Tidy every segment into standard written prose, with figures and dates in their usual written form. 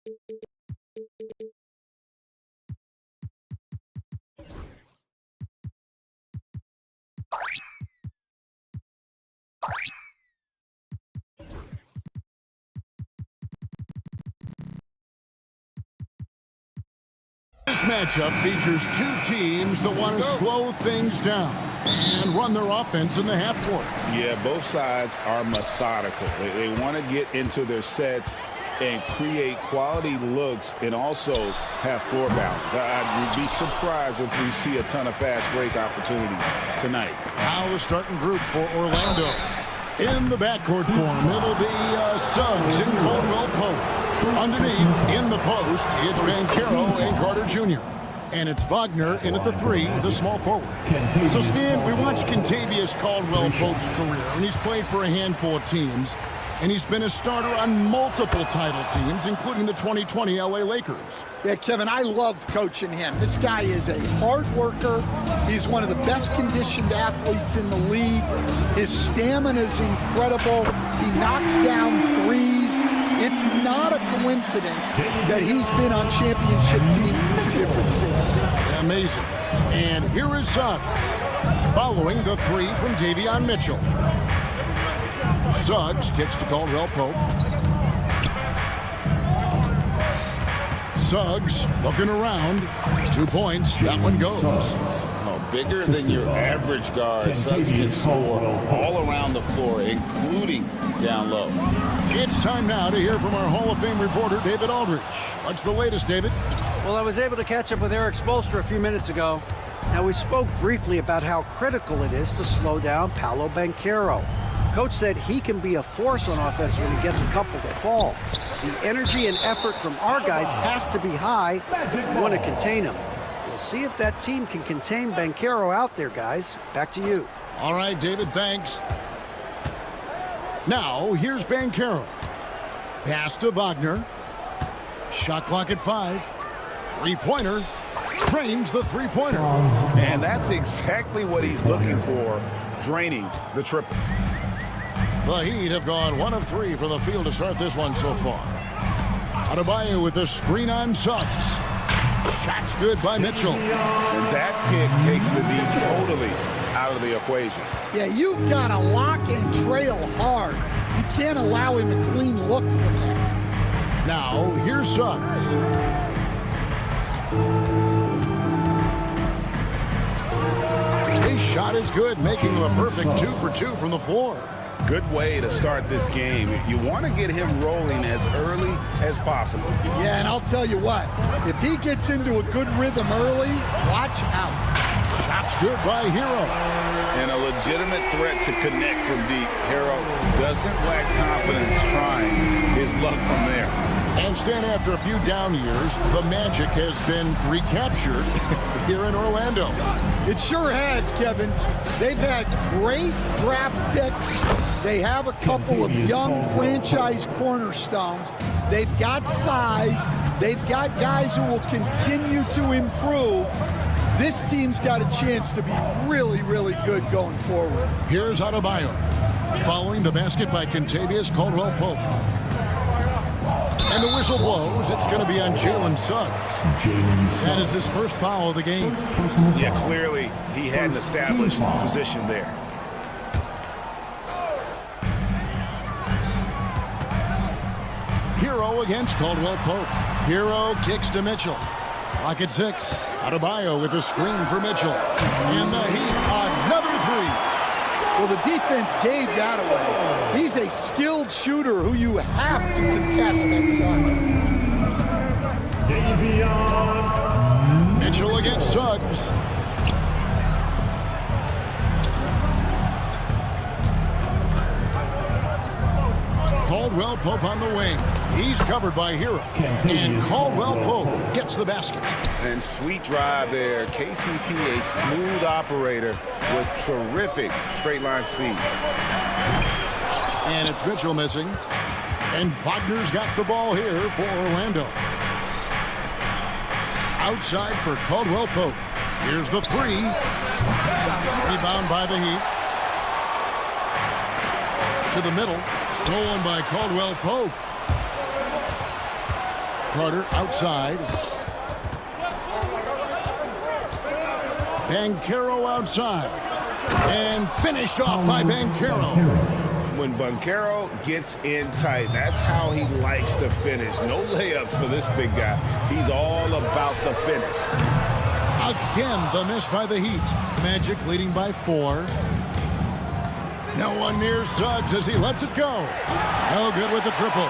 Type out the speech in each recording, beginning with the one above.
This matchup features two teams that want to slow things down and run their offense in the half court. Yeah, both sides are methodical. They want to get into their sets and create quality looks and also have floor balance. I'd be surprised if we see a ton of fast break opportunities tonight. Now the starting group for Orlando. In the backcourt form, it'll be Suggs and Caldwell Pope. Underneath, in the post, it's Banchero and Carter Jr. And it's Wagner in at the 3, the small forward. So, Stan, we watched Kentavious Caldwell Pope's career, and he's played for a handful of teams. And he's been a starter on multiple title teams, including the 2020 LA Lakers. Yeah, Kevin, I loved coaching him. This guy is a hard worker. He's one of the best conditioned athletes in the league. His stamina is incredible. He knocks down threes. It's not a coincidence that he's been on championship teams in 2 different cities. Amazing. And here is Suggs, following the 3 from Davion Mitchell. Suggs kicks to Caldwell Pope. Suggs looking around. 2 points. That one goes. Oh, bigger than your average guard. Suggs can score all around the floor, including down low. It's time now to hear from our Hall of Fame reporter, David Aldridge. What's the latest, David? Well, I was able to catch up with Eric Spoelstra a few minutes ago. Now, we spoke briefly about how critical it is to slow down Paolo Banchero. Coach said he can be a force on offense when he gets a couple to fall. The energy and effort from our guys has to be high if we want to contain him. We'll see if that team can contain Banchero out there, guys. Back to you. All right, David, thanks. Now, here's Banchero. Pass to Wagner. Shot clock at 5. Three-pointer. Drains the three-pointer. And that's exactly what he's looking for, draining the triple. The Heat have gone 1 of 3 from the field to start this one so far. Adebayo with the screen on Suggs. Shot's good by Mitchell. And that pick takes the D totally out of the equation. Yeah, you've got to lock and trail hard. You can't allow him a clean look from that. Now, here's Suggs. His shot is good, making him a perfect 2 for 2 from the floor. Good way to start this game. You want to get him rolling as early as possible. Yeah, and I'll tell you what, if he gets into a good rhythm early, watch out. Shot's good by Hero. And a legitimate threat to connect from deep. Hero doesn't lack confidence trying his luck from there. And Stan, after a few down years, the Magic has been recaptured here in Orlando. It sure has, Kevin. They've had great draft picks. They have a couple of young franchise cornerstones. They've got size. They've got guys who will continue to improve. This team's got a chance to be really, really good going forward. Here's Adebayo, following the basket by Kentavious Caldwell Pope. And the whistle blows. It's going to be on Jalen Suggs. That is his first foul of the game. Yeah, clearly he had an established position there. Hero against Caldwell Pope. Hero kicks to Mitchell. Clock at 6. Adebayo with a screen for Mitchell. And the Heat, another 3. Well, the defense gave that away. He's a skilled shooter who you have to contest at times. Mitchell against Suggs. Caldwell Pope on the wing. He's covered by Hero. And Caldwell Pope gets the basket. And sweet drive there. KCP, a smooth operator with terrific straight line speed. And it's Mitchell missing. And Wagner's got the ball here for Orlando. Outside for Caldwell Pope. Here's the 3. Rebound by the Heat. To the middle. Stolen by Caldwell Pope. Carter outside. Banchero outside. And finished off by Banchero. When Banchero gets in tight, that's how he likes to finish. No layups for this big guy. He's all about the finish. Again, the miss by the Heat. Magic leading by 4. No one near Suggs as he lets it go. No good with the triple.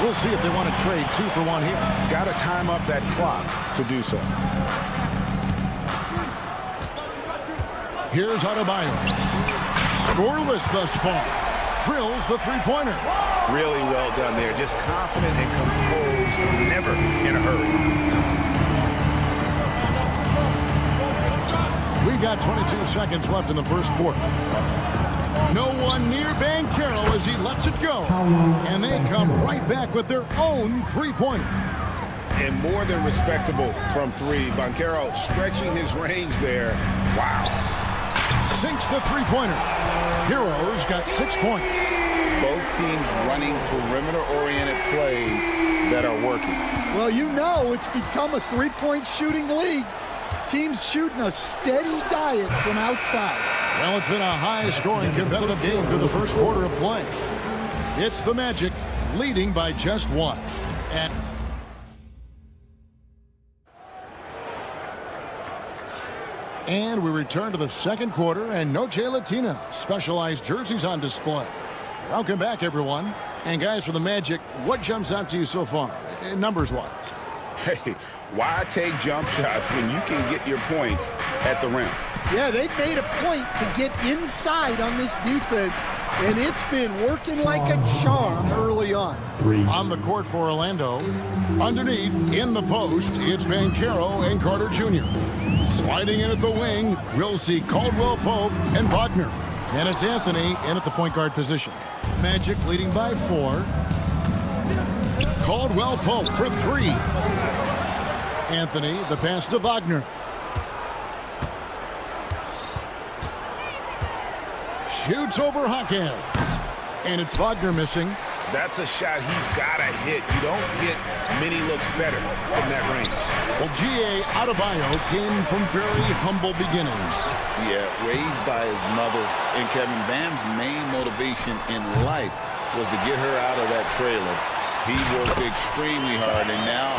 We'll see if they want to trade 2 for 1 here. Got to time up that clock to do so. Here's Adebayo. Scoreless thus far. Drills the three-pointer. Really well done there. Just confident and composed. Never in a hurry. We got 22 seconds left in the first quarter. No one near Banchero as he lets it go. And they come right back with their own three-pointer. And more than respectable from 3. Banchero stretching his range there. Wow. Sinks the three-pointer. Heroes got 6 points. Both teams running perimeter-oriented plays that are working. Well, you know it's become a three-point shooting league. Teams shooting a steady diet from outside. Well, it's been a high-scoring competitive game through the first quarter of play. It's the Magic leading by just 1. And we return to the second quarter, and Noche Latina specialized jerseys on display. Welcome back, everyone. And guys, for the Magic, what jumps out to you so far, numbers-wise? Hey, why take jump shots when you can get your points at the rim? Yeah, they've made a point to get inside on this defense, and it's been working like a charm early on. On the court for Orlando, underneath, in the post, it's Banchero and Carter Jr. Sliding in at the wing, we'll see Caldwell Pope and Wagner. And it's Anthony in at the point guard position. Magic leading by 4. Caldwell Pope for 3. Anthony, the pass to Wagner. Shoots over Hawkins. And it's Wagner missing. That's a shot he's got to hit. You don't get many looks better from that range. Well, G.A. Adebayo came from very humble beginnings. Yeah, raised by his mother. And Kevin Bam's main motivation in life was to get her out of that trailer. He worked extremely hard, and now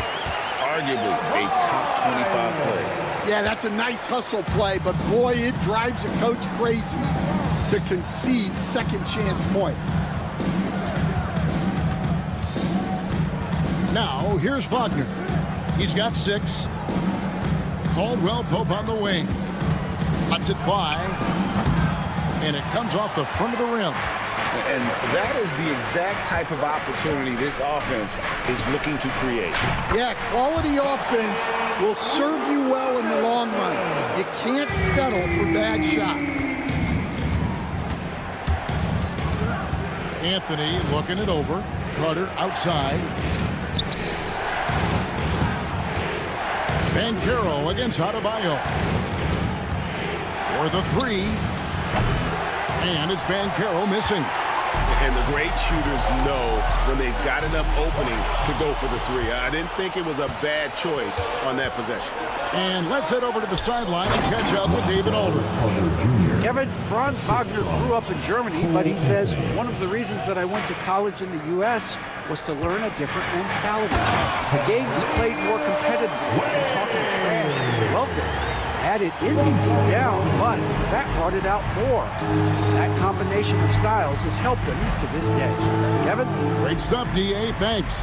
arguably a top 25 player. Yeah, that's a nice hustle play, but boy, it drives a coach crazy to concede second chance points. Now, here's Wagner. He's got 6. Caldwell Pope on the wing. Cuts it 5. And it comes off the front of the rim. And that is the exact type of opportunity this offense is looking to create. Yeah, quality offense will serve you well in the long run. You can't settle for bad shots. Anthony looking it over. Carter outside. Banchero against Adebayo. For the 3. And it's Banchero missing. And the great shooters know when they've got enough opening to go for the 3. I didn't think it was a bad choice on that possession. And let's head over to the sideline and catch up with David Aldridge. Kevin, Franz Wagner grew up in Germany, but he says one of the reasons that I went to college in the U.S. was to learn a different mentality. The game was played more competitively, and talking trash was welcome. Had it in me deep down, but that brought it out more. That combination of styles has helped him to this day. Kevin? Great stuff, D.A. Thanks.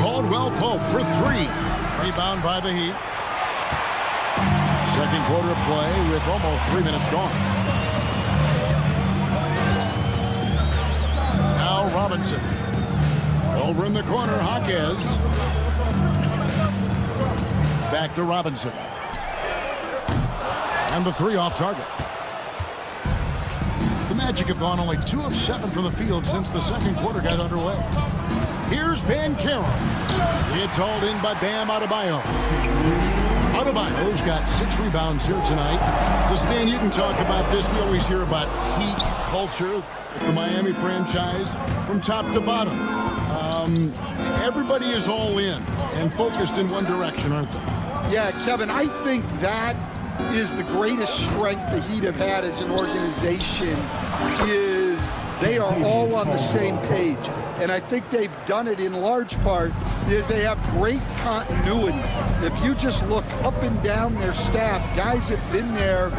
Caldwell Pope for 3. Rebound by the Heat. Second quarter play with almost 3 minutes gone. Now Robinson. Over in the corner, Hawkins. Back to Robinson. And the 3 off target. The Magic have gone only 2 of 7 from the field since the second quarter got underway. Here's Banchero. It's hauled in by Bam Adebayo. Adebayo's got 6 rebounds here tonight. So, Stan, you can talk about this. We always hear about heat culture with the Miami franchise from top to bottom. Everybody is all in and focused in one direction, aren't they? Yeah, Kevin, I think that is the greatest strength the Heat have had as an organization is they are all on the same page. And I think they've done it in large part is they have great continuity. If you just look up and down their staff, guys have been there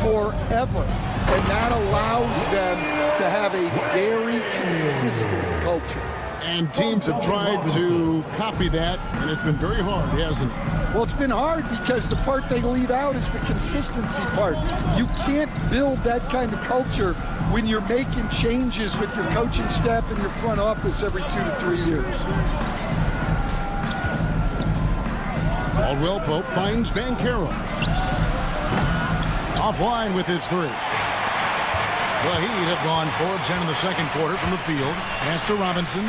forever. And that allows them to have a very consistent culture. And teams have tried to copy that, and it's been very hard, hasn't it? Well, it's been hard because the part they leave out is the consistency part. You can't build that kind of culture when you're making changes with your coaching staff and your front office every 2 to 3 years. Caldwell Pope finds Banchero. Offline with his 3. The Heat have gone 4-10 in the second quarter from the field. Pass to Robinson.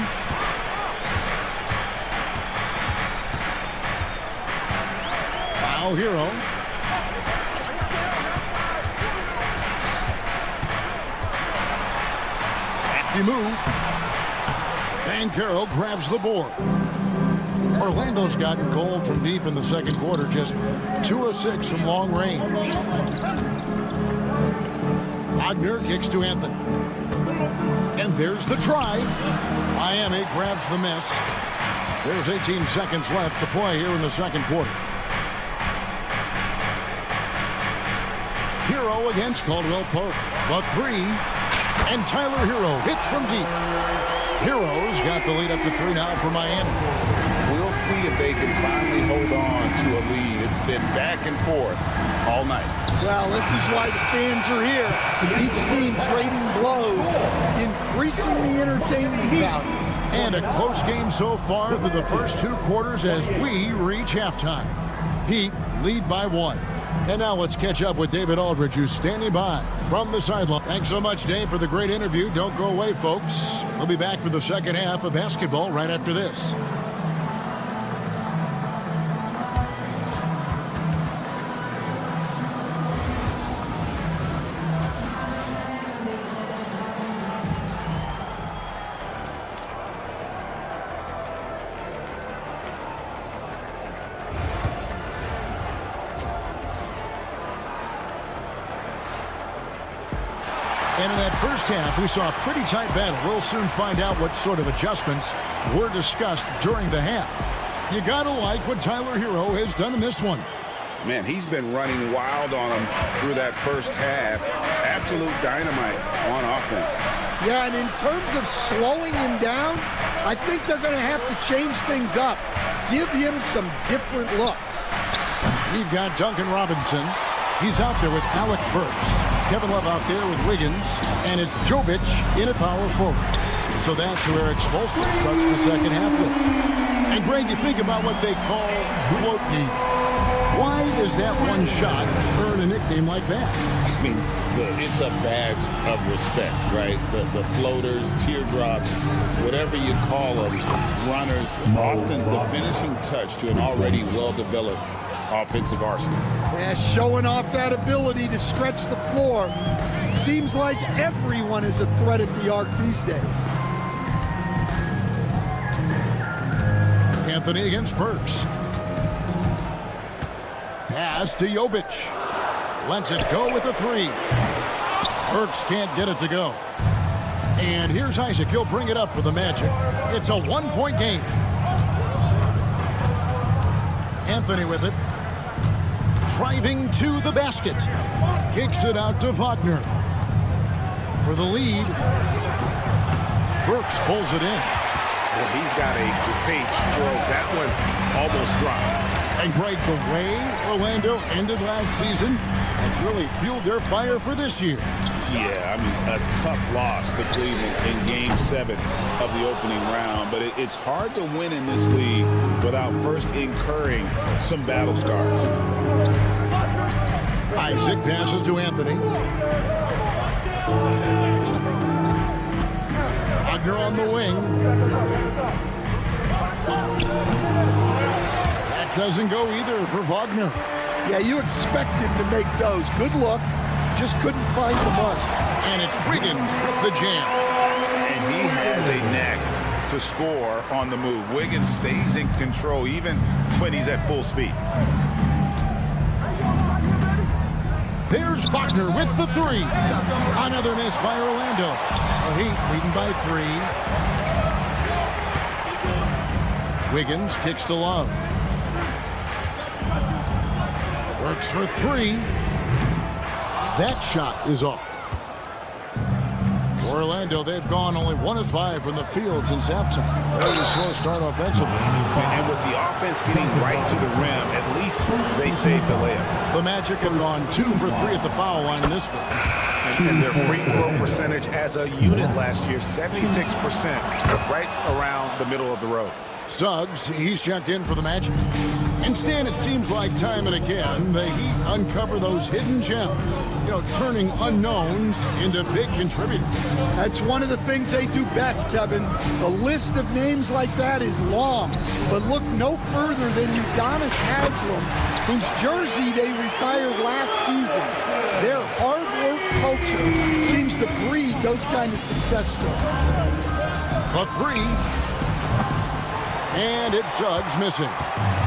Now Hero. Crafty move. Banchero grabs the board. Orlando's gotten cold from deep in the second quarter, just 2 of 6 from long range. Wagner kicks to Anthony. And there's the drive. Miami grabs the miss. There's 18 seconds left to play here in the second quarter. Hero against Caldwell Pope. The 3. And Tyler Hero hits from deep. Hero's got the lead up to 3 now for Miami. We'll see if they can finally hold on to a lead. It's been back and forth all night. Well, this is why the fans are here. Each team trading blows, increasing the entertainment value. And a close game so far through the first 2 quarters as we reach halftime. Heat lead by 1. And now let's catch up with David Aldridge, who's standing by from the sideline. Thanks so much, Dave, for the great interview. Don't go away, folks. We'll be back for the second half of basketball right after this. And in that first half, we saw a pretty tight battle. We'll soon find out what sort of adjustments were discussed during the half. You got to like what Tyler Hero has done in this one. Man, he's been running wild on him through that first half. Absolute dynamite on offense. Yeah, and in terms of slowing him down, I think they're going to have to change things up. Give him some different looks. We've got Duncan Robinson. He's out there with Alec Burks. Kevin Love out there with Wiggins. And it's Jovic in at power forward. So that's who Eric Spoelstra starts the second half with. And Greg, you think about what they call float deep. Why does that one shot earn a nickname like that? I mean, it's a badge of respect, right? The floaters, teardrops, whatever you call them, runners, often the finishing touch to an already well-developed offensive arsenal. Yeah, showing off that ability to stretch the floor. Seems like everyone is a threat at the arc these days. Anthony against Burks. Pass to Jovic. Lets it go with a 3. Burks can't get it to go. And here's Isaac. He'll bring it up for the Magic. It's a 1-point game. Anthony with it. Driving to the basket. Kicks it out to Wagner. For the lead. Burks pulls it in. Well, he's got a great stroke. That one almost dropped. And Greg, the way Orlando ended last season has really fueled their fire for this year. Yeah, I mean, a tough loss to Cleveland in Game 7 of the opening round. But it's hard to win in this league without first incurring some battle scars. Isaac passes to Anthony. Wagner on the wing. Back doesn't go either for Wagner. Yeah, you expect him to make those. Good luck. Just couldn't find the mark. And it's Wiggins with the jam. And he has a knack to score on the move. Wiggins stays in control even when he's at full speed. There's Wagner with the three. Another miss by Orlando. The Heat leading by 3. Wiggins kicks to Love. Works for 3. That shot is off. Orlando, they've gone only 1 of 5 from the field since halftime. Very slow start offensively. And with the offense getting right to the rim, at least they saved the layup. The Magic have gone 2 for 3 at the foul line in this one. And their free throw percentage as a unit last year, 76%, right around the middle of the road. Suggs, he's checked in for the Magic. Instead, it seems like time and again, the Heat uncover those hidden gems, turning unknowns into big contributors. That's one of the things they do best, Kevin. The list of names like that is long, but look no further than Udonis Haslem, whose jersey they retired last season. Their hard work culture seems to breed those kind of success stories. A 3. And it's Suggs missing.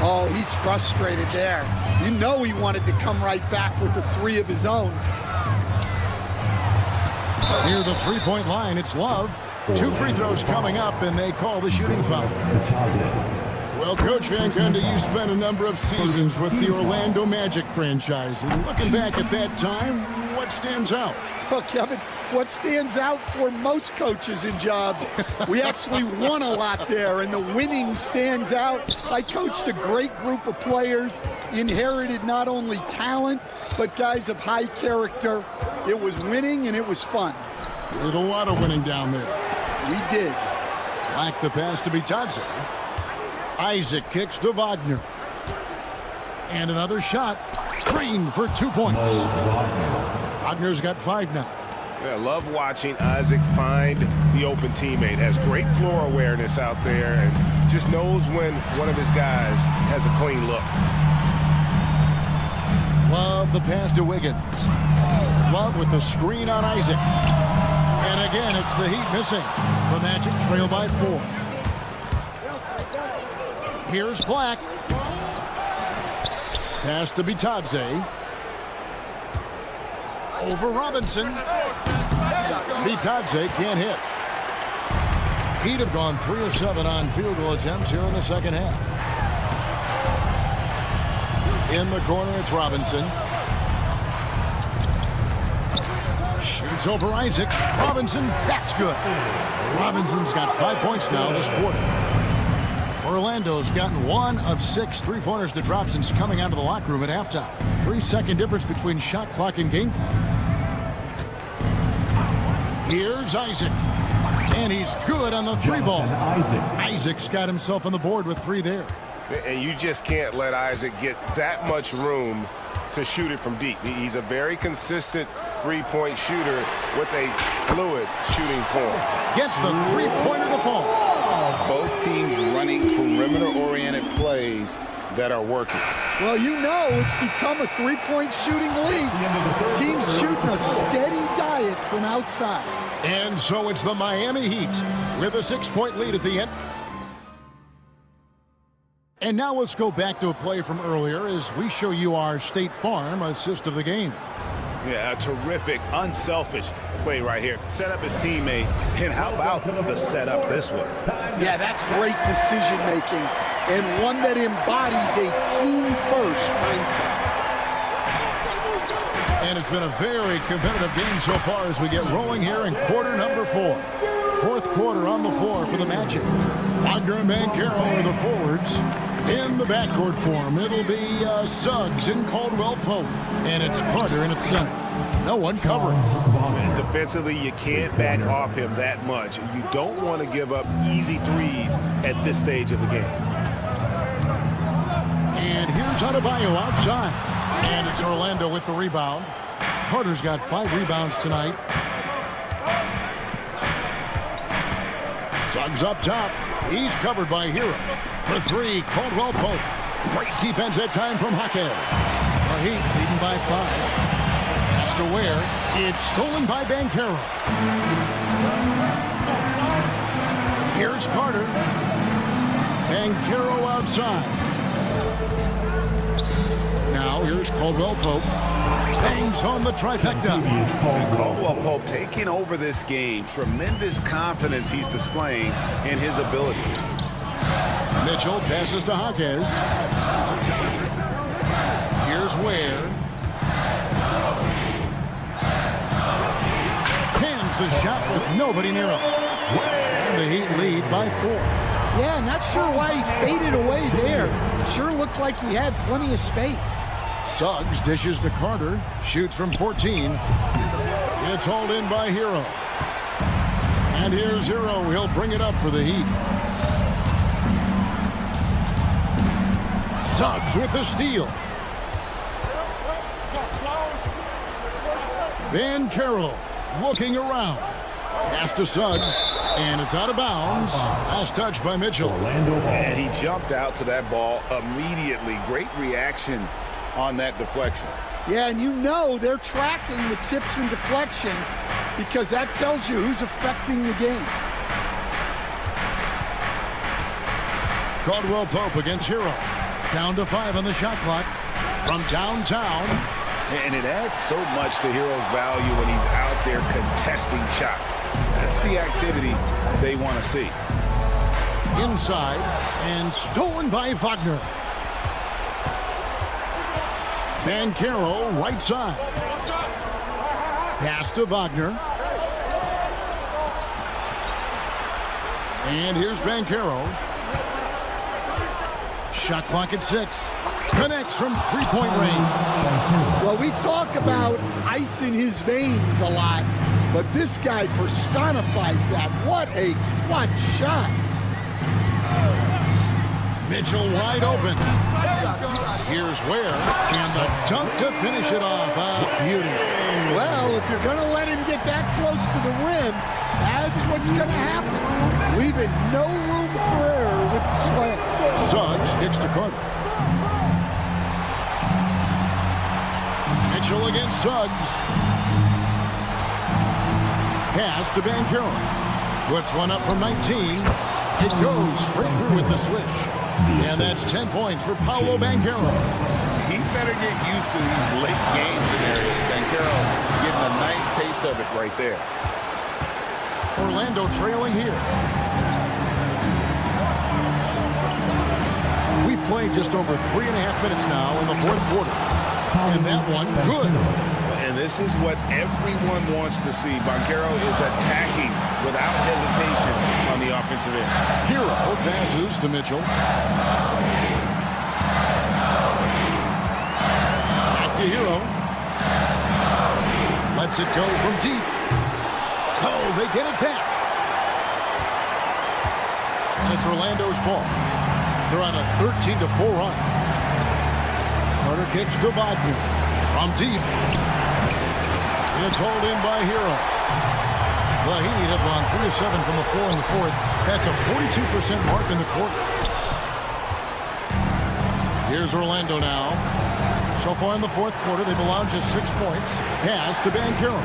Oh, he's frustrated there. You know he wanted to come right back with the 3 of his own. Near the three-point line, it's Love. 2 free throws coming up, and they call the shooting foul. Well, Coach Van Gundy, you spent a number of seasons with the Orlando Magic franchise. And looking back at that time, what stands out? Well, Kevin, what stands out for most coaches in jobs, we actually won a lot there, and the winning stands out. I coached a great group of players, inherited not only talent, but guys of high character. It was winning, and it was fun. You did a lot of winning down there. We did. Like the pass to Bitadze. Isaac kicks to Wagner. And another shot. Green for 2 points. Wagner's got 5 now. Yeah, love watching Isaac find the open teammate. Has great floor awareness out there and just knows when one of his guys has a clean look. Love the pass to Wiggins. Love with the screen on Isaac. And again, it's the Heat missing. The Magic trail by 4. Here's Black. Pass to Bitadze. Over Robinson. Bitadze can't hit. Heat have gone 3 of 7 on field goal attempts here in the second half. In the corner, it's Robinson. Shoots over Isaac. Robinson, that's good. Robinson's got 5 points now this quarter. Orlando's gotten 1 of 6 three-pointers to drop since coming out of the locker room at halftime. 3-second difference between shot clock and game clock. Here's Isaac. And he's good on the 3-ball. Isaac's got himself on the board with 3 there. And you just can't let Isaac get that much room to shoot it from deep. He's a very consistent three-point shooter with a fluid shooting form. Gets the 3-pointer to fall. Both teams running perimeter-oriented plays that are working. Well, you know it's become a 3-point shooting league. Teams shooting a steady diet from outside. And so it's the Miami Heat with a 6-point lead at the end. And now let's go back to a play from earlier as we show you our State Farm assist of the game. Yeah, a terrific, unselfish play right here. Set up his teammate, and how about the setup this was? Yeah, that's great decision-making, and one that embodies a team-first mindset. And it's been a very competitive game so far as we get rolling here in quarter number 4. Fourth quarter on the floor for the Magic. Wagner and Banchero are the forwards. In the backcourt form, it'll be Suggs and Caldwell Pope. And it's Carter in its center. No one covering. And defensively, you can't back off him that much. You don't want to give up easy threes at this stage of the game. And here's Adebayo outside. And it's Orlando with the rebound. Carter's got 5 rebounds tonight. Suggs up top. He's covered by Hero. For 3, Caldwell Pope. Great defense that time from Jaquez. The Heat leading by 5. Pass to Ware. It's stolen by Banchero. Here's Carter. Banchero outside. Now here's Caldwell Pope. Bangs home the trifecta. Caldwell Pope taking over this game. Tremendous confidence he's displaying in his ability. Mitchell passes to Jaquez. Here's Ware. Pins the shot with nobody near him. And the Heat lead by 4. Yeah, not sure why he faded away there. Sure looked like he had plenty of space. Suggs dishes to Carter. Shoots from 14. It's hauled in by Hero. And here's Hero. He'll bring it up for the Heat. Suggs with the steal. Banchero looking around. Pass to Suggs. And it's out of bounds. Last touch by Mitchell. And he jumped out to that ball immediately. Great reaction on that deflection. Yeah, and you know they're tracking the tips and deflections because that tells you who's affecting the game. Caldwell Pope against Hero. Down to 5 on the shot clock. From downtown. And it adds so much to Hero's value when he's out there contesting shots. That's the activity they want to see. Inside and stolen by Wagner. Banchero right side. Pass to Wagner. And here's Banchero. Shot clock at 6. Connects from three-point range. Well, we talk about ice in his veins a lot, but this guy personifies that. What a clutch shot. Mitchell wide open. Here's Ware. And the dunk to finish it off. Beauty. Well, if you're going to let him get that close to the rim, that's what's going to happen. Leaving no room for error with the slam. Suggs kicks to Carter. Mitchell against Suggs. Pass to Banchero. Puts one up from 19. It goes straight through with the swish. And that's 10 points for Paolo Banchero. He better get used to these late game scenarios. Banchero getting a nice taste of it right there. Orlando trailing here. We've played just over 3.5 minutes now in the fourth quarter. And that one, good. And this is what everyone wants to see. Banchero is attacking without hesitation on the offensive end. Hero passes to Mitchell. Back to Hero. Lets it go from deep. Oh, they get it back. And it's Orlando's ball. They're on a 13-4 run. Carter kicks to Wagner. From deep. It's hauled in by Hero. The Heat have gone 3 of 7 from the floor in the fourth. That's a 42% mark in the quarter. Here's Orlando now. So far in the fourth quarter, they've allowed just 6 points. Pass to Banchero.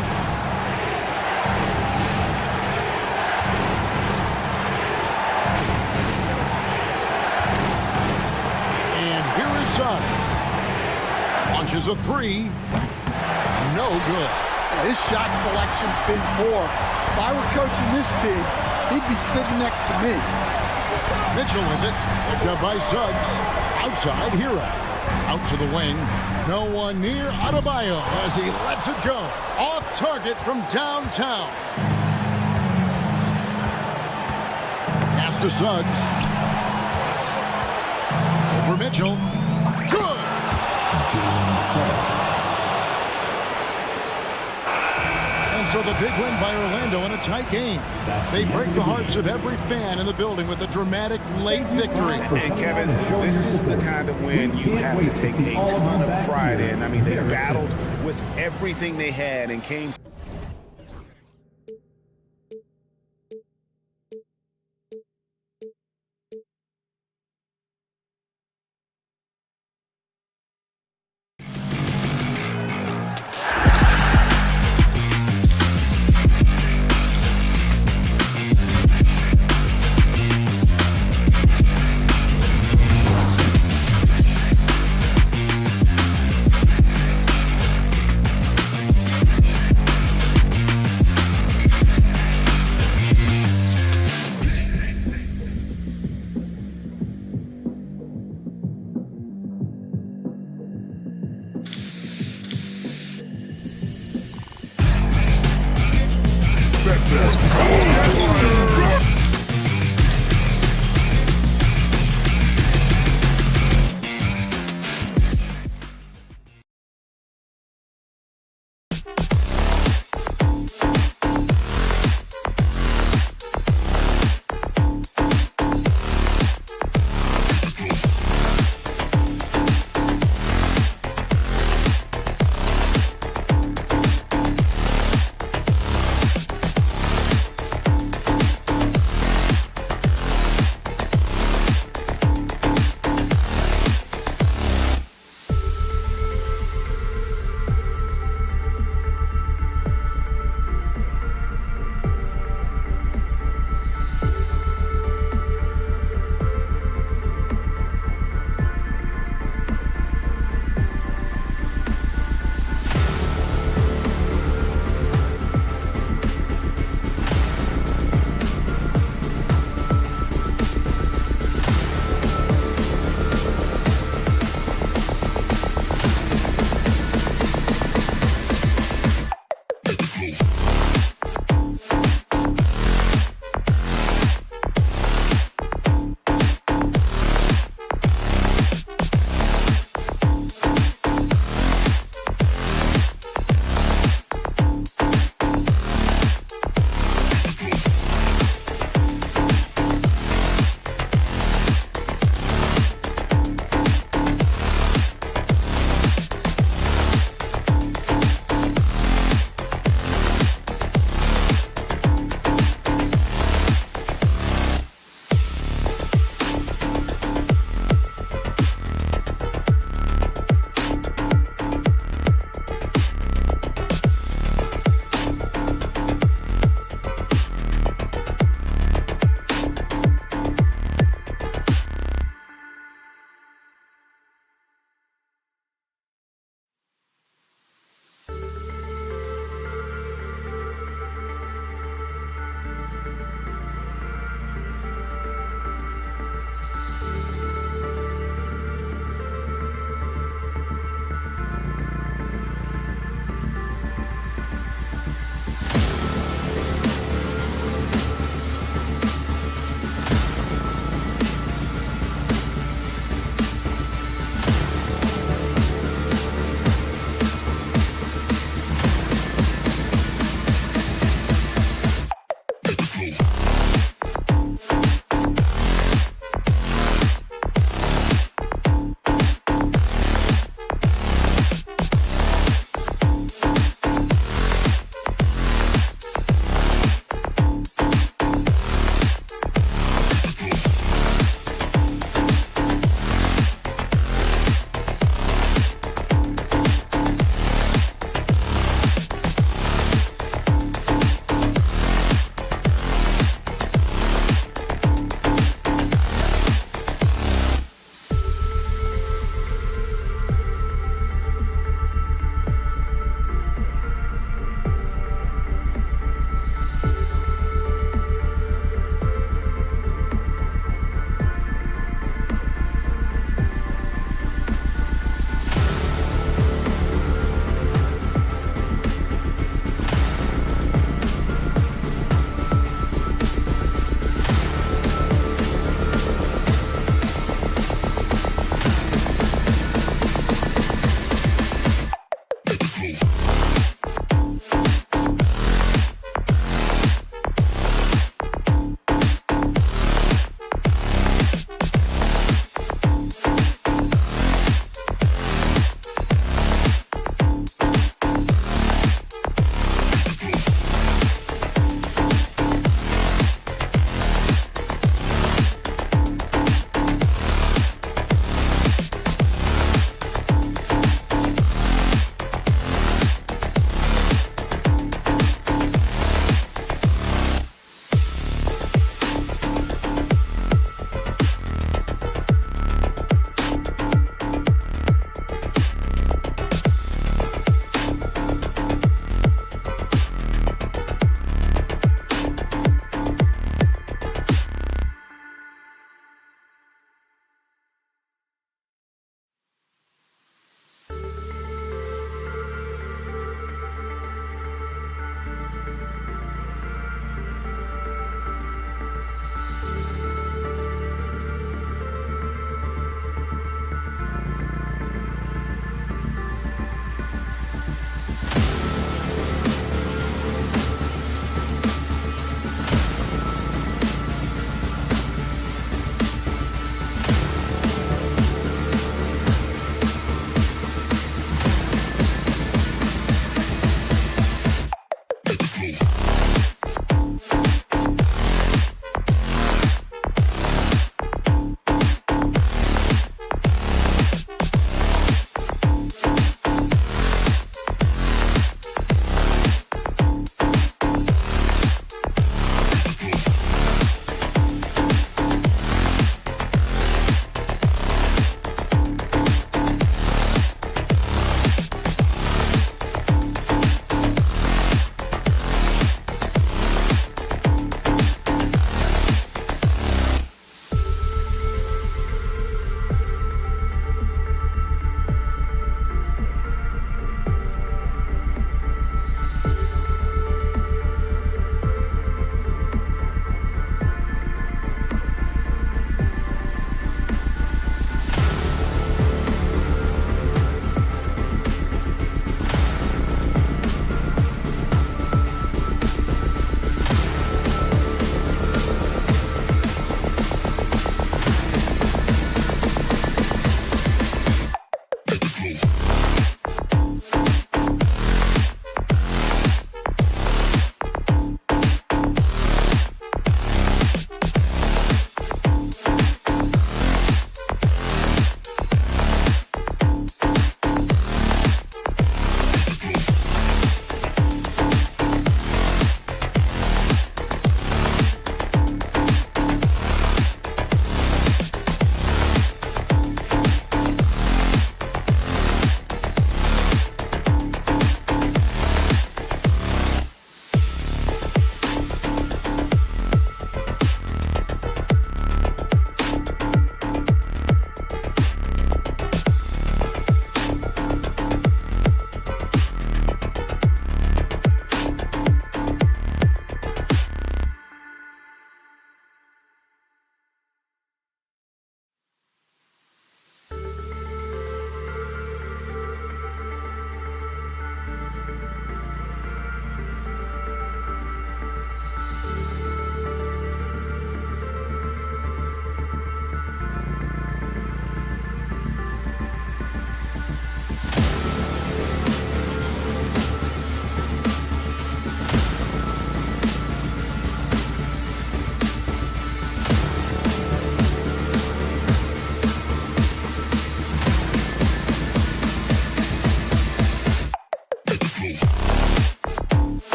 And here is Suggs. Launches a 3. No good. His shot selection's been poor. If I were coaching this team, he'd be sitting next to me. Mitchell with it. Picked up by Suggs. Outside, Hero. Out to the wing. No one near Adebayo as he lets it go. Off target from downtown. Pass to Suggs. Over Mitchell. Good. And so the big win by Orlando in a tight game. They break the hearts of every fan in the building with a dramatic late victory. And Kevin, this is the kind of win you have to take a ton of pride in. I mean, they battled with everything they had and came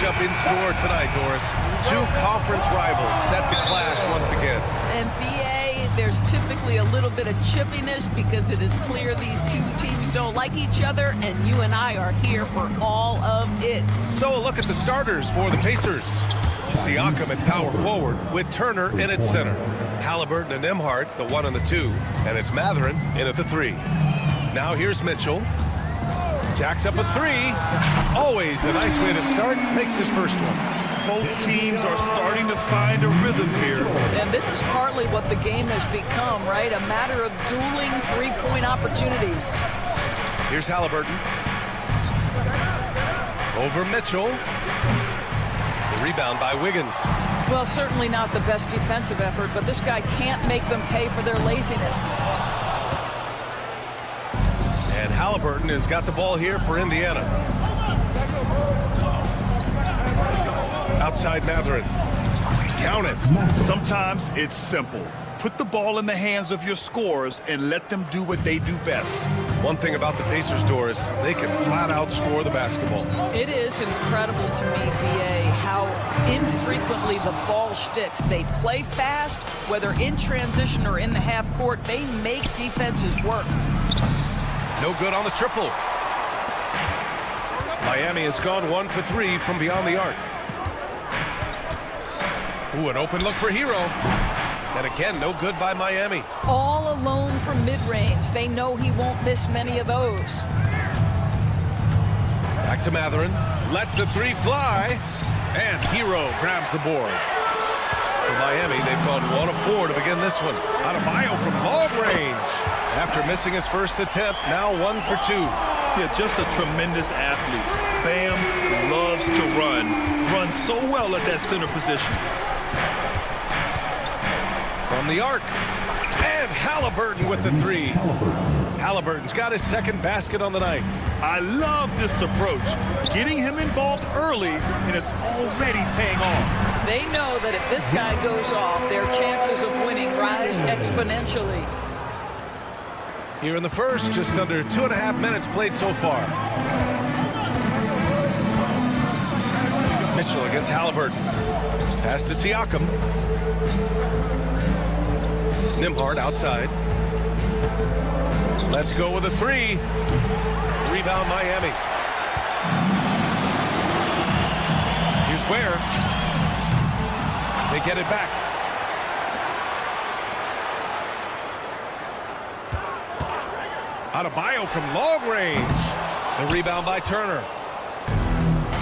matchup in store tonight, Doris. Two conference rivals set to clash once again. And BA, there's typically a little bit of chippiness because it is clear these two teams don't like each other, and you and I are here for all of it. So a look at the starters for the Pacers. Siakam at power forward with Turner in at center. Halliburton and Nembhard, the 1 and the 2, and it's Mathurin in at the 3. Now here's Mitchell. Jacks up a 3. Always a nice way to start. Makes his first one. Both teams are starting to find a rhythm here. And this is partly what the game has become, right? A matter of dueling three-point opportunities. Here's Halliburton. Over Mitchell. The rebound by Wiggins. Well, certainly not the best defensive effort, but this guy can't make them pay for their laziness. And Halliburton has got the ball here for Indiana. Outside Mathurin. Count it. Sometimes it's simple. Put the ball in the hands of your scorers and let them do what they do best. One thing about the Pacers, Doris, they can flat out score the basketball. It is incredible to me, BA, how infrequently the ball sticks. They play fast, whether in transition or in the half court. They make defenses work. No good on the triple. Miami has gone 1 for 3 from beyond the arc. Ooh, an open look for Hero. And again, no good by Miami. All alone from mid-range. They know he won't miss many of those. Back to Mathurin. Lets the 3 fly. And Hero grabs the board. For Miami, they've gone 1 of 4 to begin this one. Adebayo from long range. After missing his first attempt, now 1 for 2. Yeah, just a tremendous athlete. Bam loves to run. Runs so well at that center position. From the arc. And Halliburton with the 3. Halliburton's got his second basket on the night. I love this approach. Getting him involved early, and it's already paying off. They know that if this guy goes off, their chances of winning rise exponentially. Here in the first, just under 2.5 minutes played so far. Mitchell against Halliburton. Pass to Siakam. Nembhard outside. Let's go with a 3. Rebound Miami. Here's Ware. They get it back. Adebayo from long range. The rebound by Turner.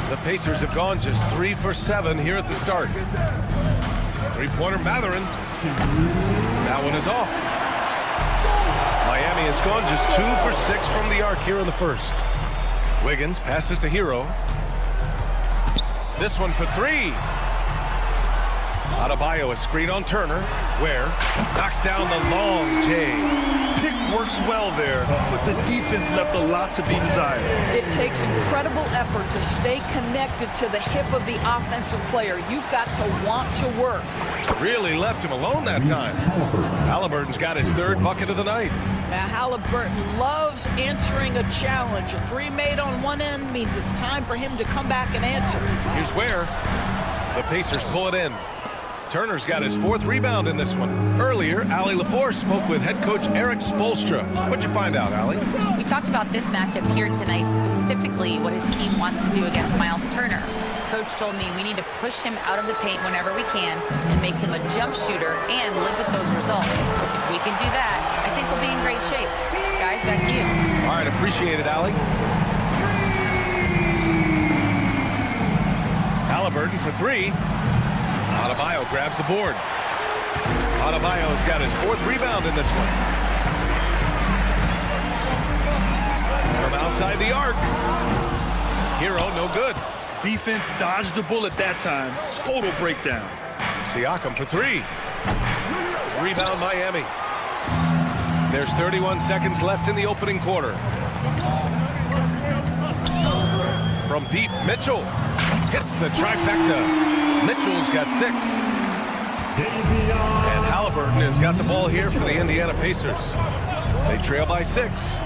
The Pacers have gone just 3 for 7 here at the start. Three-pointer Mathurin. That one is off. Miami has gone just 2 for 6 from the arc here in the first. Wiggins passes to Hero. This one for 3. Adebayo, a screen on Turner. Ware knocks down the long J. Pick works well there, but the defense left a lot to be desired. It takes incredible effort to stay connected to the hip of the offensive player. You've got to want to work. Really left him alone that time. Halliburton's got his 3rd bucket of the night. Now Halliburton loves answering a challenge. A 3 made on one end means it's time for him to come back and answer. Here's Ware. The Pacers pull it in. Turner's got his 4th rebound in this one. Earlier, Allie LaForce spoke with head coach Erik Spoelstra. What'd you find out, Allie? We talked about this matchup here tonight, specifically what his team wants to do against Miles Turner. Coach told me we need to push him out of the paint whenever we can and make him a jump shooter and live with those results. If we can do that, I think we'll be in great shape. Guys, back to you. All right, appreciate it, Allie. Halliburton for 3. Adebayo grabs the board. Adebayo's got his 4th rebound in this one. From outside the arc. Hero, no good. Defense dodged the bullet that time. Total breakdown. Siakam for 3. Rebound Miami. There's 31 seconds left in the opening quarter. From deep, Mitchell hits the trifecta. Mitchell's got 6. And Halliburton has got the ball here for the Indiana Pacers. They trail by 6.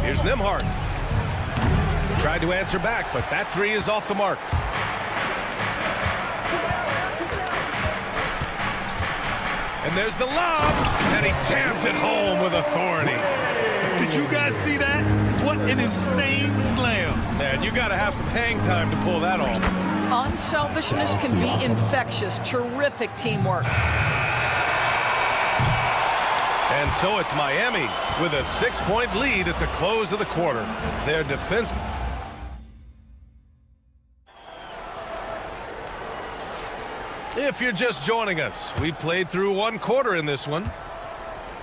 Here's Nembhard. Tried to answer back, but that 3 is off the mark. And there's the lob, and he jams it home with authority. Did you guys see that? What an insane slam. Man, you got to have some hang time to pull that off. Unselfishness can be infectious. Terrific teamwork. And so it's Miami with a 6-point lead at the close of the quarter. Their defense. If you're just joining us, we played through one quarter in this one.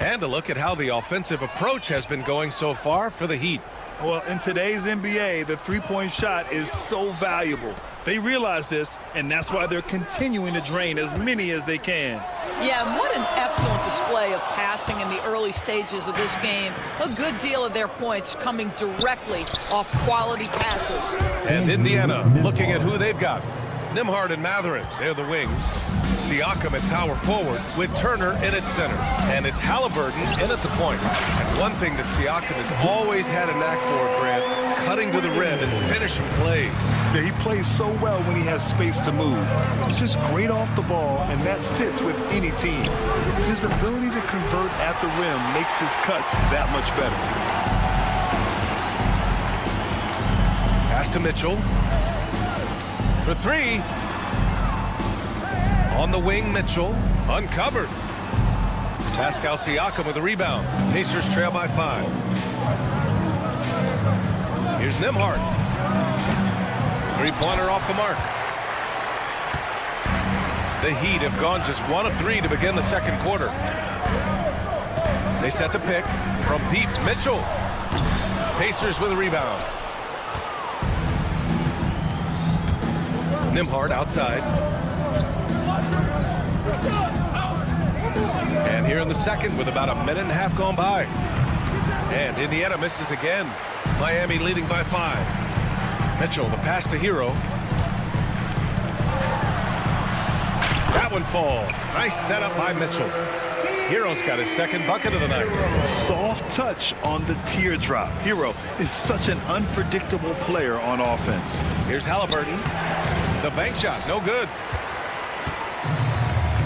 And a look at how the offensive approach has been going so far for the Heat. Well, in today's NBA, the three-point shot is so valuable. They realize this, and that's why they're continuing to drain as many as they can. Yeah, and what an excellent display of passing in the early stages of this game. A good deal of their points coming directly off quality passes. And Indiana looking at who they've got. Nembhard and Mathurin, they're the wings. Siakam at power forward with Turner in at center. And it's Halliburton in at the point. And one thing that Siakam has always had a knack for, Grant, cutting to the rim and finishing plays. Yeah, he plays so well when he has space to move. He's just great off the ball, and that fits with any team. His ability to convert at the rim makes his cuts that much better. Pass to Mitchell. For three. On the wing, Mitchell. Uncovered. Pascal Siakam with a rebound. Pacers trail by 5. Here's Nembhard. Three-pointer off the mark. The Heat have gone just 1 of 3 to begin the second quarter. They set the pick from deep. Mitchell. Pacers with a rebound. Nembhard outside. And here in the second with about a minute and a half gone by. And Indiana misses again. Miami leading by 5. Mitchell, the pass to Hero. That one falls. Nice setup by Mitchell. Hero's got his second bucket of the night. Soft touch on the teardrop. Hero is such an unpredictable player on offense. Here's Halliburton. The bank shot, no good.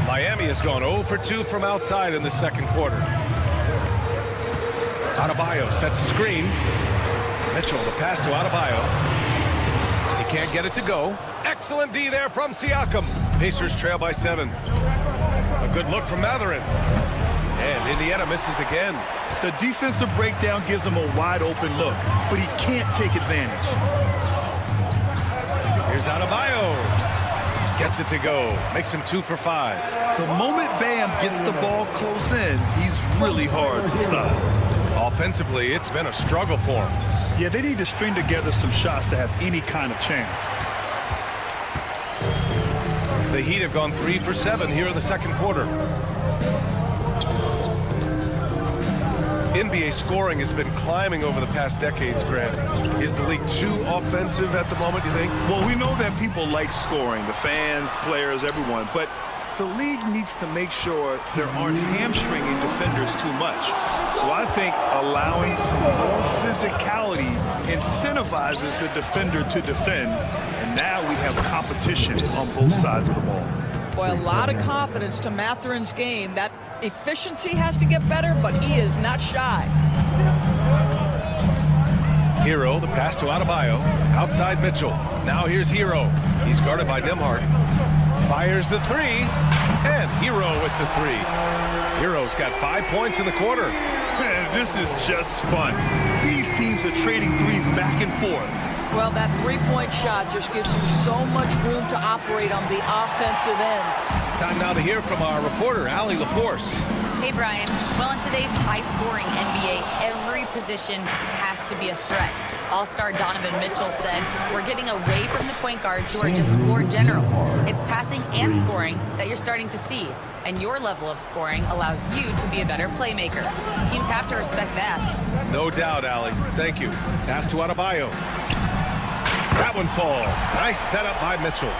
Miami has gone 0 for 2 from outside in the second quarter. Adebayo sets a screen. Mitchell, the pass to Adebayo. He can't get it to go. Excellent D there from Siakam. Pacers trail by 7. A good look from Mathurin. And Indiana misses again. The defensive breakdown gives him a wide open look, but he can't take advantage. Here's Adebayo. Gets it to go. Makes him 2 for 5. The moment Bam gets the ball close in, he's really hard to stop. Offensively, it's been a struggle for him. Yeah, they need to string together some shots to have any kind of chance. The Heat have gone 3 for 7 here in the second quarter. NBA scoring has been climbing over the past decades, Grant. Is the league too offensive at the moment, you think? Well, we know that people like scoring, the fans, players, everyone, but the league needs to make sure there aren't hamstringing defenders too much. So I think allowing some more physicality incentivizes the defender to defend, and now we have competition on both sides of the ball. Boy, a lot of confidence to Mathurin's game. That efficiency has to get better, but he is not shy. Hero, the pass to Adebayo. Outside Mitchell. Now here's Hero. He's guarded by Nembhard. Fires the 3. And Hero with the 3. Hero's got 5 points in the quarter. Man, this is just fun. These teams are trading threes back and forth. Well, that three-point shot just gives you so much room to operate on the offensive end. Time now to hear from our reporter, Allie LaForce. Hey, Brian. Well, in today's high-scoring NBA, every position has to be a threat. All-star Donovan Mitchell said, "We're getting away from the point guards who are just floor generals. It's passing and scoring that you're starting to see, and your level of scoring allows you to be a better playmaker. Teams have to respect that." No doubt, Allie. Thank you. Pass to Adebayo. That one falls. Nice setup by Mitchell.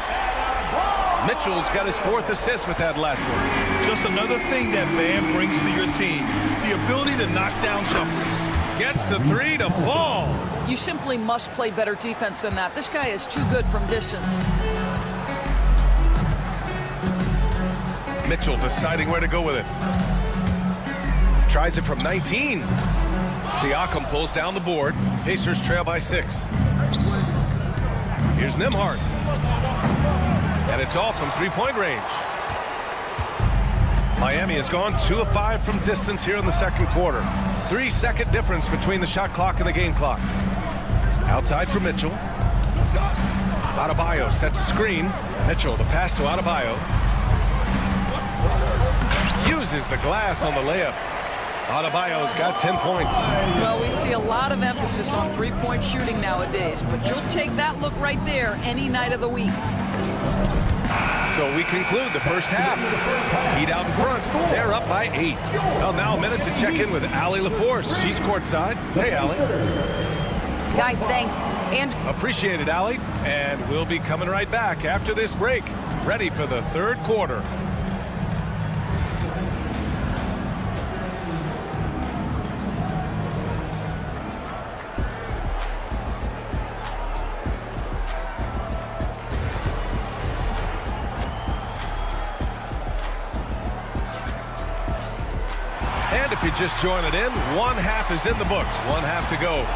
Mitchell's got his 4th assist with that last one. Just another thing that Bam brings to your team, the ability to knock down jumpers. Gets the 3 to fall. You simply must play better defense than that. This guy is too good from distance. Mitchell deciding where to go with it. Tries it from 19. Siakam pulls down the board. Pacers trail by 6. Here's Nembhard. And it's off from three-point range. Miami has gone 2 of 5 from distance here in the second quarter. 3-second difference between the shot clock and the game clock. Outside for Mitchell. Adebayo sets a screen. Mitchell, the pass to Adebayo. Uses the glass on the layup. Adebayo's got 10 points. Well, we see a lot of emphasis on three-point shooting nowadays, but you'll take that look right there any night of the week. So we conclude the first half. Heat out in front. They're up by 8. Well, now a minute to check in with Allie LaForce. She's courtside. Hey, Allie. Guys, thanks. And Appreciate it, Allie. And we'll be coming right back after this break. Ready for the third quarter. And if you're just joining in, one half is in the books. One half to go.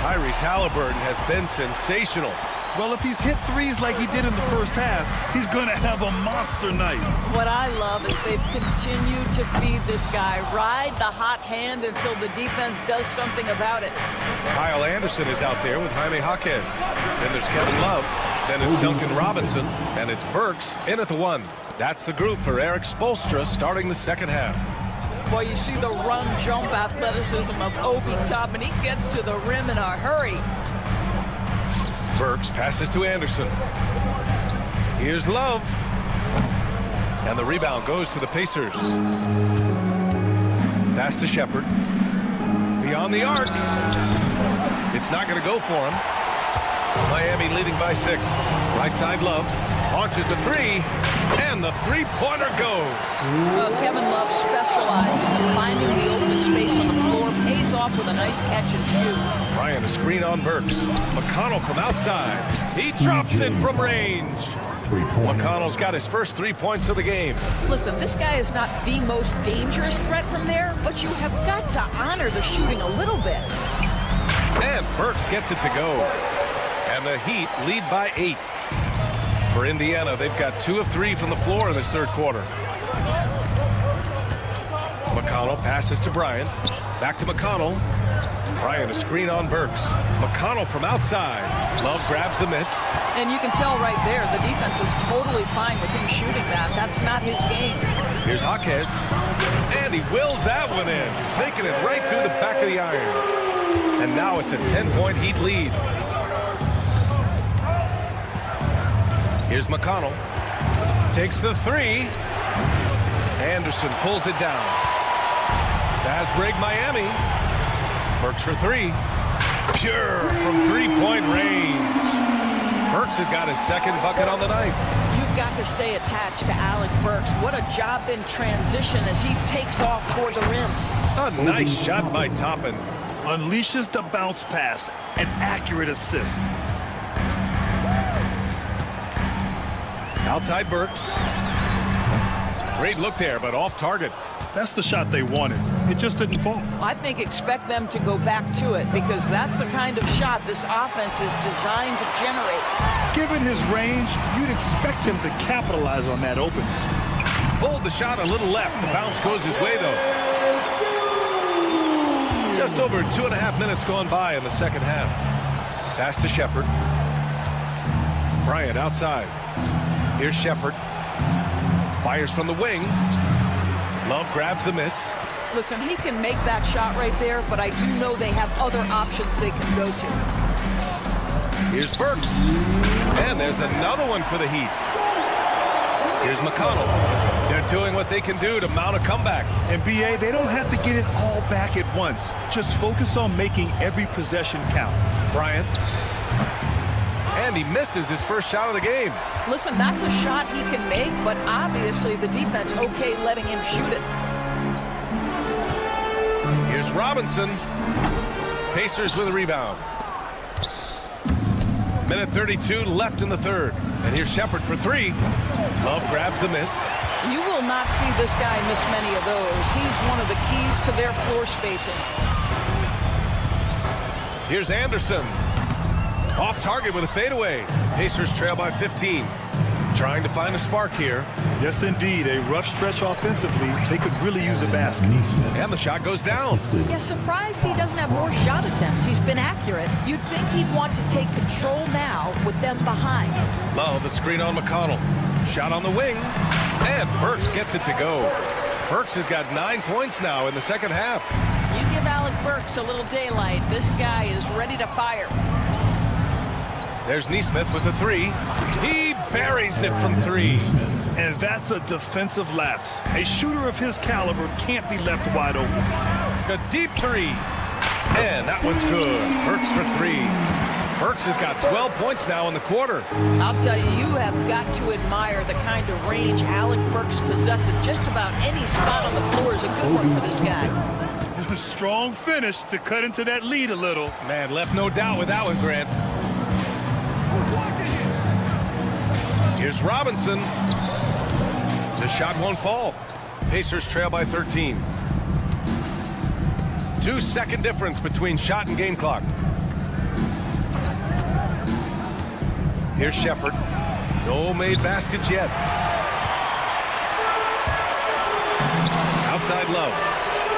Tyrese Halliburton has been sensational. Well, if he's hit threes like he did in the first half, he's going to have a monster night. What I love is they've continued to feed this guy. Ride the hot hand until the defense does something about it. Kyle Anderson is out there with Jaime Jaquez. Then there's Kevin Love. Then it's Duncan Robinson. And it's Burks in at the 1. That's the group for Eric Spoelstra starting the second half. Boy, you see the run-jump athleticism of Obi Toppin. He gets to the rim in a hurry. Burks passes to Anderson. Here's Love. And the rebound goes to the Pacers. Pass to Shepherd. Beyond the arc. It's not going to go for him. Miami leading by 6. Right side Love. Launches a 3. And the three-pointer goes. Kevin Love specializes in finding the open space on the floor. Pays off with a nice catch and shoot. Bryant a screen on Burks. McConnell from outside. He drops it from range. McConnell's got his first 3 points of the game. Listen, this guy is not the most dangerous threat from there, but you have got to honor the shooting a little bit. And Burks gets it to go. And the Heat lead by 8. For Indiana, they've got 2 of 3 from the floor in this third quarter. McConnell passes to Bryant. Back to McConnell. Bryant a screen on Burks. McConnell from outside. Love grabs the miss. And you can tell right there, the defense is totally fine with him shooting that. That's not his game. Here's Jaquez. And he wills that one in. Sinking it right through the back of the iron. And now it's a 10-point Heat lead. Here's McConnell. Takes the 3. Anderson pulls it down. Fast break Miami. Burks for 3. Pure from three-point range. Burks has got his second bucket on the night. You've got to stay attached to Alec Burks. What a job in transition as he takes off toward the rim. A nice shot by Toppin. Unleashes the bounce pass. An accurate assist. Outside Burks. Great look there, but off target. That's the shot they wanted. It just didn't fall. I think expect them to go back to it because that's the kind of shot this offense is designed to generate. Given his range, you'd expect him to capitalize on that openness. Pulled the shot a little left. The bounce goes his way, though. Just over 2.5 minutes gone by in the second half. Pass to Shepherd. Bryant outside. Here's Shepherd. Fires from the wing. Love grabs the miss. Listen, he can make that shot right there, but I do know they have other options they can go to. Here's Burks. And there's another one for the Heat. Here's McConnell. They're doing what they can do to mount a comeback. And BA, they don't have to get it all back at once. Just focus on making every possession count. Bryant. And he misses his first shot of the game. Listen, that's a shot he can make, but obviously the defense okay letting him shoot it. Here's Robinson. Pacers with a rebound. Minute 32 left in the third. And here's Shepherd for 3. Love grabs the miss. You will not see this guy miss many of those. He's one of the keys to their floor spacing. Here's Anderson. Off target with a fadeaway. Pacers trail by 15. Trying to find a spark here. Yes, indeed. A rough stretch offensively. They could really use a basket. And the shot goes down. Yeah, surprised he doesn't have more shot attempts. He's been accurate. You'd think he'd want to take control now with them behind. Love a screen on McConnell. Shot on the wing. And Burks gets it to go. Burks has got 9 points now in the second half. You give Alec Burks a little daylight. This guy is ready to fire. There's Neesmith with a three. He buries it from three. And that's a defensive lapse. A shooter of his caliber can't be left wide open. A deep three. And that one's good. Burks for three. Burks has got 12 points now in the quarter. I'll tell you, you have got to admire the kind of range Alec Burks possesses. Just about any spot on the floor is a good one for this guy. Strong finish to cut into that lead a little. Man, left no doubt with that one, Grant. Here's Robinson. The shot won't fall. Pacers trail by 13. 2-second difference between shot and game clock. Here's Shepard. No made baskets yet. Outside Love.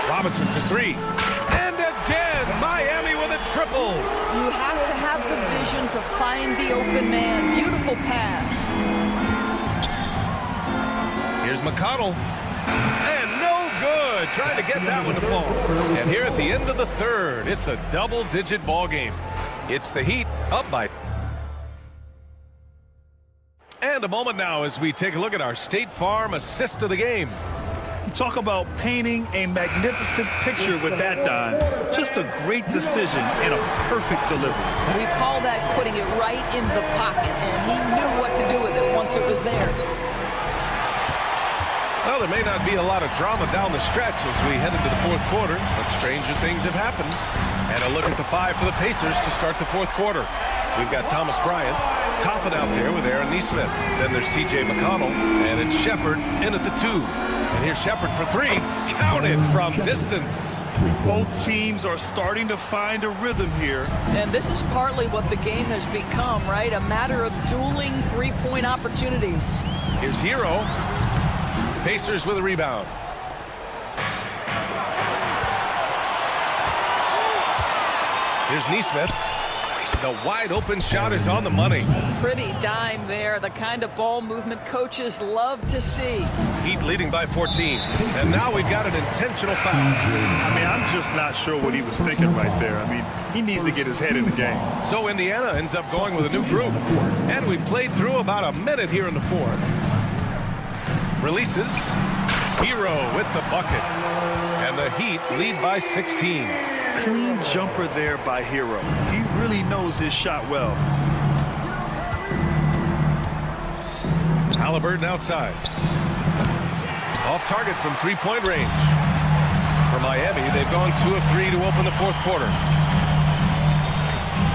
Robinson for three. And again, Miami with a triple. You have to have the vision to find the open man. Beautiful pass. Here's McConnell. And no good. Trying to get that one to fall. And here at the end of the third, it's a double-digit ball game. It's the Heat up by. And a moment now as we take a look at our State Farm assist of the game. Talk about painting a magnificent picture with that dime. Just a great decision and a perfect delivery. We call that putting it right in the pocket, and he knew what to do with it once it was there. Well, there may not be a lot of drama down the stretch as we head into the fourth quarter, but stranger things have happened. And a look at the five for the Pacers to start the fourth quarter. We've got Thomas Bryant topping out there with Aaron Neesmith. Then there's T.J. McConnell, and it's Shepard in at the two. And here's Shepard for three. Counted from distance. Both teams are starting to find a rhythm here. And this is partly what the game has become, right? A matter of dueling three-point opportunities. Here's Hero. Pacers with a rebound. Here's Neesmith. The wide open shot is on the money. Pretty dime there. The kind of ball movement coaches love to see. Heat leading by 14. And now we've got an intentional foul. I mean, I'm just not sure what he was thinking right there. I mean, he needs to get his head in the game. So Indiana ends up going with a new group. And we played through about a minute here in the fourth. Releases. Hero with the bucket. And the Heat lead by 16. Clean jumper there by Hero. He really knows his shot well. Halliburton outside. Off target from three-point range. For Miami, they've gone 2 of 3 to open the fourth quarter.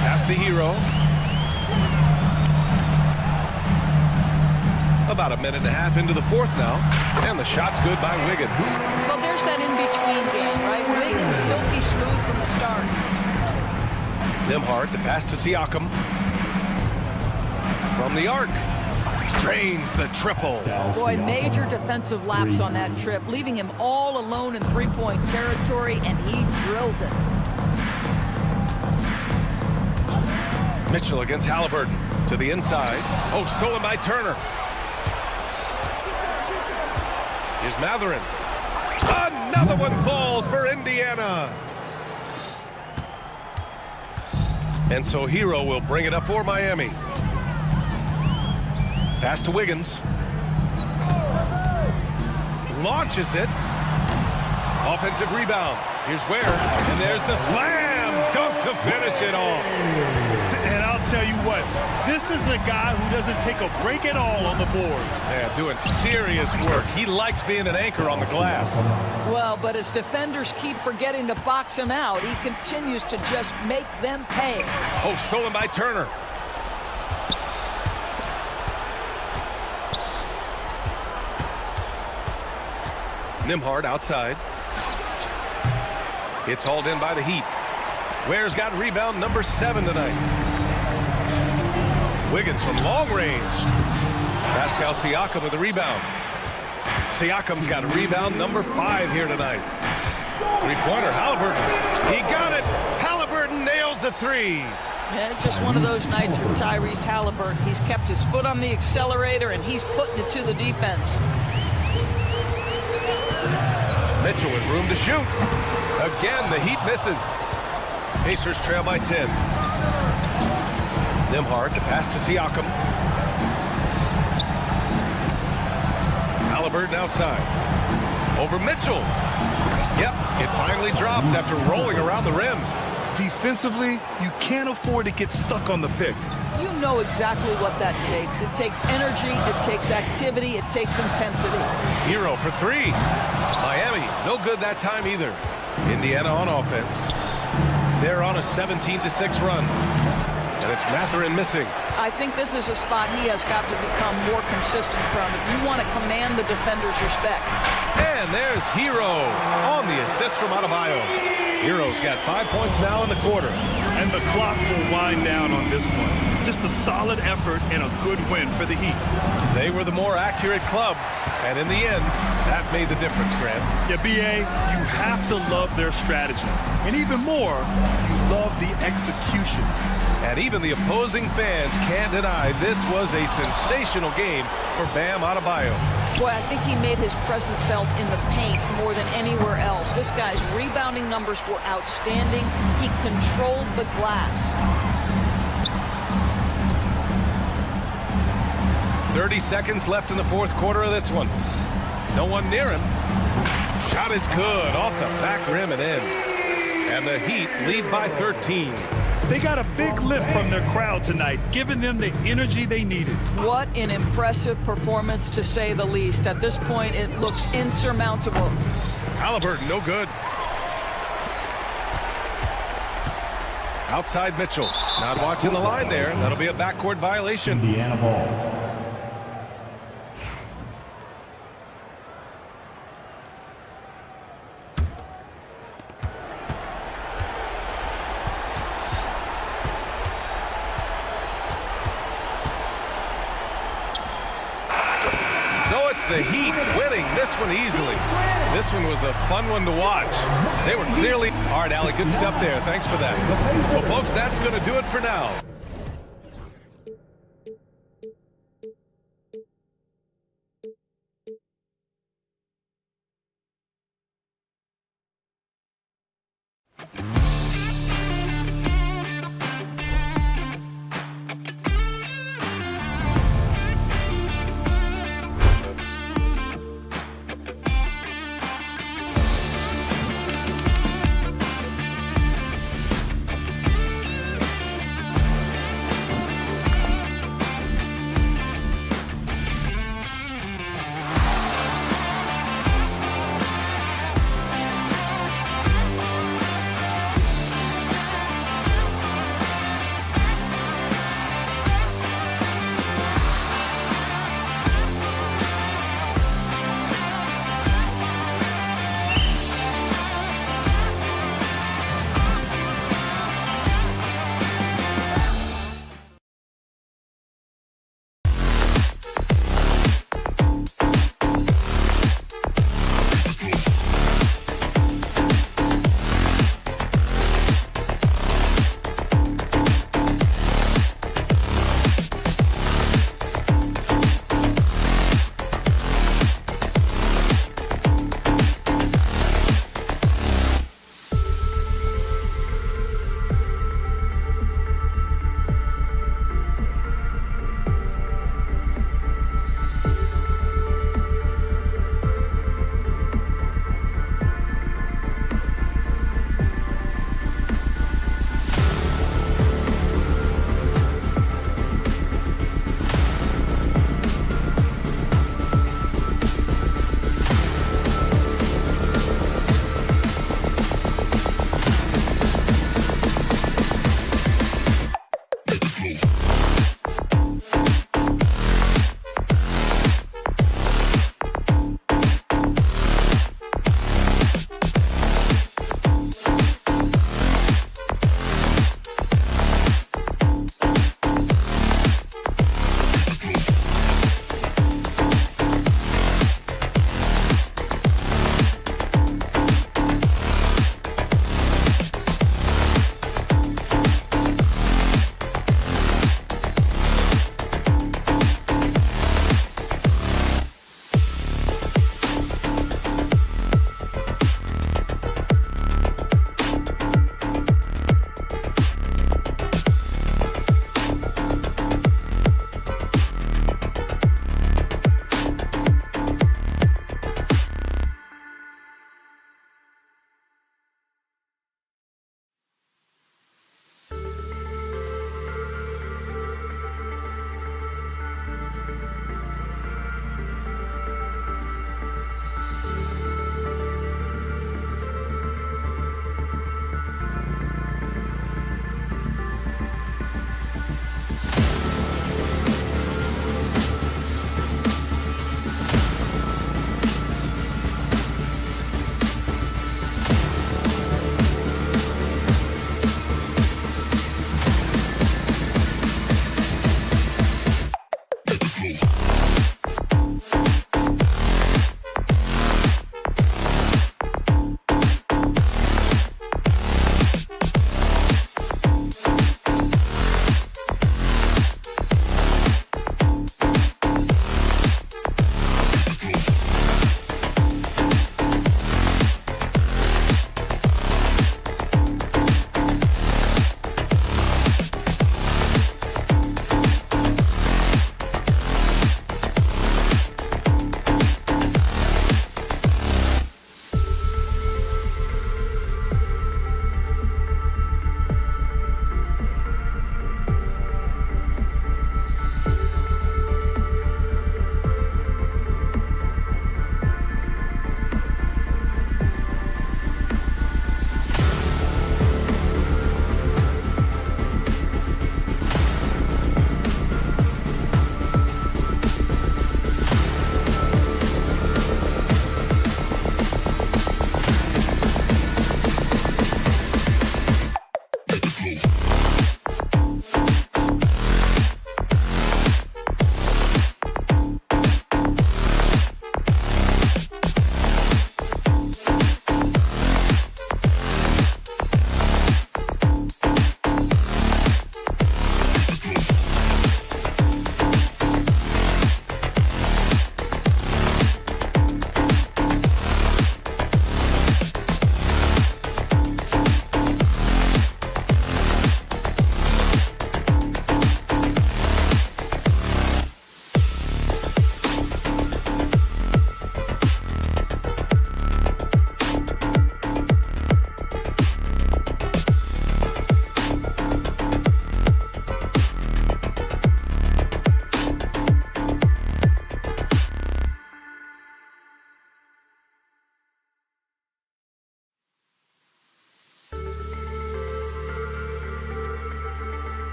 Pass to Hero. About a minute and a half into the fourth now. And the shot's good by Wiggins. Well, there's that in-between game, right? Wiggins silky smooth from the start. Nembhard, the pass to Siakam. From the arc. Drains the triple. Boy, major defensive lapse on that trip, leaving him all alone in three-point territory, and he drills it. Mitchell against Halliburton. To the inside. Oh, stolen by Turner. Here's Matherin. Another one falls for Indiana. And so Hero will bring it up for Miami. Pass to Wiggins. Launches it. Offensive rebound. Here's Ware. And there's the slam dunk to finish it off. And I'll tell you what, this is a guy who doesn't take a break at all on the boards. Yeah, doing serious work. He likes being an anchor on the glass. Well, but as defenders keep forgetting to box him out, he continues to just make them pay. Oh, stolen by Turner. Nembhard outside. It's hauled in by the Heat. Ware's got rebound number 7 tonight. Wiggins from long range. Pascal Siakam with the rebound. Siakam's got a rebound number 5 here tonight. Three-pointer, Halliburton. He got it. Halliburton nails the 3. Yeah, just one of those nights for Tyrese Halliburton. He's kept his foot on the accelerator, and he's putting it to the defense. Mitchell with room to shoot. Again, the Heat misses. Pacers trail by 10. Nembhard to pass to Siakam. Halliburton outside. Over Mitchell. Yep, it finally drops after rolling around the rim. Defensively, you can't afford to get stuck on the pick. You know exactly what that takes. It takes energy, it takes activity, it takes intensity. Hero for 3. Miami, no good that time either. Indiana on offense. They're on a 17-6 run. And it's Mathurin missing. I think this is a spot he has got to become more consistent from if you want to command the defender's respect. And there's Hero on the assist from Adebayo. Hero's got 5 points now in the quarter. And the clock will wind down on this one. Just a solid effort and a good win for the Heat. They were the more accurate club. And in the end, that made the difference, Grant. Yeah, B.A., you have to love their strategy. And even more, you love the execution. And even the opposing fans can't deny this was a sensational game for Bam Adebayo. Boy, I think he made his presence felt in the paint more than anywhere else. This guy's rebounding numbers were outstanding. He controlled the glass. 30 seconds left in the fourth quarter of this one. No one near him. Shot is good off the back rim and in. And the Heat lead by 13. They got a big lift from their crowd tonight, giving them the energy they needed. What an impressive performance, to say the least. At this point, it looks insurmountable. Halliburton, no good. Outside Mitchell. Not watching the line there. That'll be a backcourt violation. Indiana ball. The Heat winning this one easily. This one was a fun one to watch. They were clearly... All right, Allie, good stuff there. Thanks for that. Well, folks, that's going to do it for now.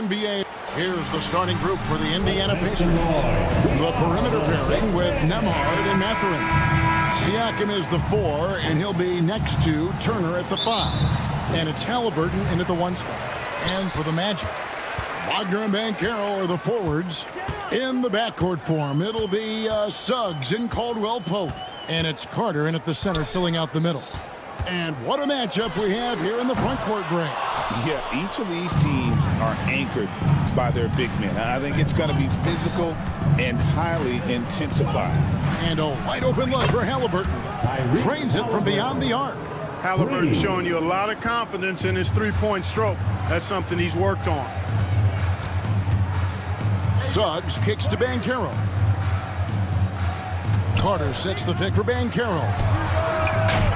NBA. Here's the starting group for the Indiana Pacers. The perimeter pairing with Nembhard and Mathurin. Siakam is the 4, and he'll be next to Turner at the 5. And it's Halliburton in at the 1 spot. And for the Magic, Wagner and Banchero are the forwards. In the backcourt form, it'll be Suggs and Caldwell Pope. And it's Carter in at the center, filling out the middle. And what a matchup we have here in the front court, Greg. Yeah, each of these teams are anchored by their big men. I think it's going to be physical and highly intensified. And a wide open look for Halliburton. Drains it from beyond the arc. Halliburton showing you a lot of confidence in his three-point stroke. That's something he's worked on. Suggs kicks to Banchero. Carter sets the pick for Banchero.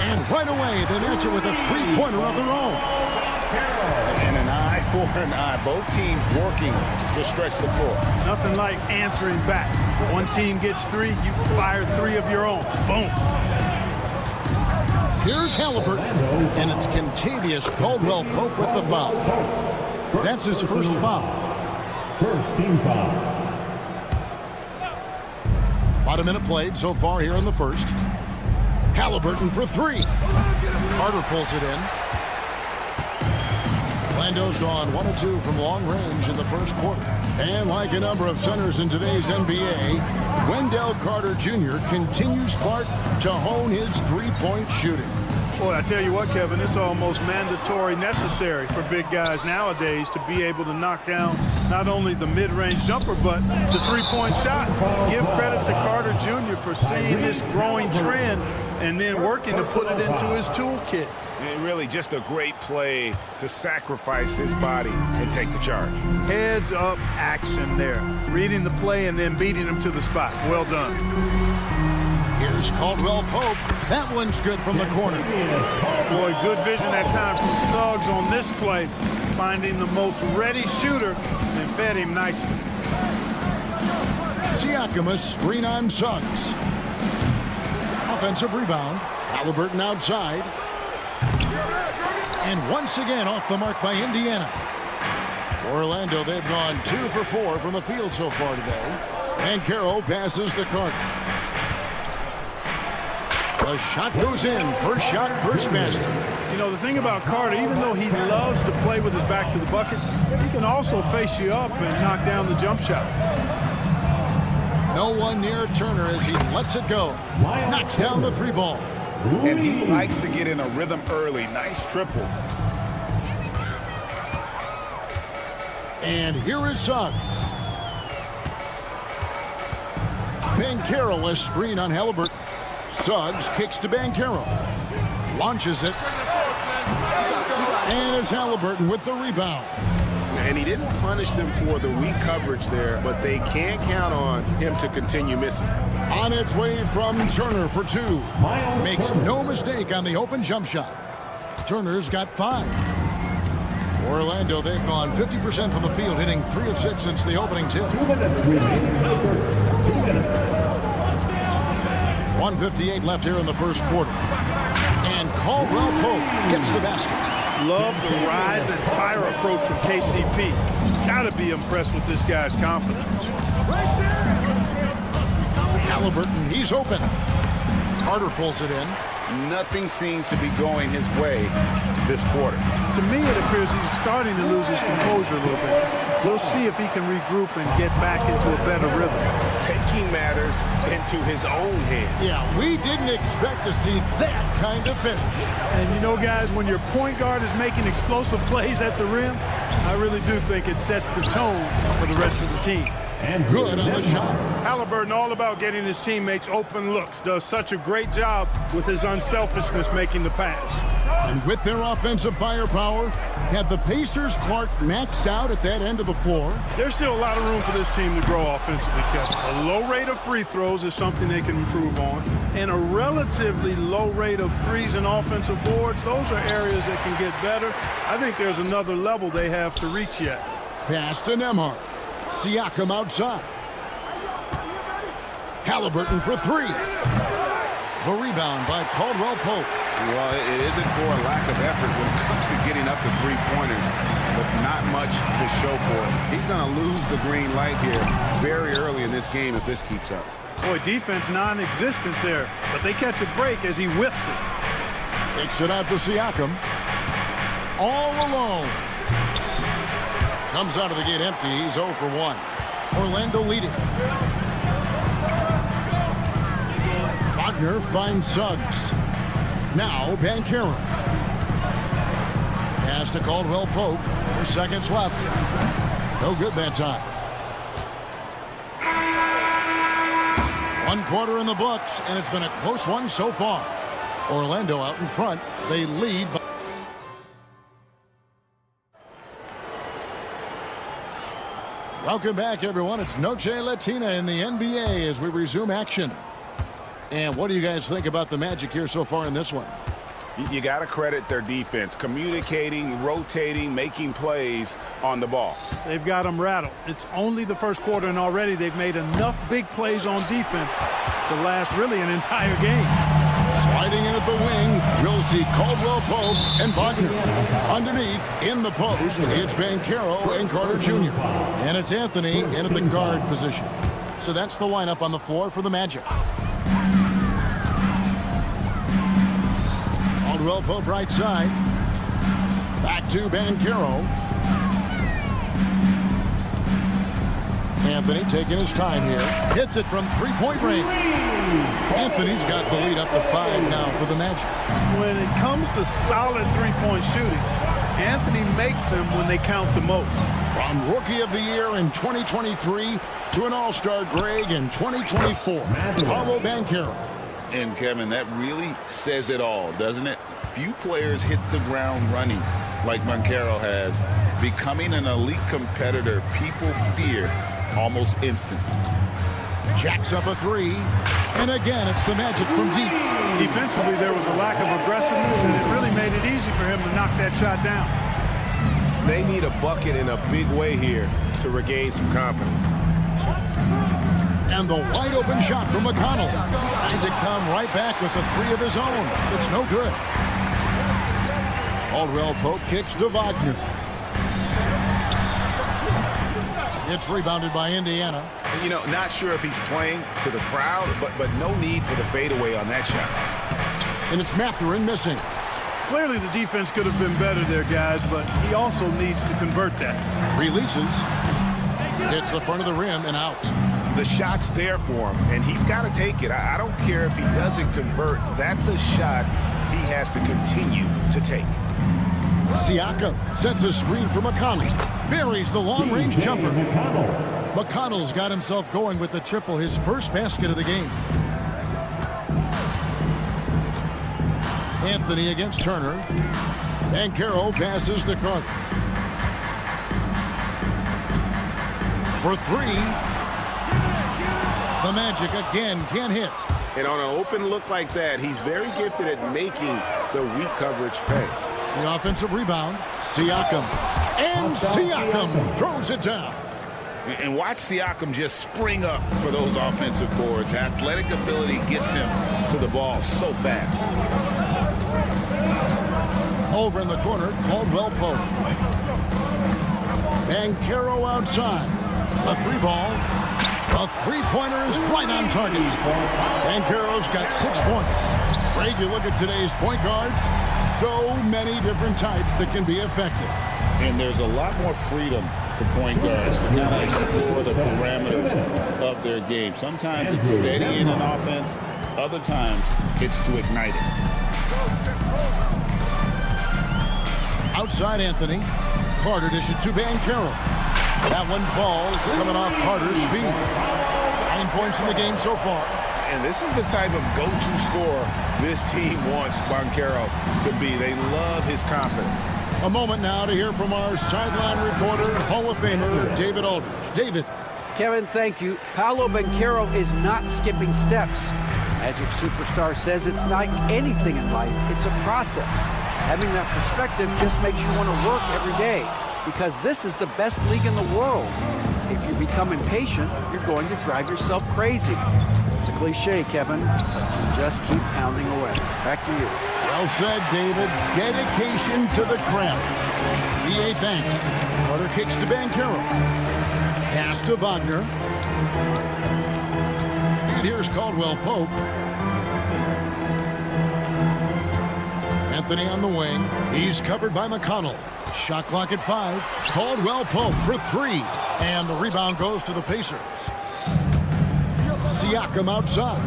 And right away, they match it with a three-pointer of their own. And an eye for an eye. Both teams working to stretch the floor. Nothing like answering back. One team gets 3, you fire 3 of your own. Boom. Here's Halliburton, and it's Contavious Caldwell Pope with the foul. That's his first foul. First team foul. About a minute played so far here in the first. Halliburton for 3. Carter pulls it in. Orlando's gone 1 of 2 from long range in the first quarter. And like a number of centers in today's NBA, Wendell Carter Jr. continues, Clark, to hone his three-point shooting. Boy, I tell you what, Kevin, it's almost mandatory necessary for big guys nowadays to be able to knock down not only the mid-range jumper, but the three-point shot. Give credit to Carter Jr. for seeing this growing trend and then working to put it into his toolkit. And really just a great play to sacrifice his body and take the charge. Heads up action there. Reading the play and then beating him to the spot. Well done. Here's Caldwell Pope. That one's good from the corner. Boy, good vision that time from Suggs on this play. Finding the most ready shooter and fed him nicely. Siakam, a screen on Suggs. Offensive rebound. Halliburton outside. And once again off the mark by Indiana. Orlando, they've gone 2 for 4 from the field so far today. Banchero passes to Carter. The shot goes in. First shot, first basket. You know, the thing about Carter, even though he loves to play with his back to the bucket, he can also face you up and knock down the jump shot. No one near Turner as he lets it go. Knocks down the 3 ball. And he likes to get in a rhythm early. Nice triple. And here is Suggs. Banchero, a screen on Halliburton. Suggs kicks to Banchero. Launches it. And it's Halliburton with the rebound. And he didn't punish them for the weak coverage there, but they can't count on him to continue missing. On its way from Turner for 2. Makes no mistake on the open jump shot. Turner's got 5. Orlando, they've gone 50% from the field, hitting 3 of 6 since the opening tip. 2 minutes remaining in the first. 2 minutes. 1:58 left here in the first quarter. And Caldwell Pope gets the basket. Love the rise and fire approach from KCP. Gotta be impressed with this guy's confidence. Halliburton, he's open. Carter pulls it in. Nothing seems to be going his way this quarter. To me, it appears he's starting to lose his composure a little bit. We'll see if he can regroup and get back into a better rhythm. Taking matters into his own hands. Yeah, we didn't expect to see that kind of finish. And you know, guys, when your point guard is making explosive plays at the rim, I really do think it sets the tone for the rest of the team. And good on the shot. Halliburton all about getting his teammates open looks. Does such a great job with his unselfishness making the pass. And with their offensive firepower, have the Pacers, Clark, maxed out at that end of the floor? There's still a lot of room for this team to grow offensively, Kevin. A low rate of free throws is something they can improve on. And a relatively low rate of threes and offensive boards, those are areas that can get better. I think there's another level they have to reach yet. Pass to Nembhard. Siakam outside. Halliburton for 3. The rebound by Caldwell Pope. Well, it isn't for a lack of effort when it comes to getting up the three-pointers. but not much to show for it. He's going to lose the green light here very early in this game if this keeps up. Boy, defense non-existent there, but they catch a break as he whiffs it. Takes it out to Siakam. All alone. Comes out of the gate empty. He's 0 for 1. Orlando leading. Wagner finds Suggs. Now Banchero. Pass to Caldwell Pope. 4 seconds left. No good that time. 1 quarter in the books, and it's been a close one so far. Orlando out in front. They lead. Welcome back, everyone. It's Noche Latina in the NBA as we resume action. And what do you guys think about the Magic here so far in this one? You got to credit their defense, communicating, rotating, making plays on the ball. They've got them rattled. It's only the first quarter, and already they've made enough big plays on defense to last really an entire game. Sliding in at the wing, you'll see Caldwell Pope and Wagner. Underneath, in the post, it's Banchero and Carter Jr. And it's Anthony in at the guard position. So that's the lineup on the floor for the Magic. Caldwell Pope right side. Back to Banchero. Anthony taking his time here. Hits it from three-point range. Anthony's got the lead up to 5 now for the Magic. When it comes to solid three-point shooting, Anthony makes them when they count the most. From Rookie of the Year in 2023 to an All-Star Greg in 2024, Paolo Banchero. And, Kevin, that really says it all, doesn't it? Few players hit the ground running like Banchero has. Becoming an elite competitor, people fear almost instant. Jacks up a 3. And again, it's the Magic from deep. Defensively, there was a lack of aggressiveness, and it really made it easy for him to knock that shot down. They need a bucket in a big way here to regain some confidence. And the wide open shot from McConnell. Trying to come right back with a 3 of his own. It's no good. Caldwell Pope kicks to Wagner. It's rebounded by Indiana. You know, not sure if he's playing to the crowd, but no need for the fadeaway on that shot. And it's Mathurin missing. Clearly the defense could have been better there, guys, but he also needs to convert that. Releases. Hits the front of the rim and out. The shot's there for him, and he's got to take it. I don't care if he doesn't convert. That's a shot he has to continue to take. Siakam sets a screen for McConnell. Buries the long-range jumper. McConnell's got himself going with the triple, his first basket of the game. Anthony against Turner. Banchero passes to Carter. For 3. The Magic again can't hit. And on an open look like that, he's very gifted at making the weak coverage pay. The offensive rebound, Siakam. And Siakam throws it down. And watch Siakam just spring up for those offensive boards. Athletic ability gets him to the ball so fast. Over in the corner, Caldwell Pope. Banchero outside. A 3-ball. A 3-pointer is right on target. Banchero's got 6 points. Greg, you look at today's point guards, so many different types that can be effective. And there's a lot more freedom for point guards to kind of explore the parameters of their game. Sometimes it's steadying an offense. Other times it's to ignite it. Outside Anthony. Carter dishes to Banchero. That one falls, coming off Carter's feet. 9 points in the game so far. And this is the type of go-to scorer this team wants Banchero to be. They love his confidence. A moment now to hear from our sideline reporter, Hall of Famer David Aldridge. David. Kevin, thank you. Paolo Banchero is not skipping steps. Magic Superstar says it's like anything in life. It's a process. Having that perspective just makes you want to work every day, because this is the best league in the world. If you become impatient, you're going to drive yourself crazy. It's a cliche, Kevin, but you just keep pounding away. Back to you. Well said, David. Dedication to the craft. B.A. thanks. Carter kicks to Banchero. Pass to Wagner. And here's Caldwell Pope. Anthony on the wing. He's covered by McConnell. Shot clock at 5. Caldwell Pope for 3. And the rebound goes to the Pacers. Siakam outside.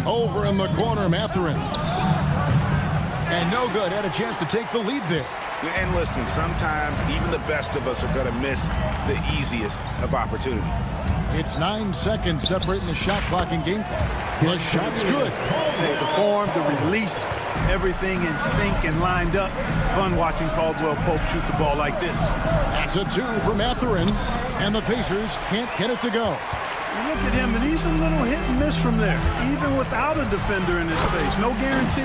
Over in the corner, Mathurin. And no good. Had a chance to take the lead there. And listen, sometimes even the best of us are going to miss the easiest of opportunities. It's 9 seconds separating the shot clock and game clock. The shot's good. The form, the release, everything in sync and lined up. Fun watching Caldwell Pope shoot the ball like this. That's a 2 for Mathurin, and the Pacers can't get it to go. Look at him, and he's a little hit and miss from there, even without a defender in his face. No guarantee.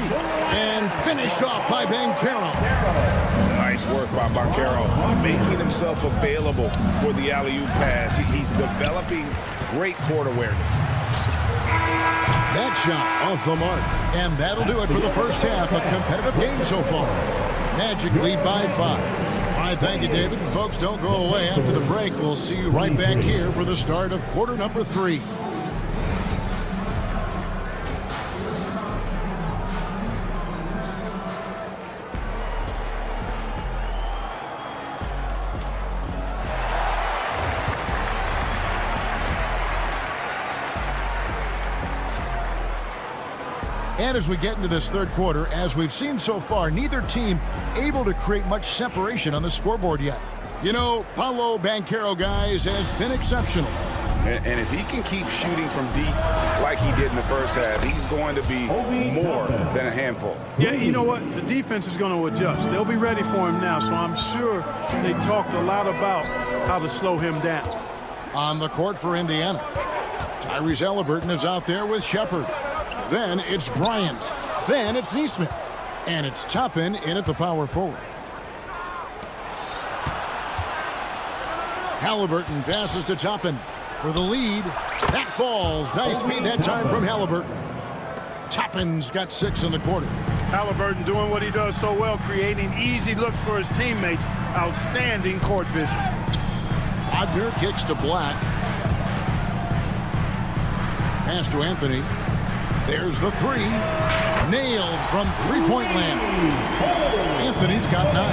And finished off by Banchero. Nice work by Banchero, making himself available for the alley-oop pass. He's developing great court awareness. That shot off the mark. And that'll do it for the first half. A competitive game so far. Magic lead by 5. All right, thank you, David. And folks, don't go away. After the break, we'll see you right back here for the start of quarter number 3. And as we get into this third quarter, as we've seen so far, neither team able to create much separation on the scoreboard yet. You know, Paolo Banchero, guys, has been exceptional. And if he can keep shooting from deep like he did in the first half, he's going to be more than a handful. Yeah, you know what? The defense is going to adjust. They'll be ready for him now, so I'm sure they talked a lot about how to slow him down. On the court for Indiana, Tyrese Halliburton is out there with Shepard. Then it's Bryant. Then it's Neesmith. And it's Toppin in at the power forward. Halliburton passes to Toppin for the lead. That falls. Nice feed that time from Halliburton. Toppin's got 6 in the quarter. Halliburton doing what he does so well, creating easy looks for his teammates. Outstanding court vision. Wagner kicks to Black. Pass to Anthony. There's the 3. Nailed from three-point land. Anthony's got 9.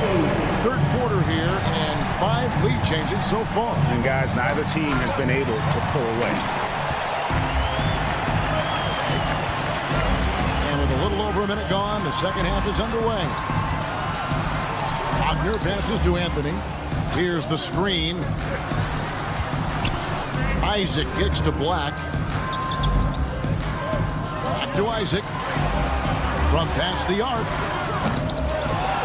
Third quarter here and 5 lead changes so far. And guys, neither team has been able to pull away. And with a little over a minute gone, the second half is underway. Wagner passes to Anthony. Here's the screen. Isaac kicks to Black. To Isaac from past the arc.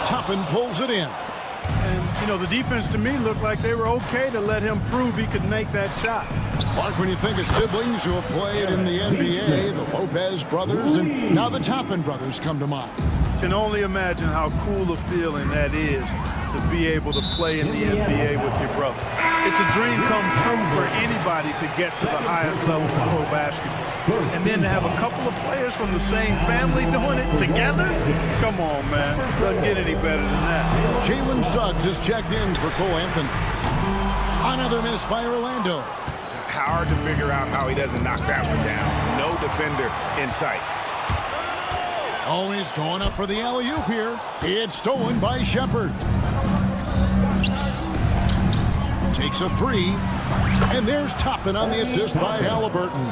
Toppin pulls it in. And, you know, the defense to me looked like they were okay to let him prove he could make that shot. Mark, when you think of siblings who have played in the NBA, the Lopez brothers, and now the Toppin brothers come to mind. Can only imagine how cool a feeling that is to be able to play in the NBA with your brother. It's a dream come true for anybody to get to the highest level of pro basketball. And then to have a couple of players from the same family doing it together? Come on, man. Doesn't get any better than that. Jalen Suggs is checked in for Cole Anthony. Another miss by Orlando. Hard to figure out how he doesn't knock that one down. No defender in sight. Oh, he's going up for the alley-oop here. It's stolen by Shepard. Takes a 3. And there's Toppin on the assist by Halliburton.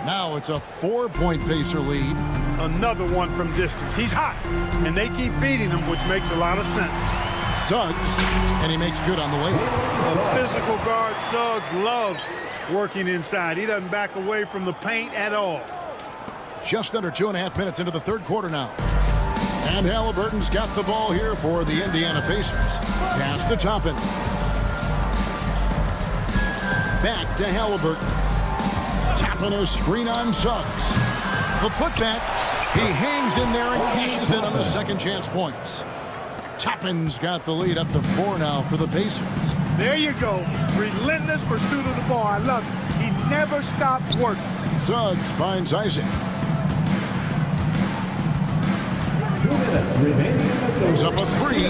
Now it's a 4-point Pacer lead. Another one from distance. He's hot, and they keep feeding him, which makes a lot of sense. Suggs, and he makes good on the way. The physical guard, Suggs, loves working inside. He doesn't back away from the paint at all. Just under 2.5 minutes into the third quarter now. And Halliburton's got the ball here for the Indiana Pacers. Pass to Toppin. Back to Halliburton. Toppin a screen on Suggs. The putback. He hangs in there and cashes in on the second chance points. Toppin's got the lead up to 4 now for the Pacers. There you go. Relentless pursuit of the ball. I love it. He never stopped working. Suggs finds Isaac. 2 minutes. Puts up a three.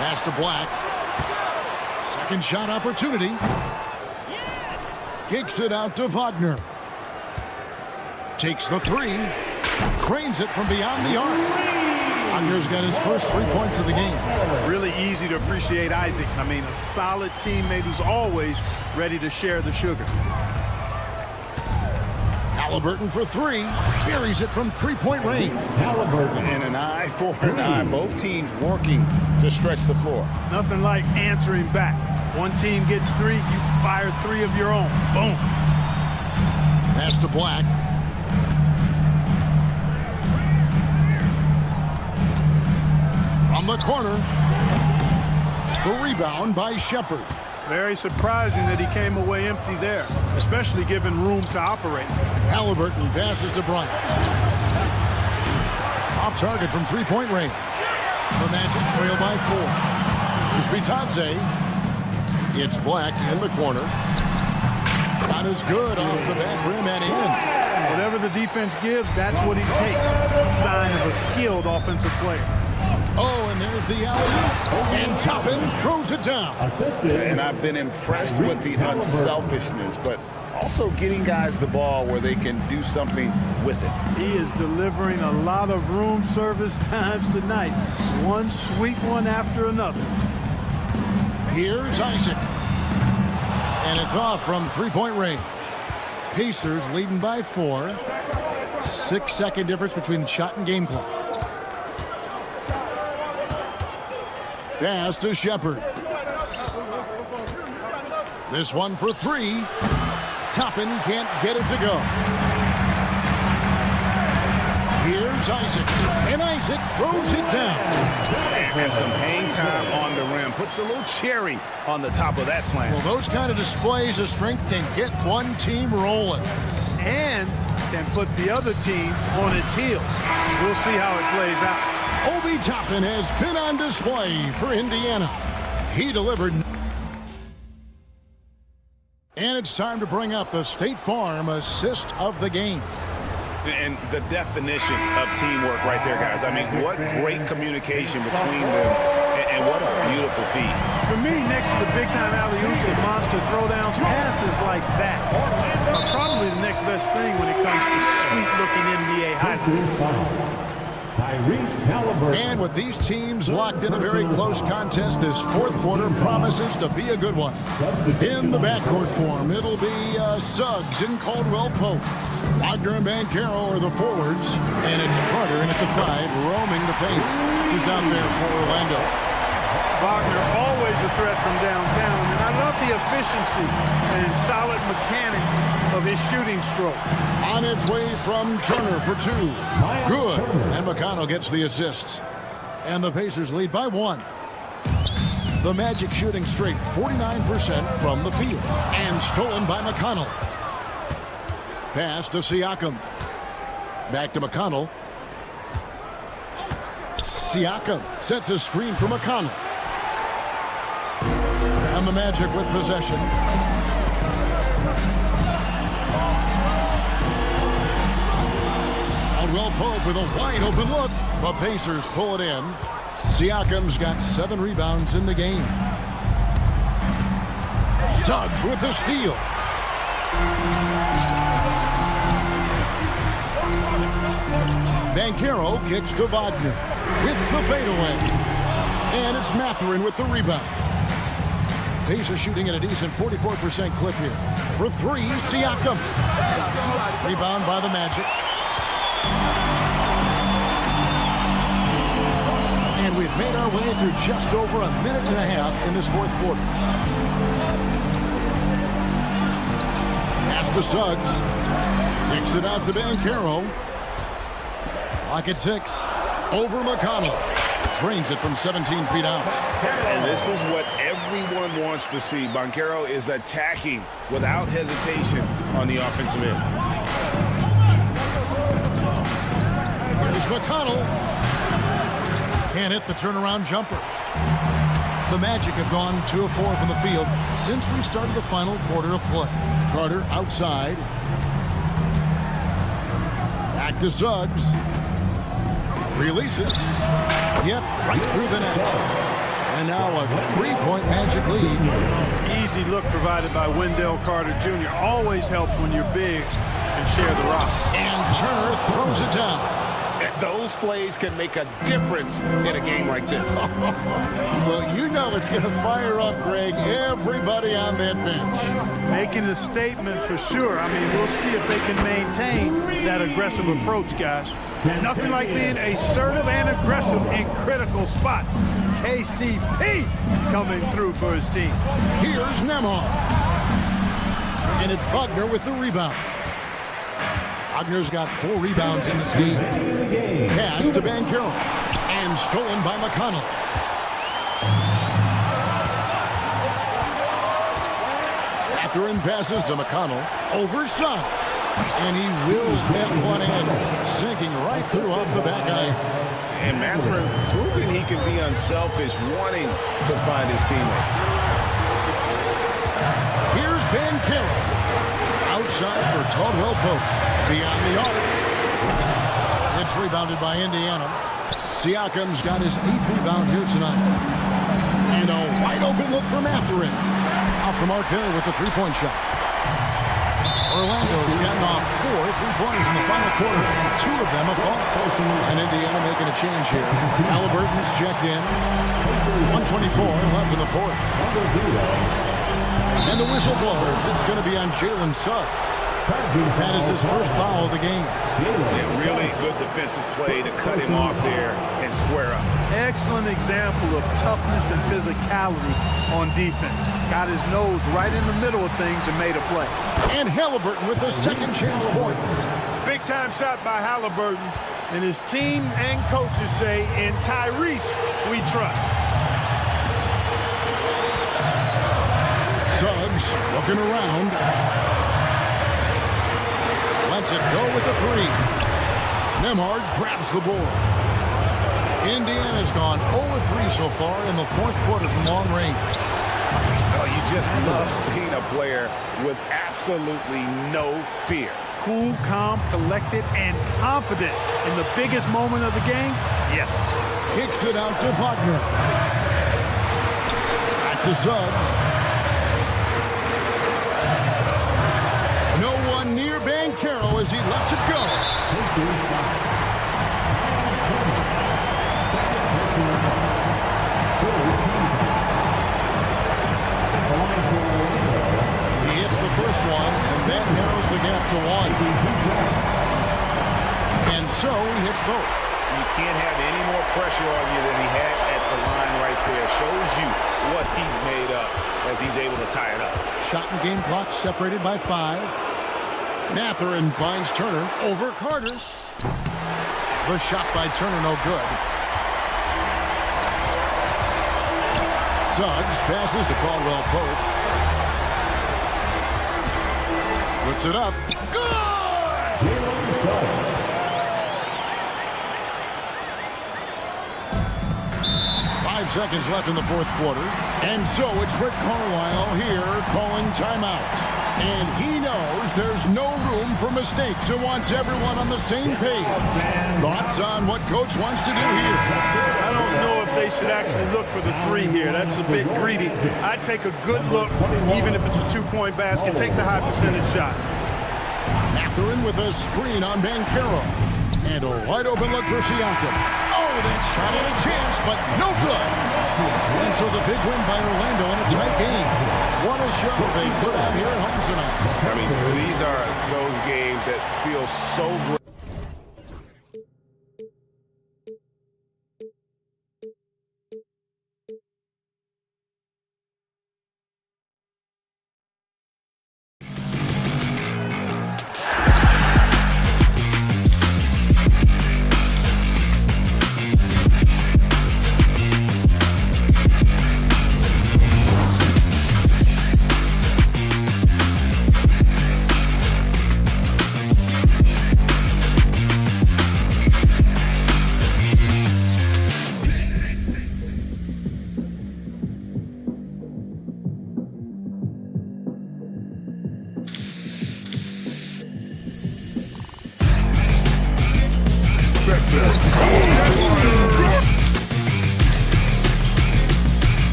Pass to Black. Second shot opportunity. Kicks it out to Wagner. Takes the three. Cranes it from beyond the arc. Wagner's got his first 3 points of the game. Really easy to appreciate Isaac. I mean, a solid teammate who's always ready to share the sugar. Halliburton for three. Buries it from three-point range. And an eye for an eye. Both teams working to stretch the floor. Nothing like answering back. One team gets three, you fire three of your own. Boom. Pass to Black. From the corner. The rebound by Shepard. Very surprising that he came away empty there, especially given room to operate. Halliburton passes to Bryant. Off target from three-point range. The Magic trail by 4. Bitadze. It's Black in the corner. Shot is good off the back rim and in. Whatever the defense gives, that's what he takes. A sign of a skilled offensive player. Oh, and there's the alley. And Toppin throws it down. And I've been impressed with the unselfishness, but also getting guys the ball where they can do something with it. He is delivering a lot of room service times tonight. One sweet one after another. Here's Isaac. And it's off from three-point range. Pacers leading by 4. 6-second difference between the shot and game clock. Pass to Shepard. This one for 3. Toppin can't get it to go. Here's Isaac. And Isaac throws it down. And some hang time on the rim. Puts a little cherry on the top of that slam. Well, those kind of displays of strength can get one team rolling. And can put the other team on its heels. We'll see how it plays out. Obi Toppin has been on display for Indiana. He delivered. And it's time to bring up the State Farm assist of the game. And the definition of teamwork right there, guys. I mean, what great communication between them, and what a beautiful feed. For me, next to the big-time alley-oops and monster throwdowns, passes like that are probably the next best thing when it comes to sweet-looking NBA highlights. And with these teams locked in a very close contest, this fourth quarter promises to be a good one. In the backcourt form, it'll be Suggs and Caldwell Pope. Wagner and Banchero are the forwards, and it's Carter in at the 5, roaming the paint. This is out there for Orlando. Wagner always a threat from downtown, and I love the efficiency and solid mechanics of his shooting stroke. On its way from Turner for 2. Good. And McConnell gets the assist. And the Pacers lead by 1. The Magic shooting straight 49% from the field. And stolen by McConnell. Pass to Siakam. Back to McConnell. Siakam sets a screen for McConnell. And the Magic with possession. Caldwell Pope with a wide open look. The Pacers pull it in. Siakam's got 7 rebounds in the game. Suggs with the steal. Banchero kicks to Wagner with the fadeaway. And it's Mathurin with the rebound. Pacers shooting at a decent 44% clip here. For 3, Siakam. Rebound by the Magic. And we've made our way through just over a minute and a half in this fourth quarter. Pass to Suggs. Kicks it out to Banchero. Clock at 6. Over McConnell. Drains it from 17 feet out. And this is what everyone wants to see. Banchero is attacking without hesitation on the offensive end. Here's McConnell. Can't hit the turnaround jumper. The Magic have gone 2 of 4 from the field since we started the final quarter of play. Carter outside. Back to Suggs. Releases. Yep, right through the net. And now a 3-point Magic lead. Easy look provided by Wendell Carter Jr. Always helps when your bigs can share the rock. And Turner throws it down. Those plays can make a difference in a game like this. Well, you know it's going to fire up, Greg, everybody on that bench. Making a statement for sure. I mean, we'll see if they can maintain that aggressive approach, guys. Nothing like being assertive and aggressive in critical spots. KCP coming through for his team. Here's Nembhard. And it's Wagner with the rebound. Wagner's got 4 rebounds in this game. Pass to Banchero. And stolen by McConnell. Mathurin passes to McConnell. Over Suggs. And he wills that one in. Sinking right through off the back iron. And Mathurin proving he can be unselfish, wanting to find his teammate. Here's Banchero. Outside for Caldwell Pope. Beyond the arc. It's rebounded by Indiana. Siakam's got his 8th rebound here tonight. And a wide open look for Mathurin. Off the mark there with the 3-point shot. Orlando's gotten off 4 3-pointers in the final quarter, and 2 of them have fallen. And Indiana making a change here. Halliburton's checked in. 1:24 left in the 4th. And the whistle blows. It's going to be on Jalen Suggs. That is his first foul of the game. Yeah, really good defensive play to cut him off there and square up. Excellent example of toughness and physicality on defense. Got his nose right in the middle of things and made a play. And Halliburton with the second chance points. Big time shot by Halliburton. And his team and coaches say, in Tyrese, we trust. Suggs looking around. Lets it go with the 3. Nembhard grabs the board. Indiana's gone 0-3 so far in the 4th quarter from long range. Oh, you just love seeing a player with absolutely no fear. Cool, calm, collected, and confident in the biggest moment of the game. Yes. Kicks it out to Wagner. Back to Suggs. No one near Banchero as he lets it go. He hits the first one, and that narrows the gap to 1. And so he hits both. You can't have any more pressure on you than he had at the line right there. Shows you what he's made up as he's able to tie it up. Shot and game clock separated by 5. Mathurin finds Turner over Carter. The shot by Turner no good. Suggs passes to Caldwell Pope. Puts it up. Good! 5 seconds left in the 4th quarter. And so it's Rick Carlisle here calling timeout. And he knows there's no room for mistakes and wants everyone on the same page. Thoughts on what Coach wants to do here? I don't know if they should actually look for the 3 here. That's a bit greedy. I'd take a good look, even if it's a 2-point basket. Take the high percentage shot. Mathurin with a screen on Banchero. And a wide open look for Siakam. Oh, that shot had a chance, but no good. And so the big win by Orlando in a tight game. What a show they put out here at home tonight. I mean, these are those games that feel so great.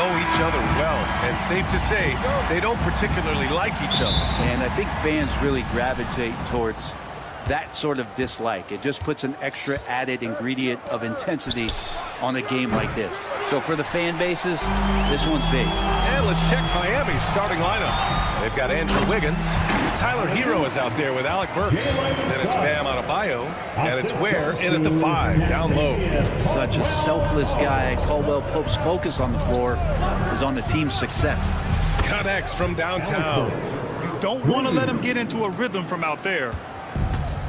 know each other well, and safe to say they don't particularly like each other. And I think fans really gravitate towards that sort of dislike. It just puts an extra added ingredient of intensity on a game like this. So for the fan bases, this one's big. And let's check Miami's starting lineup. They've got Andrew Wiggins. Tyler Hero is out there with Alec Burks. Then it's Bam Adebayo. And it's Ware in at the 5, down low. Such a selfless guy. Caldwell Pope's focus on the floor is on the team's success. Connects from downtown. Don't want to let him get into a rhythm from out there.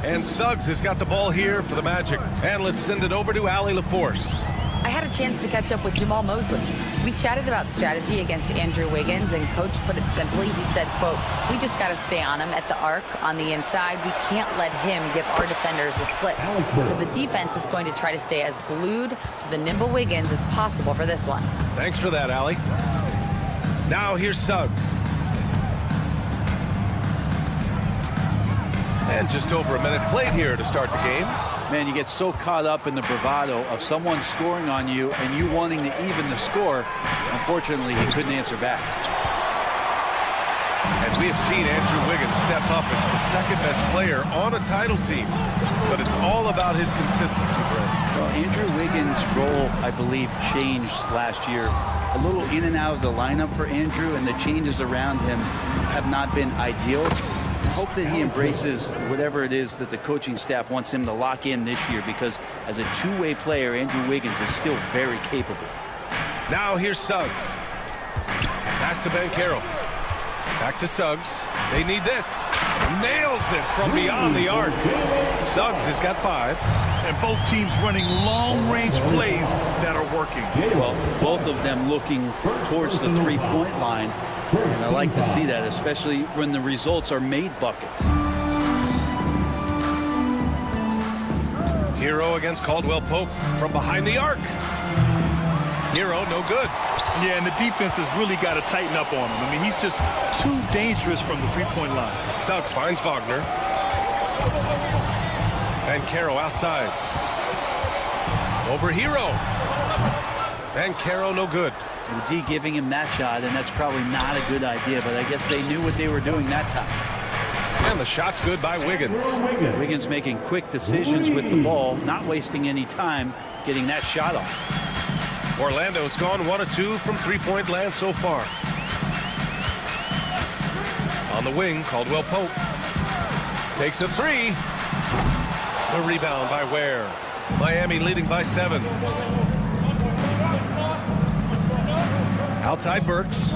And Suggs has got the ball here for the Magic. And let's send it over to Allie LaForce. I had a chance to catch up with Jamal Mosley. We chatted about strategy against Andrew Wiggins, and Coach put it simply. He said, quote, "We just got to stay on him at the arc on the inside. We can't let him give our defenders a slip." So the defense is going to try to stay as glued to the nimble Wiggins as possible for this one. Thanks for that, Allie. Now here's Suggs. And just over a minute played here to start the game. Man, you get so caught up in the bravado of someone scoring on you and you wanting to even the score. Unfortunately, he couldn't answer back. As we have seen Andrew Wiggins step up as the second best player on a title team. But it's all about his consistency, Brett. Well, Andrew Wiggins' role, I believe, changed last year. A little in and out of the lineup for Andrew, and the changes around him have not been ideal. I hope that he embraces whatever it is that the coaching staff wants him to lock in this year, because as a two-way player, Andrew Wiggins is still very capable. Now here's Suggs. Pass to Banchero. Back to Suggs. They need this. Nails it from beyond the arc. Suggs has got 5. And both teams running long-range plays that are working. Well, both of them looking towards the three-point line. And I like to see that, especially when the results are made buckets. Hero against Caldwell Pope from behind the arc. Hero, no good. Yeah, and the defense has really got to tighten up on him. I mean, he's just too dangerous from the three-point line. Suggs finds Wagner. And Caro outside. Over Hero. And Caro, no good. The D giving him that shot, and that's probably not a good idea, but I guess they knew what they were doing that time. And the shot's good by Wiggins. Wiggins making quick decisions with the ball, not wasting any time getting that shot off. Orlando's gone 1 of 2 from three-point land so far. On the wing, Caldwell Pope takes a 3. The rebound by Ware. Miami leading by 7. Outside Burks.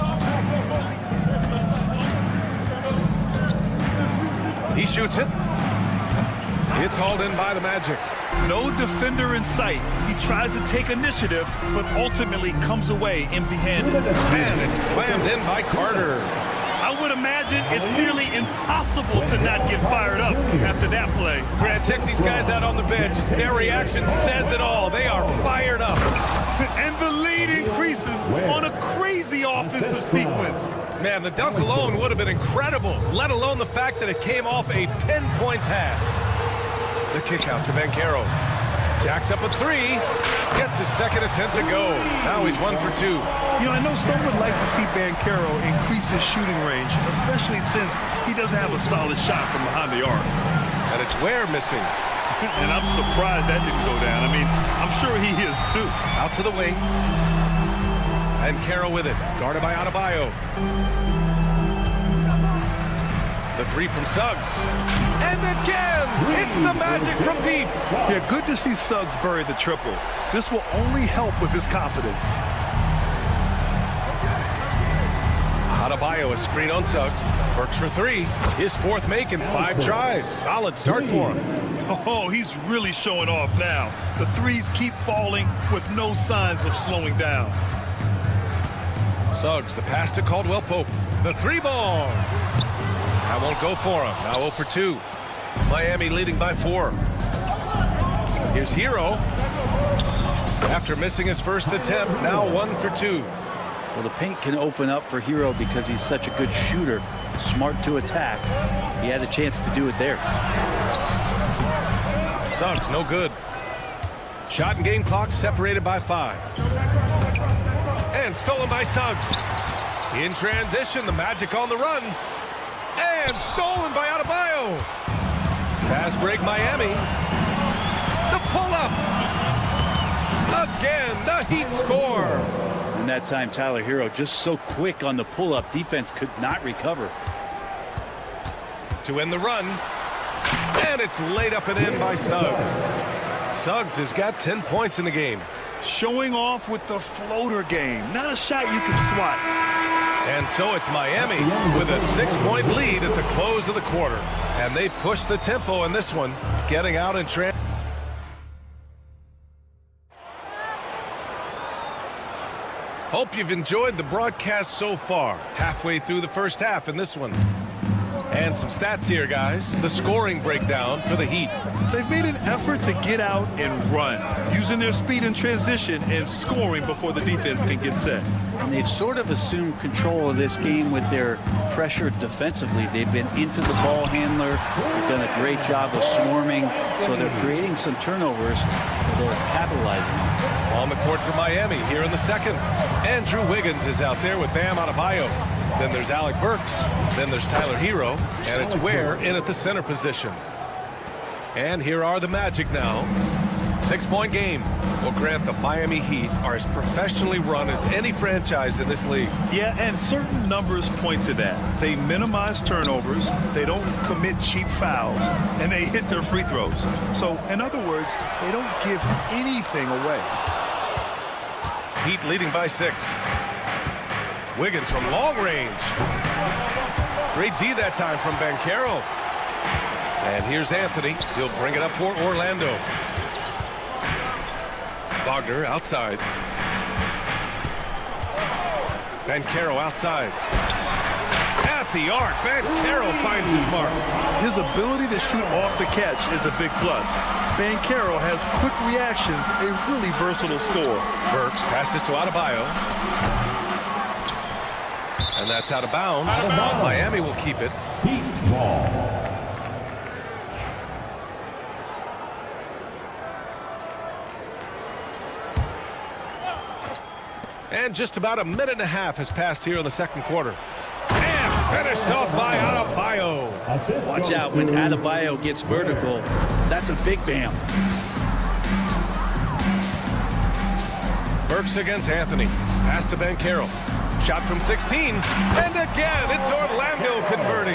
He shoots it. It's hauled in by the Magic. No defender in sight. He tries to take initiative, but ultimately comes away empty-handed. And it's slammed in by Carter. I would imagine it's nearly impossible to not get fired up after that play. Grant, check these guys out on the bench. Their reaction says it all. They are fired up. And the lead increases on a crazy offensive sequence. Man, the dunk alone would have been incredible, let alone the fact that it came off a pinpoint pass. The kick out to Banchero. Jacks up a 3. Gets his second attempt to go. Now he's 1 for 2. You know, I know some would like to see Banchero increase his shooting range, especially since he doesn't have a solid shot from behind the arc. And it's Ware missing. And I'm surprised that didn't go down. I mean, I'm sure he is too. Out to the wing. And Caro with it. Guarded by Adebayo. The 3 from Suggs. And again, it's the Magic from deep. Yeah, good to see Suggs bury the triple. This will only help with his confidence. Adebayo, a screen on Suggs. Works for 3. His 4th make in 5 tries. Solid start for him. Oh, he's really showing off now. The 3s keep falling with no signs of slowing down. Suggs, the pass to Caldwell Pope. The 3 ball. That won't go for him. Now 0 for 2. Miami leading by 4. Here's Hero. After missing his first attempt, now 1 for 2. Well, the paint can open up for Hero because he's such a good shooter. Smart to attack. He had a chance to do it there. Suggs, no good. Shot and game clock separated by 5. And stolen by Suggs. In transition, the Magic on the run. And stolen by Adebayo. Fast break Miami. The pull-up. Again, the Heat score. And that time, Tyler Hero just so quick on the pull-up. Defense could not recover. To end the run. And it's laid up and in by Suggs. Suggs has got 10 points in the game. Showing off with the floater game. Not a shot you can swat. And so it's Miami with a 6-point lead at the close of the quarter. And they push the tempo in this one, getting out in transition. Hope you've enjoyed the broadcast so far. Halfway through the first half in this one. And some stats here, guys. The scoring breakdown for the Heat. They've made an effort to get out and run, using their speed in transition and scoring before the defense can get set. And they've sort of assumed control of this game with their pressure defensively. They've been into the ball handler. They've done a great job of swarming. So they're creating some turnovers that they're capitalizing on. On the court for Miami here in the second. Andrew Wiggins is out there with Bam Adebayo. Then there's Alec Burks. Then there's Tyler Hero. And it's Ware in at the center position. And here are the Magic now. 6-point game will grant the Miami Heat are as professionally run as any franchise in this league. Yeah, and certain numbers point to that. They minimize turnovers, they don't commit cheap fouls, and they hit their free throws. So, in other words, they don't give anything away. Heat leading by 6. Wiggins from long range. Great D that time from Banchero. And here's Anthony. He'll bring it up for Orlando. Wagner outside. Banchero outside. At the arc, Banchero finds his mark. His ability to shoot off the catch is a big plus. Banchero has quick reactions, a really versatile scorer. Burks passes to Adebayo. And that's out of bounds. Miami will keep it. Heat ball. And just about a minute and a half has passed here in the second quarter. And finished off by Adebayo. Watch out when Adebayo gets vertical. That's a big Bam. Burks against Anthony. Pass to Banchero. Shot from 16. And again, it's Orlando converting.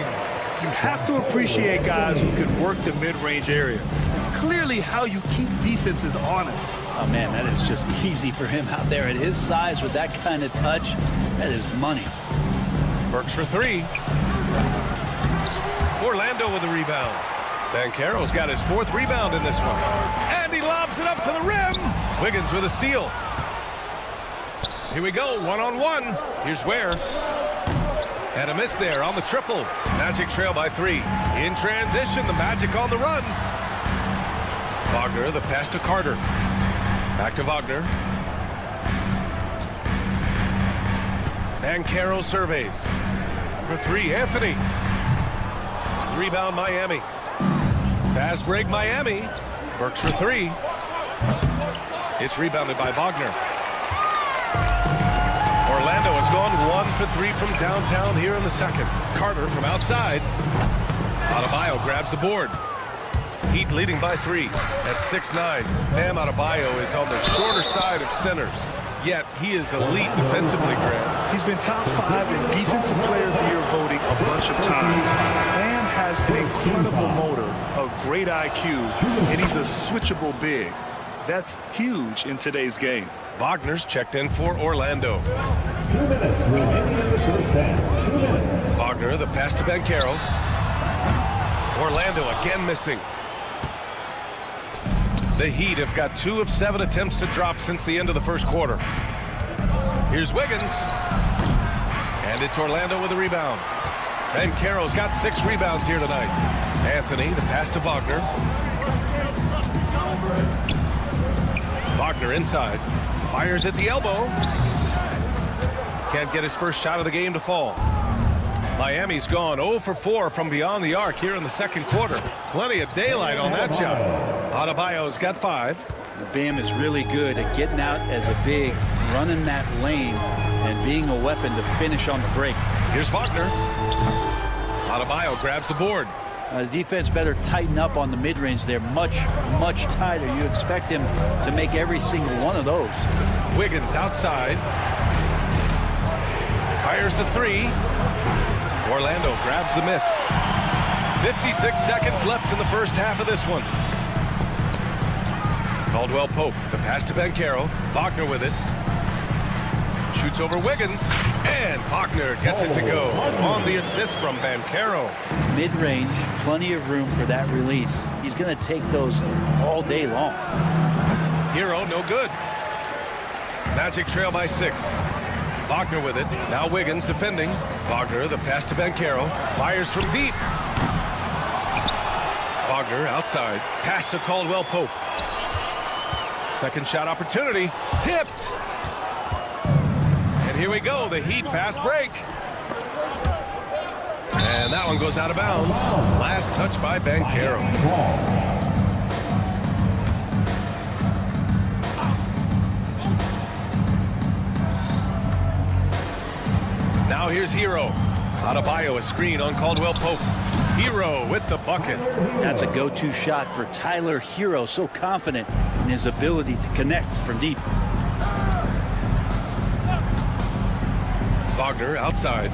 You have to appreciate guys who can work the mid-range area. It's clearly how you keep defenses honest. Oh, man, that is just easy for him out there at his size with that kind of touch. That is money. Burks for 3. Orlando with the rebound. Banchero's got his 4th rebound in this one. And he lobs it up to the rim. Wiggins with a steal. Here we go, one-on-one. Here's Ware. And a miss there on the triple. Magic trail by 3. In transition, the Magic on the run. Wagner, the pass to Carter. Back to Wagner. Banchero surveys. For 3, Anthony. Rebound, Miami. Fast break, Miami. Burks for 3. It's rebounded by Wagner. Orlando has gone 1 for 3 from downtown here in the second. Carter from outside. Adebayo grabs the board. Heat leading by 3 at 6'9". Bam Adebayo is on the shorter side of centers. Yet he is elite defensively, Grant. He's been top 5 in Defensive Player of the Year voting a bunch of times. Bam has an incredible motor, a great IQ, and he's a switchable big. That's huge in today's game. Wagner's checked in for Orlando. 2 minutes remaining in the first half. 2 minutes. Wagner, the pass to Banchero. Orlando again missing. The Heat have got 2 of 7 attempts to drop since the end of the first quarter. Here's Wiggins. And it's Orlando with a rebound. Banchero's got 6 rebounds here tonight. Anthony, the pass to Wagner. Wagner inside. Fires at the elbow. Can't get his first shot of the game to fall. Miami's gone 0 for 4 from beyond the arc here in the second quarter. Plenty of daylight on that shot. Adebayo's got 5. Bam is really good at getting out as a big running that lane and being a weapon to finish on the break. Here's Wagner. Adebayo grabs the board. The defense better tighten up on the mid-range there. Much, much tighter. You expect him to make every single one of those. Wiggins outside. Fires the three. Orlando grabs the miss. 56 seconds left in the first half of this one. Caldwell Pope, the pass to Banchero. Wagner with it. Shoots over Wiggins, and Wagner gets it to go on the assist from Banchero. Mid-range, plenty of room for that release. He's going to take those all day long. Hero, no good. Magic trail by 6. Wagner with it. Now Wiggins defending. Wagner, the pass to Banchero. Fires from deep. Wagner outside. Pass to Caldwell Pope. Second shot opportunity. Tipped. And here we go. The Heat fast break. And that one goes out of bounds. Last touch by Banchero. Now here's Hero. Adebayo, a screen on Caldwell Pope. Hero with the bucket. That's a go-to shot for Tyler Hero. So confident in his ability to connect from deep. Wagner outside.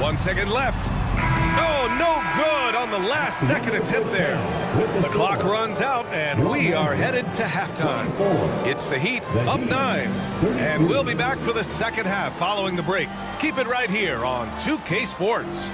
1 second left. Oh, no good on the last second attempt there. The clock runs out, and we are headed to halftime. It's the Heat up 9, and we'll be back for the second half following the break. Keep it right here on 2K Sports.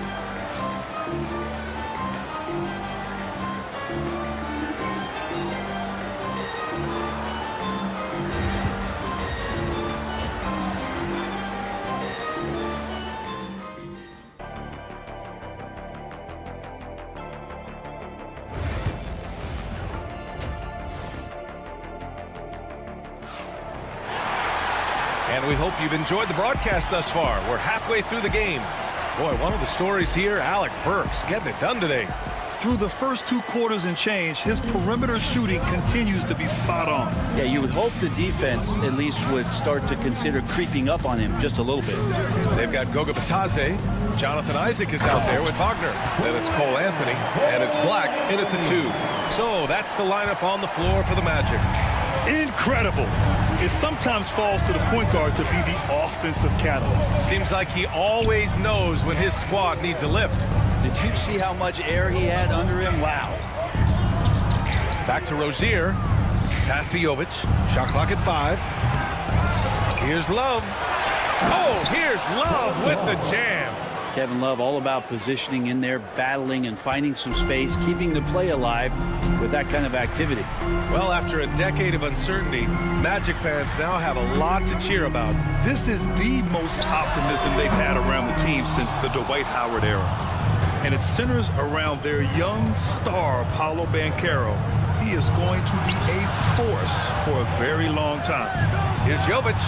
And we hope you've enjoyed the broadcast thus far. We're halfway through the game. Boy, one of the stories here, Alec Burks getting it done today. Through the first 2 quarters and change, his perimeter shooting continues to be spot on. Yeah, you would hope the defense at least would start to consider creeping up on him just a little bit. They've got Gogo Batadze. Jonathan Isaac is out there with Wagner. Then it's Cole Anthony, and it's Black in at the 2. So that's the lineup on the floor for the Magic. Incredible. It sometimes falls to the point guard to be the offensive catalyst. Seems like he always knows when his squad needs a lift. Did you see how much air he had under him? Wow. Back to Rozier. Pass to Jovic. Shot clock at 5. Here's Love. Oh, here's Love with the jam. Kevin Love all about positioning in there, battling and finding some space, keeping the play alive with that kind of activity. Well, after a decade of uncertainty, Magic fans now have a lot to cheer about. This is the most optimism they've had around the team since the Dwight Howard era. And it centers around their young star, Paolo Banchero. He is going to be a force for a very long time. Here's Jovic.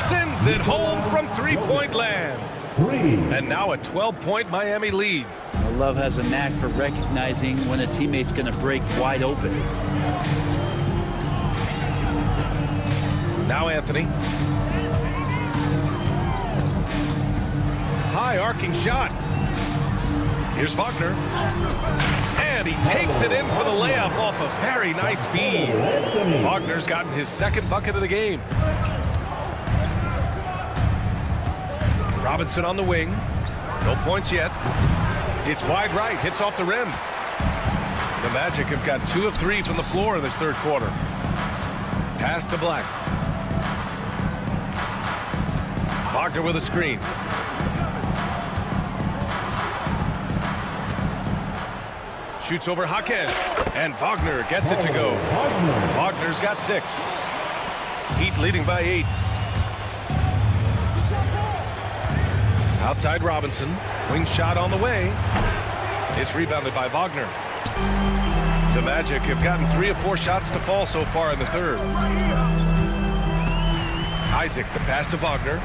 Sends it home from three-point land. And now a 12-point Miami lead. Love has a knack for recognizing when a teammate's going to break wide open. Now Anthony. High arcing shot. Here's Wagner. And he takes it in for the layup off a very nice feed. Wagner's gotten his second bucket of the game. Robinson on the wing. No points yet. It's wide right. Hits off the rim. The Magic have got 2 of 3 from the floor in this third quarter. Pass to Black. Wagner with a screen. Shoots over Jaquez. And Wagner gets it to go. Wagner's got 6. Heat leading by 8. Outside Robinson. Wing shot on the way. It's rebounded by Wagner. The Magic have gotten 3 of 4 shots to fall so far in the third. Isaac, the pass to Wagner.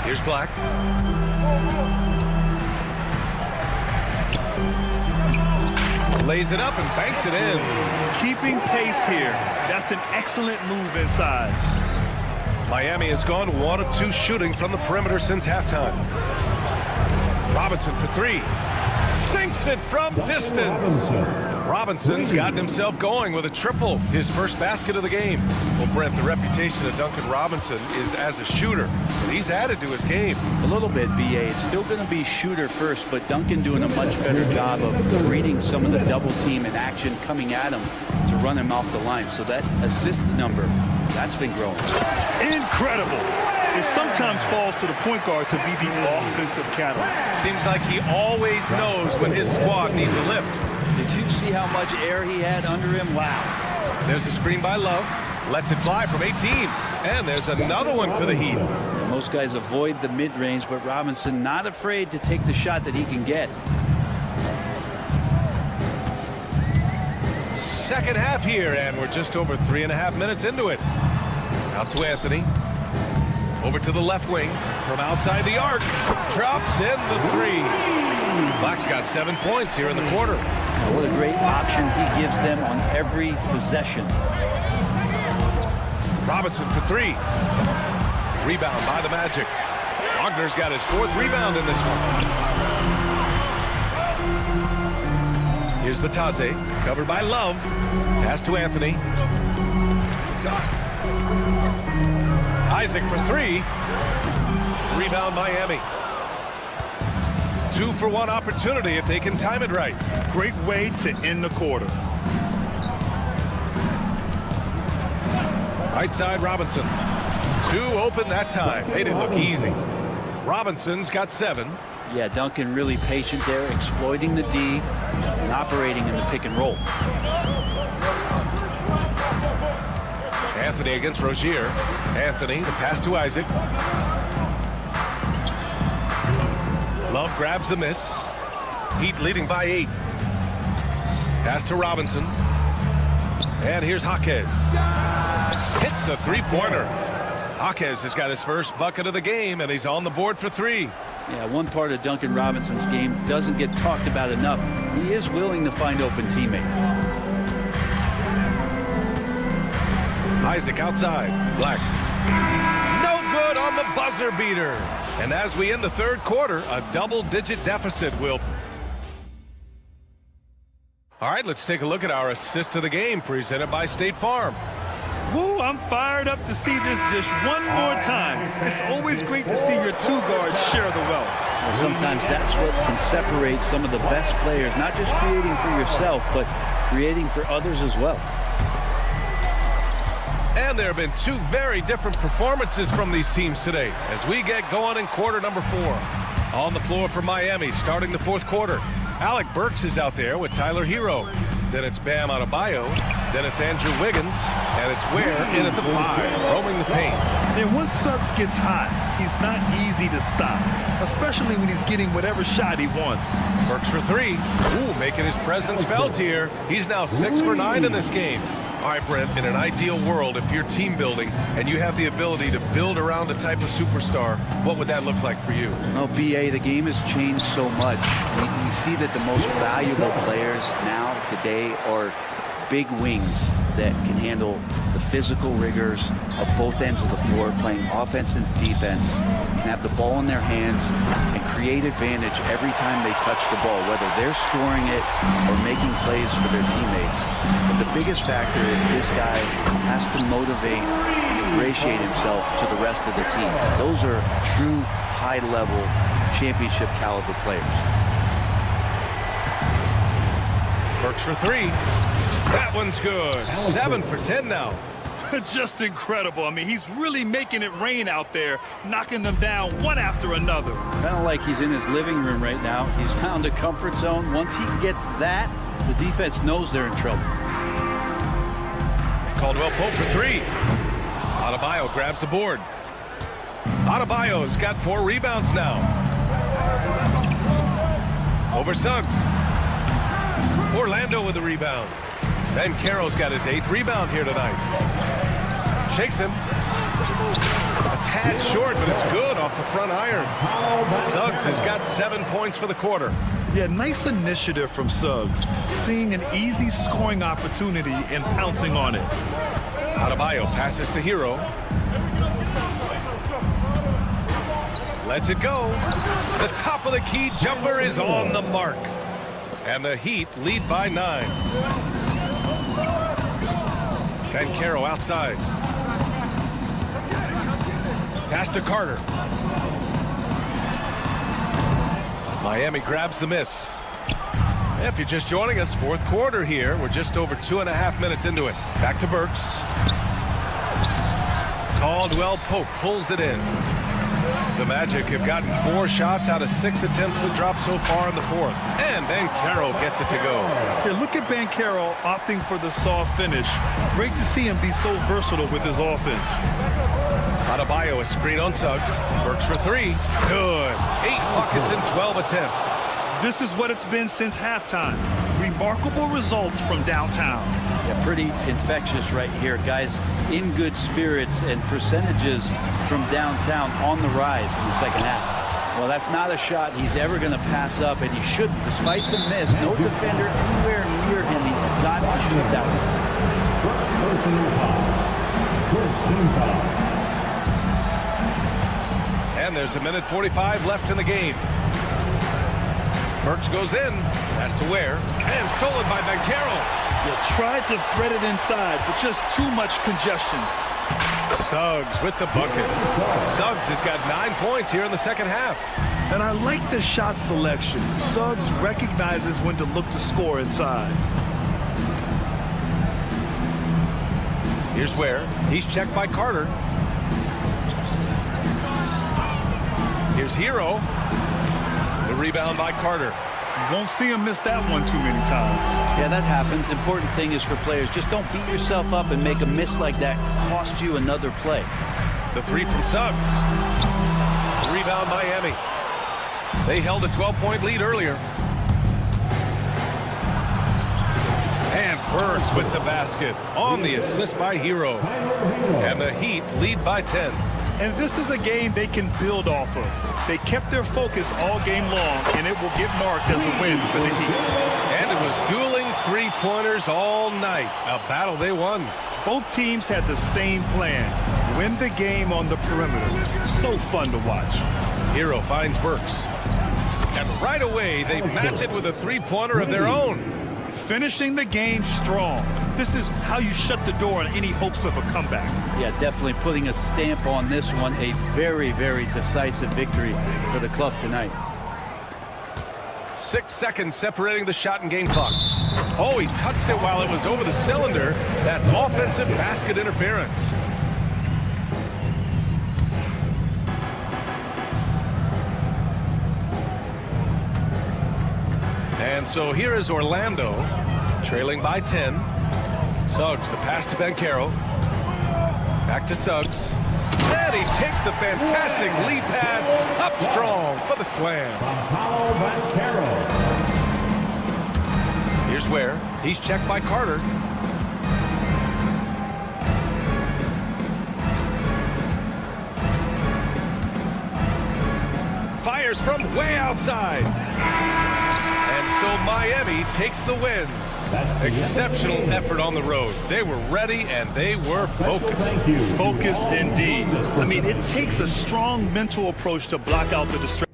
Here's Black. Lays it up and banks it in. Keeping pace here. That's That's an excellent move inside. Miami has gone 1 of 2 shooting from the perimeter since halftime. Robinson for 3. Sinks it from distance. Robinson's gotten himself going with a triple, his first basket of the game. Well, Brent, the reputation of Duncan Robinson is as a shooter, and he's added to his game. A little bit, BA. It's still going to be shooter first, but Duncan doing a much better job of reading some of the double team and action coming at him to run him off the line. So that assist number, that's been growing. Incredible. It sometimes falls to the point guard to be the offensive catalyst. Seems like he always knows when his squad needs a lift. Did you see how much air he had under him? Wow. There's a screen by Love. Lets it fly from 18. And there's another one for the Heat. Most guys avoid the mid-range, but Robinson not afraid to take the shot that he can get. Second half here, and we're just over 3.5 minutes into it. Out to Anthony. Over to the left wing. From outside the arc. Drops in the 3. Black's got 7 points here in the quarter. What a great option he gives them on every possession. Robinson for 3. Rebound by the Magic. Wagner's got his 4th rebound in this one. Here's Batase, covered by Love. Pass to Anthony. Isaac for 3. Rebound Miami. 2-for-1 opportunity if they can time it right. Great way to end the quarter. Right side Robinson. 2 open that time. Made it look easy. Robinson's got 7. Yeah, Duncan really patient there, exploiting the D and operating in the pick and roll. Anthony against Rozier. Anthony, the pass to Isaac. Love grabs the miss. Heat leading by 8. Pass to Robinson. And here's Jaquez. Hits a 3-pointer. Jaquez has got his first bucket of the game, and he's on the board for 3. Yeah, one part of Duncan Robinson's game doesn't get talked about enough. He is willing to find open teammates. Isaac outside. Black. No good on the buzzer beater. And as we end the third quarter, a double-digit deficit will. All right, let's take a look at our assist of the game presented by State Farm. Woo, I'm fired up to see this dish one more time. It's always great to see your 2 guards share the wealth. Well, sometimes that's what can separate some of the best players, not just creating for yourself, but creating for others as well. And there have been 2 very different performances from these teams today as we get going in quarter number 4. On the floor for Miami starting the 4th quarter. Alec Burks is out there with Tyler Hero. Then it's Bam Adebayo. Then it's Andrew Wiggins. And it's Ware in at the 5, roaming the paint. And once Suggs gets hot, he's not easy to stop, especially when he's getting whatever shot he wants. Burks for 3. Ooh, making his presence felt here. He's now 6 for 9 in this game. All right, Brent, in an ideal world, if you're team building and you have the ability to build around a type of superstar, what would that look like for you? Well, BA, the game has changed so much. We see that the most valuable players now, today, are big wings that can handle the physical rigors of both ends of the floor, playing offense and defense, can have the ball in their hands and create advantage every time they touch the ball, whether they're scoring it or making plays for their teammates. But the biggest factor is this guy has to motivate and ingratiate himself to the rest of the team. Those are true high-level championship caliber players. Burks for 3. That one's good. 7 for 10 now. Just incredible. I mean, he's really making it rain out there, knocking them down one after another. Kind of like he's in his living room right now. He's found a comfort zone. Once he gets that, the defense knows they're in trouble. Caldwell Pope for 3. Adebayo grabs the board. Adebayo's got 4 rebounds now. Over Suggs. Orlando with the rebound. Ben Carroll's got his 8th rebound here tonight. Shakes him. A tad short, but it's good off the front iron. Suggs has got 7 points for the quarter. Yeah, nice initiative from Suggs, seeing an easy scoring opportunity and pouncing on it. Adebayo passes to Hero. Lets it go. The top of the key jumper is on the mark. And the Heat lead by 9. Banchero outside. Pass to Carter. Miami grabs the miss. If you're just joining us, fourth quarter here. We're just over 2.5 minutes into it. Back to Burks. Caldwell Pope pulls it in. The Magic have gotten 4 shots out of 6 attempts to drop so far in the fourth. And Banchero gets it to go. Yeah, look at Banchero opting for the soft finish. Great to see him be so versatile with his offense. Adebayo a screen on Suggs. Burks for 3. Good. 8 buckets in 12 attempts. This is what it's been since halftime. Remarkable results from downtown. Yeah, pretty infectious right here. Guys in good spirits and percentages from downtown on the rise in the second half. Well, that's not a shot he's ever going to pass up, and he shouldn't. Despite the miss, no defender anywhere near him. He's got to shoot that one. First team foul. And there's 1:45 left in the game. Burks goes in, has to wear, and stolen by Banchero. You tried to thread it inside, but just too much congestion. Suggs with the bucket. Suggs has got 9 points here in the second half. And I like the shot selection. Suggs recognizes when to look to score inside. Here's where he's checked by Carter. Here's Hero. The rebound by Carter. You won't see him miss that one too many times. Yeah, that happens. Important thing is for players, just don't beat yourself up and make a miss like that cost you another play. The 3 from Suggs. Rebound Miami. They held a 12-point lead earlier. And Burks with the basket on the assist by Hero. And the Heat lead by 10. And this is a game they can build off of. They kept their focus all game long, and it will get marked as a win for the Heat. And it was dueling three-pointers all night. A battle they won. Both teams had the same plan. Win the game on the perimeter. So fun to watch. Hero finds Burks. And right away, they match it with a three-pointer of their own. Finishing the game strong. This is how you shut the door on any hopes of a comeback. Yeah, definitely putting a stamp on this one. A very, very decisive victory for the club tonight. 6 seconds separating the shot and game clocks. Oh, he touched it while it was over the cylinder. That's offensive basket interference. And so here is Orlando, trailing by 10. Suggs, the pass to Banchero. Back to Suggs. And he takes the fantastic lead pass up strong for the slam. Here's where he's checked by Carter. Fires from way outside. And so Miami takes the win. Exceptional effort on the road. They were ready and they were focused. Focused indeed. I mean, it takes a strong mental approach to block out the distraction.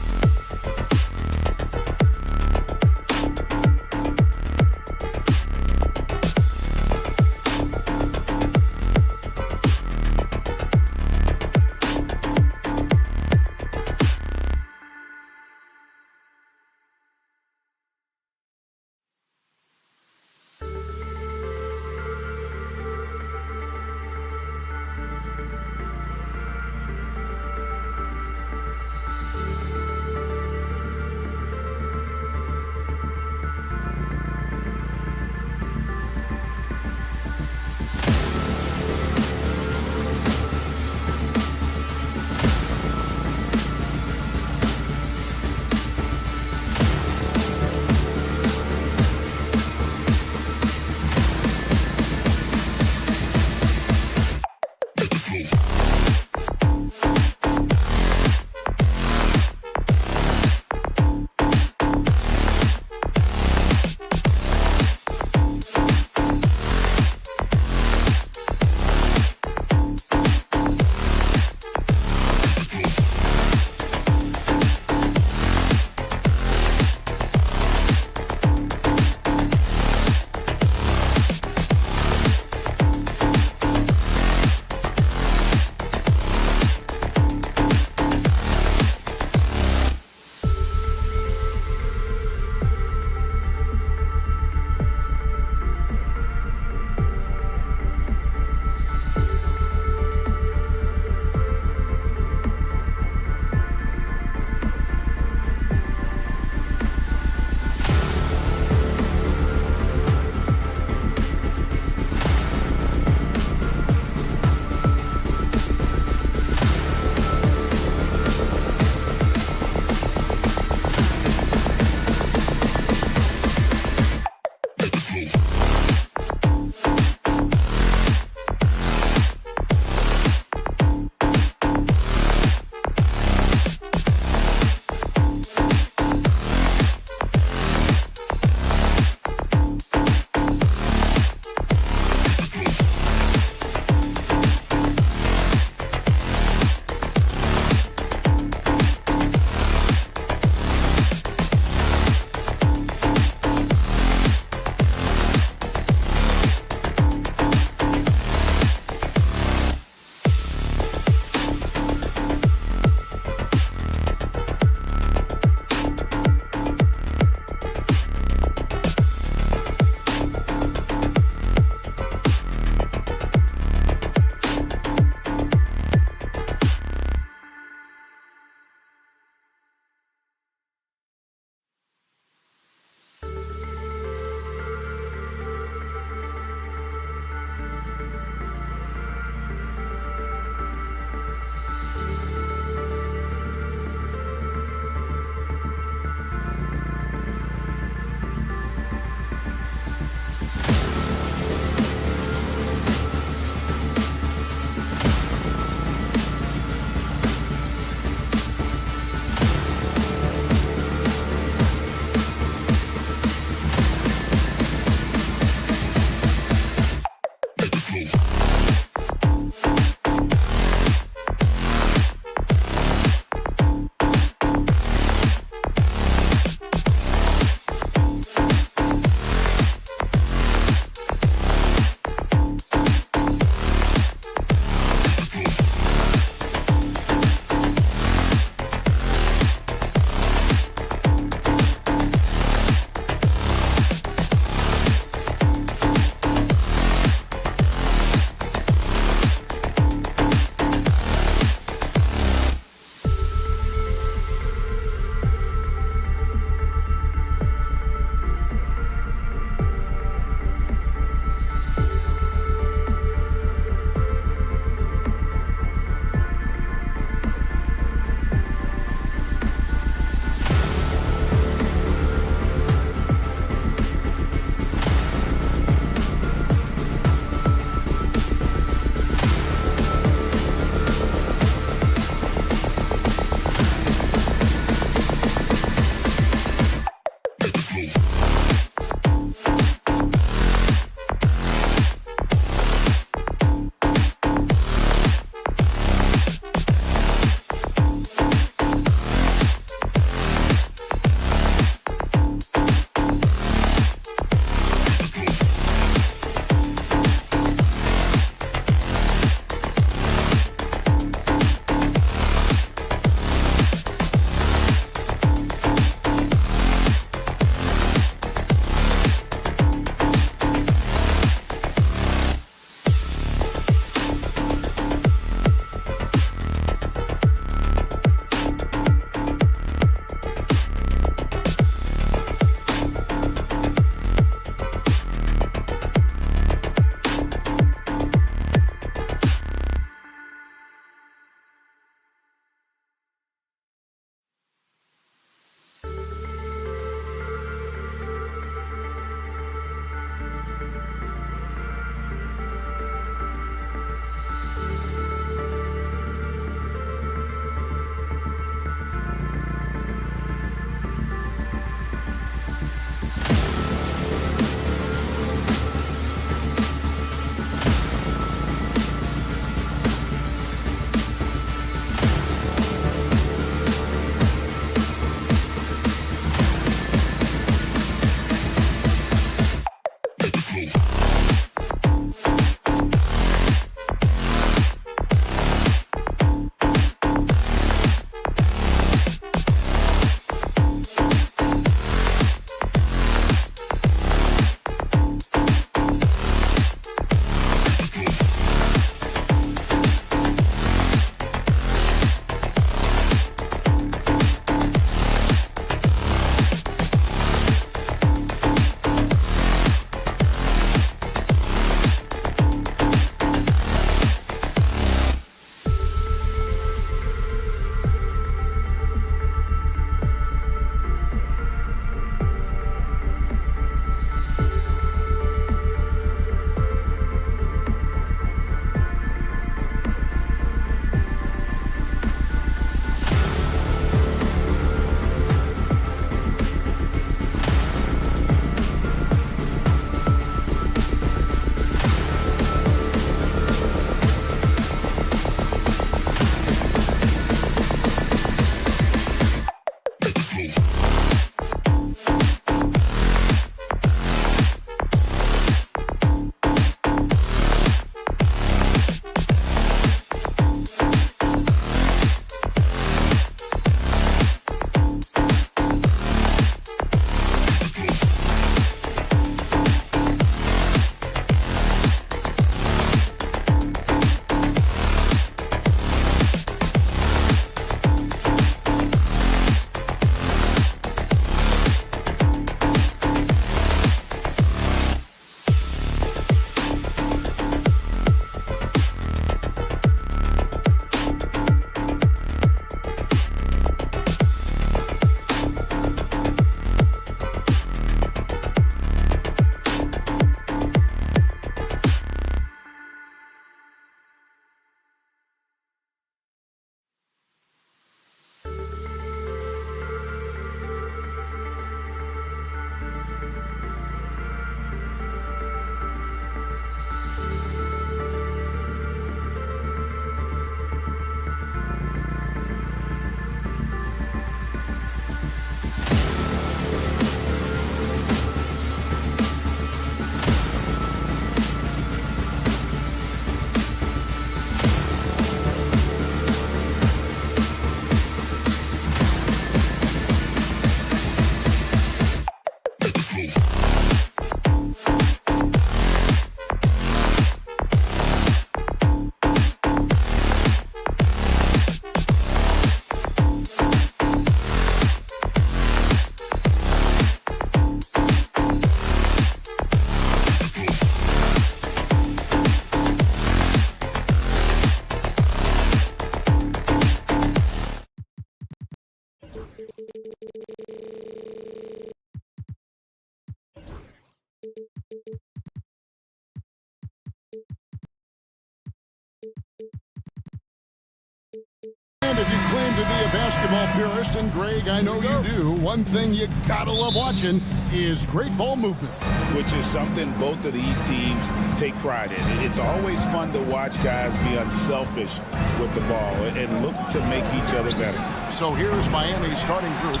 basketball purist, and Greg, I know you do, one thing you gotta love watching is great ball movement. Which is something both of these teams take pride in. It's always fun to watch guys be unselfish with the ball and look to make each other better. So here's Miami's starting group.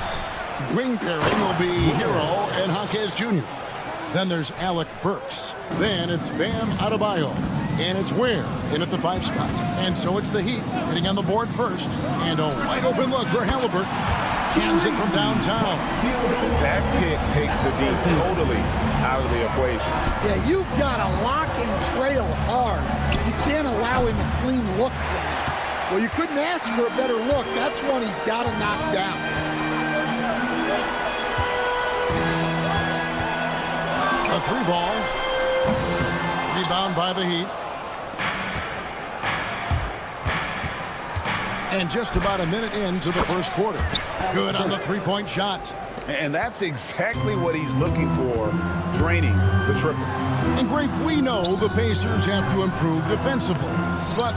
Wing pairing will be Hero and Jaquez Jr. Then there's Alec Burks. Then it's Bam Adebayo. And it's Ware in at the 5 spot. And so it's the Heat hitting on the board first. And a wide open look for Halliburton. Cans it from downtown. That pick takes the D totally out of the equation. Yeah, you've got to lock and trail hard. You can't allow him a clean look from that. Well, you couldn't ask for a better look. That's one he's got to knock down. A 3-ball. Rebound by the Heat. And just about a minute into the first quarter. Good on the 3-point shot. And that's exactly what he's looking for, draining the triple. And Greg, we know the Pacers have to improve defensively. But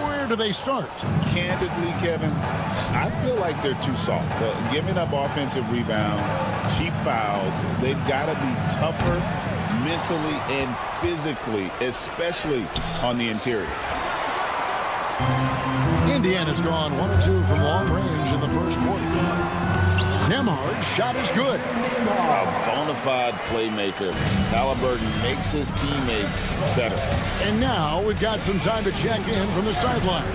where do they start? Candidly, Kevin, I feel like they're too soft. Giving up offensive rebounds, cheap fouls, they've got to be tougher mentally and physically, especially on the interior. Indiana's gone 1 of 2 from long range in the first quarter. Nembhard's shot is good. A bona fide playmaker. Halliburton makes his teammates better. And now we've got some time to check in from the sideline.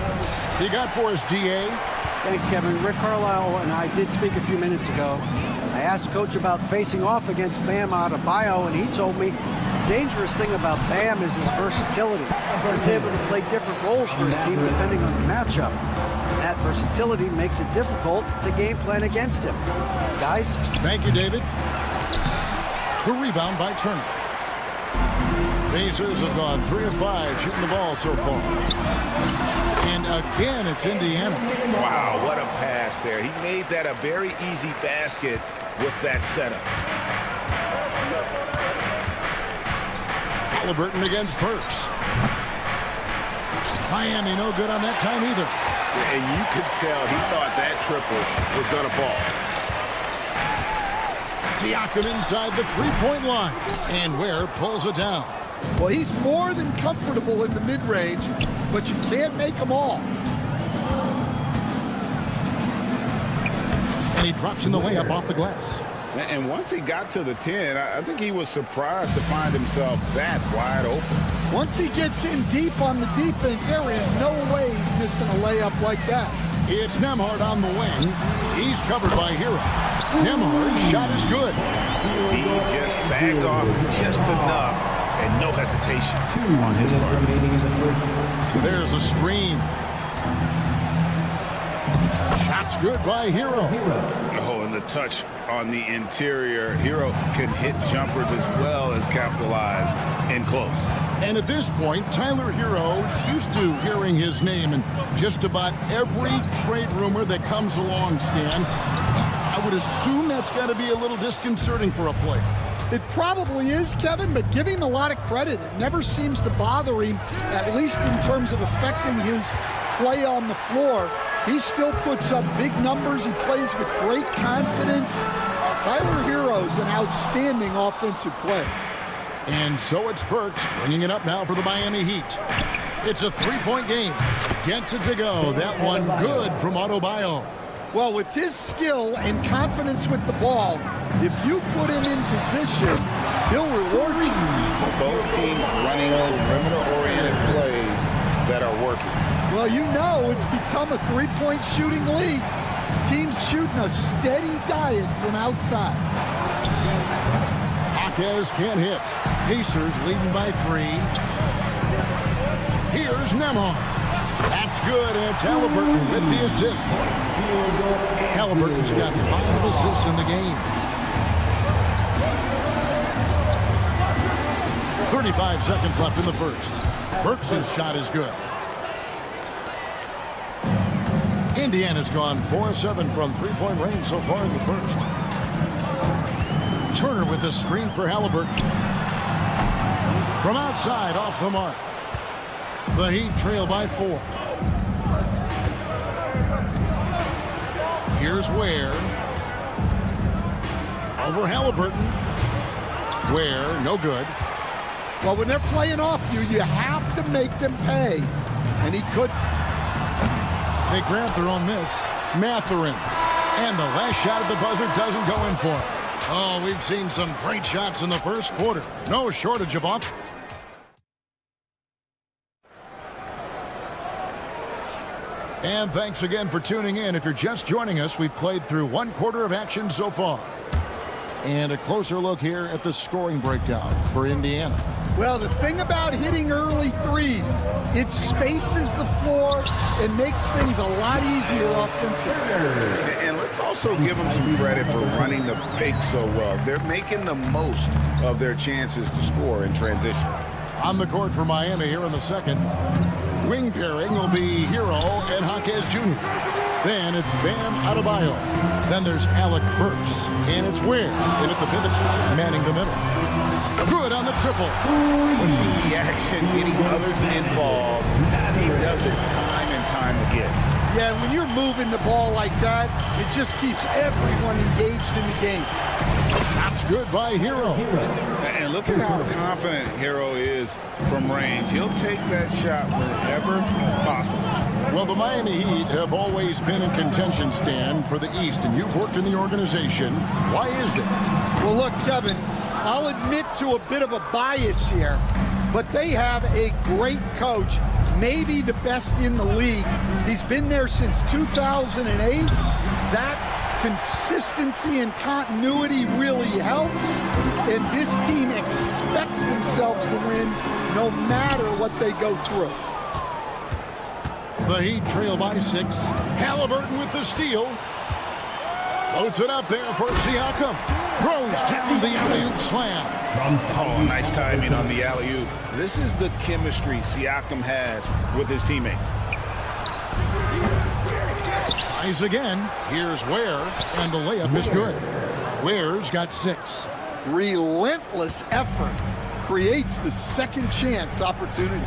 You got for us, D.A.? Thanks, Kevin. Rick Carlisle and I did speak a few minutes ago. I asked Coach about facing off against Bam Adebayo, and he told me the dangerous thing about Bam is his versatility. He's able to play different roles for his team depending on the matchup. And that versatility makes it difficult to game plan against him. Guys? Thank you, David. The rebound by Turner. Pacers have gone 3 of 5 shooting the ball so far. And again, it's Indiana. Wow, what a pass there. He made that a very easy basket with that setup. Halliburton against Burks. Miami no good on that time either. And you could tell he thought that triple was going to fall. Siakam inside the 3-point line. And Ware pulls it down. Well, he's more than comfortable in the mid-range, but you can't make them all. And he drops in the layup off the glass. And once he got to the 10, I think he was surprised to find himself that wide open. Once he gets in deep on the defense, there is no way he's missing a layup like that. It's Nembhard on the wing. He's covered by Hero. Nembhard's shot is good. He just sagged off just enough and no hesitation on his part. There's a screen. Shot's good by Hero. Oh, and the touch on the interior. Hero can hit jumpers as well as capitalize in close. And at this point, Tyler Hero's used to hearing his name in just about every trade rumor that comes along, Stan. I would assume that's got to be a little disconcerting for a player. It probably is, Kevin, but give him a lot of credit. It never seems to bother him, at least in terms of affecting his play on the floor. He still puts up big numbers. He plays with great confidence. Tyler Hero's an outstanding offensive player. And so it's Burks bringing it up now for the Miami Heat. It's a 3-point game. Gets it to go. That one good from Adebayo. Well, with his skill and confidence with the ball, if you put him in position, he'll reward you. Both teams running perimeter-oriented plays that are working. Well, you know it's become a 3-point shooting league. Teams shooting a steady diet from outside. Jaquez can't hit. Pacers leading by 3. Here's Nembhard. That's good, and it's Halliburton with the assist. Halliburton's got 5 assists in the game. 35 seconds left in the first. Burks' shot is good. Indiana's gone 4 of 7 from 3-point range so far in the first. Turner with the screen for Halliburton. From outside, off the mark. The Heat trail by 4. Here's Ware. Over Halliburton. Ware, no good. Well, when they're playing off you, you have to make them pay. And he could. They grab their own miss. Mathurin. And the last shot at the buzzer doesn't go in for him. Oh, we've seen some great shots in the first quarter. No shortage of offense. And thanks again for tuning in. If you're just joining us, we've played through one quarter of action so far. And a closer look here at the scoring breakdown for Indiana. Well, the thing about hitting early threes, it spaces the floor and makes things a lot easier offensively. And let's also give them some credit for running the pick so well. They're making the most of their chances to score in transition. On the court for Miami here in the second. Wing pairing will be Hero and Jaquez Jr. Then it's Bam Adebayo. Then there's Alec Burks. And it's Ware in at the pivot spot, manning the middle. Good on the triple. Pushing the action, getting others involved. He does it time and time again. Yeah, when you're moving the ball like that, it just keeps everyone engaged in the game. Shot's good by Hero. And look at how confident Hero is from range. He'll take that shot whenever possible. Well, the Miami Heat have always been in contention, Stan, for the East, and you've worked in the organization. Why is that? Well, look, Kevin, I'll admit to a bit of a bias here, but they have a great coach, maybe the best in the league. He's been there since 2008. That consistency and continuity really helps, and this team expects themselves to win no matter what they go through. The Heat trail by 6. Halliburton with the steal. Floats it up there for Siakam. Throws down the alley-oop slam. Oh, nice timing on the alley-oop. This is the chemistry Siakam has with his teammates. Tries again. Here's Ware, and the layup is good. Ware's got 6. Relentless effort creates the second chance opportunity.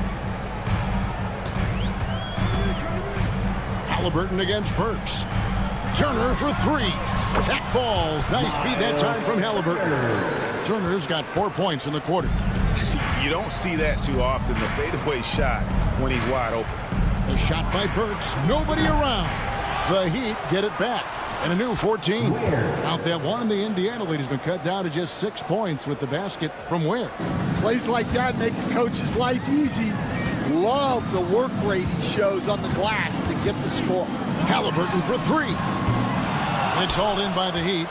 Halliburton against Burks. Turner for 3. That falls. Nice feed that time from Halliburton. Turner's got 4 points in the quarter. You don't see that too often, the fadeaway shot when he's wide open. The shot by Burks. Nobody around. The Heat get it back. And a new 14. Out that one, the Indiana lead has been cut down to just 6 points with the basket from Ware. Plays like that make a coach's life easy. Love the work rate he shows on the glass to get the score. Halliburton for 3. It's hauled in by the Heat.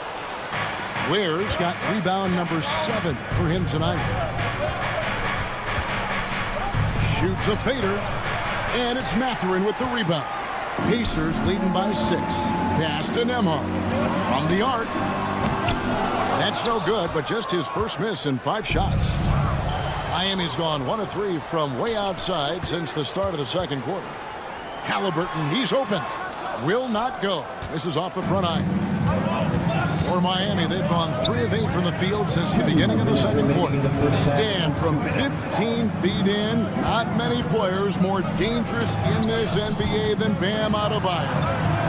Ware's got rebound number 7 for him tonight. Shoots a fader. And it's Mathurin with the rebound. Pacers leading by 6. Pass to Nembhard. From the arc. That's no good, but just his first miss in 5 shots. Miami's gone 1 of 3 from way outside since the start of the second quarter. Halliburton, he's open. Will not go. This is off the front iron. For Miami, they've gone 3 of 8 from the field since the beginning of the second quarter. Stand from 15 feet in. Not many players more dangerous in this NBA than Bam Adebayo.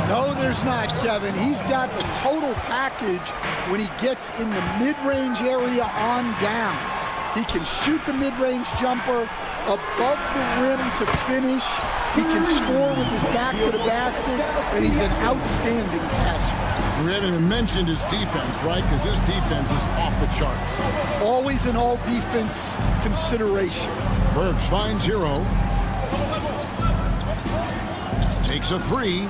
No, there's not, Kevin. He's got the total package when he gets in the mid-range area on down. He can shoot the mid-range jumper above the rim to finish. He can score with his back to the basket, and he's an outstanding passer. We haven't even mentioned his defense, right? Because his defense is off the charts. Always an all-defense consideration. Burks finds Hero. Takes a 3.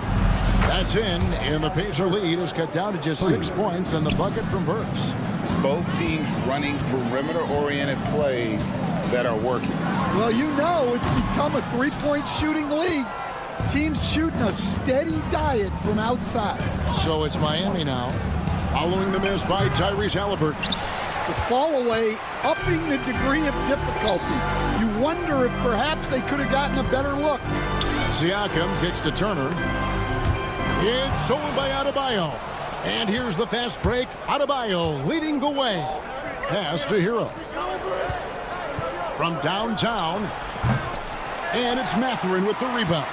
That's in, and the Pacer lead is cut down to just 6 points, and the bucket from Burks. Both teams running perimeter-oriented plays that are working. Well, you know it's become a three-point shooting league. Teams shooting a steady diet from outside. So it's Miami now, following the miss by Tyrese Halliburton. The fall away, upping the degree of difficulty. You wonder if perhaps they could have gotten a better look. Siakam kicks to Turner. It's stolen by Adebayo. And here's the fast break. Adebayo leading the way. Pass to Hero. From downtown. And it's Mathurin with the rebound.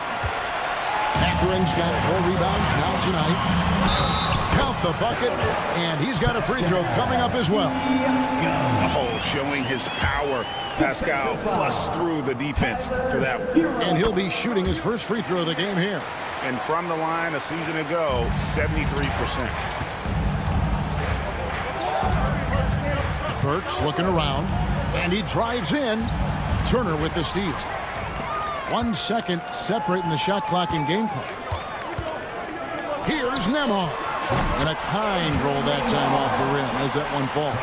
Mathurin's got 4 rebounds now tonight. the bucket, and he's got a free throw coming up as well. Oh, showing his power. Pascal busts through the defense for that one. And he'll be shooting his first free throw of the game here. And from the line a season ago, 73%. Burks looking around, and he drives in. Turner with the steal. 1 second separating the shot clock and game clock. Here's Nemo. And a kind roll that time off the rim as that one falls.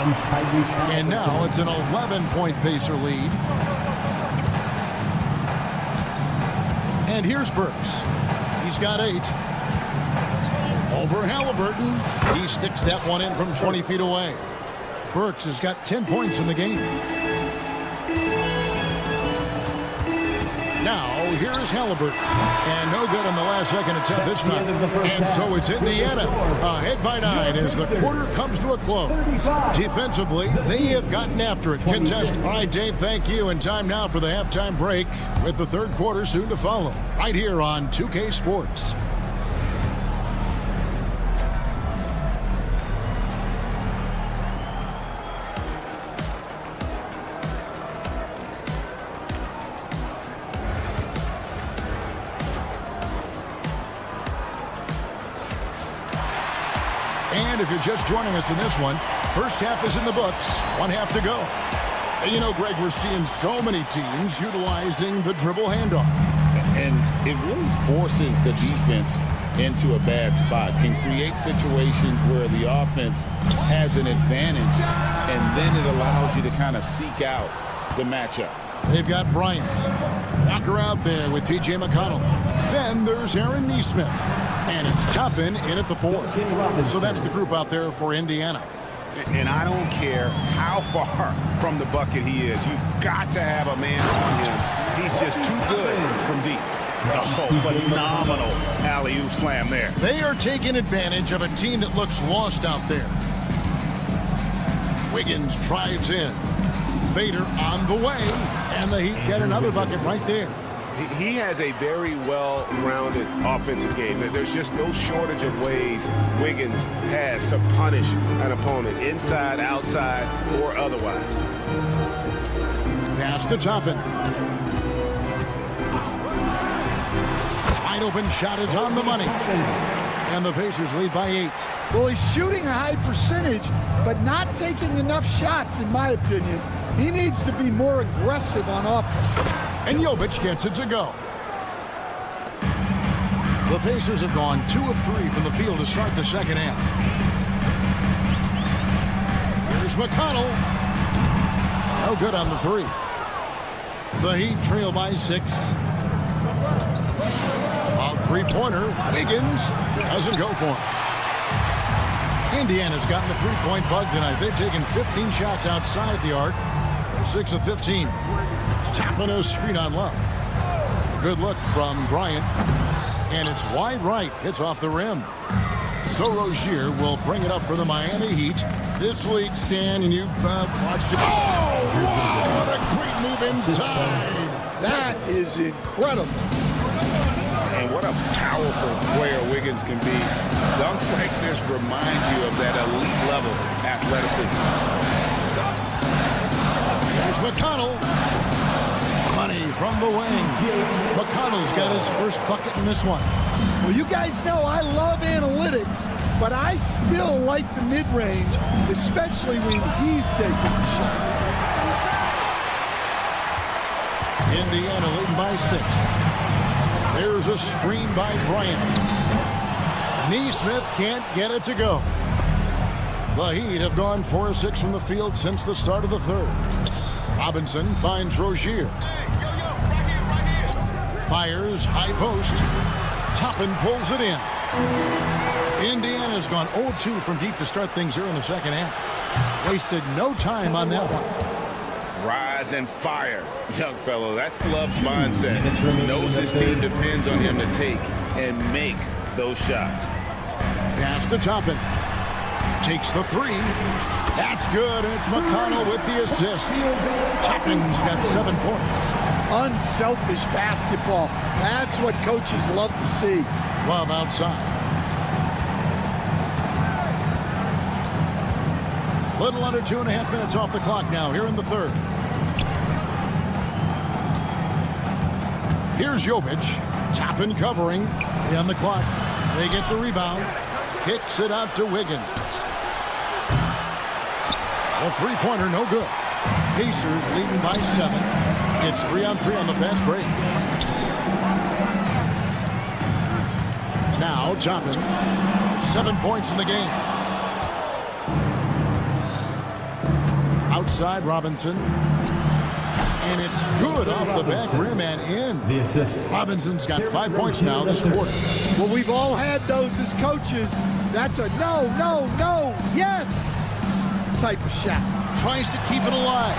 And now it's an 11-point Pacer lead. And here's Burks. He's got 8. Over Halliburton. He sticks that one in from 20 feet away. Burks has got 10 points in the game. Now, here's Halliburton. And no good on the last second attempt this time. And so it's Indiana ahead by 9 as the quarter comes to a close. Defensively, they have gotten after it. Contest. All right, Dave, thank you. And time now for the halftime break with the third quarter soon to follow. Right here on 2K Sports. And if you're just joining us in this one, first half is in the books, 1 half to go. And you know, Greg, we're seeing so many teams utilizing the dribble handoff. And it really forces the defense into a bad spot, can create situations where the offense has an advantage, and then it allows you to kind of seek out the matchup. They've got Bryant. Walker out there with T.J. McConnell. Then there's Aaron Nesmith. And it's Toppin in at the 4. So that's the group out there for Indiana. And I don't care how far from the bucket he is. You've got to have a man on him. He's just too good from deep. Oh, phenomenal alley-oop slam there. They are taking advantage of a team that looks lost out there. Wiggins drives in. Fader on the way. And the Heat get another bucket right there. He has a very well-rounded offensive game. There's just no shortage of ways Wiggins has to punish an opponent, inside, outside, or otherwise. Pass to Toppin. Wide open shot is on the money. And the Pacers lead by 8. Well, he's shooting a high percentage, but not taking enough shots, in my opinion. He needs to be more aggressive on offense. And Jovic gets it to go. The Pacers have gone 2 of 3 from the field to start the second half. Here's McConnell. No good on the 3. The Heat trail by 6. A three-pointer. Wiggins doesn't go for him. Indiana's gotten the three-point bug tonight. They've taken 15 shots outside the arc. 6 of 15. Tapping a screen on Love. Good look from Bryant. And it's wide right. Hits off the rim. So Rozier will bring it up for the Miami Heat. This week, Stan, and you've watched it. Oh, wow! What a great move inside. That is incredible. And what a powerful player Wiggins can be. Dunks like this remind you of that elite level athleticism. Here's McConnell. Money from the wing. McConnell's got his first bucket in this one. Well, you guys know I love analytics, but I still like the mid-range, especially when he's taking the shot. Indiana leading by 6. There's a screen by Bryant. Nesmith can't get it to go. The Heat have gone 4 of 6 from the field since the start of the third. Robinson finds Rozier. Fires, high post. Toppin pulls it in. Indiana's gone 0-2 from deep to start things here in the second half. Wasted no time on that one. Rise and fire, young fellow. That's Love's mindset. Knows his team depends on him to take and make those shots. Pass to Toppin. Takes the 3. That's good. And it's McConnell with the assist. Toppin's got 7 points. Unselfish basketball. That's what coaches love to see. Love outside. Little under 2.5 minutes off the clock now here in the third. Here's Jovic. Toppin covering. On the clock. They get the rebound. Kicks it out to Wiggins. The three-pointer, no good. Pacers leading by 7. It's 3-on-3 on the fast break. Now Toppin. 7 points in the game. Outside Robinson. And it's good off the back rim and in. Robinson's got 5 points now this quarter. Well, we've all had those as coaches. That's a no, no, no, yes type of shot. Tries to keep it alive.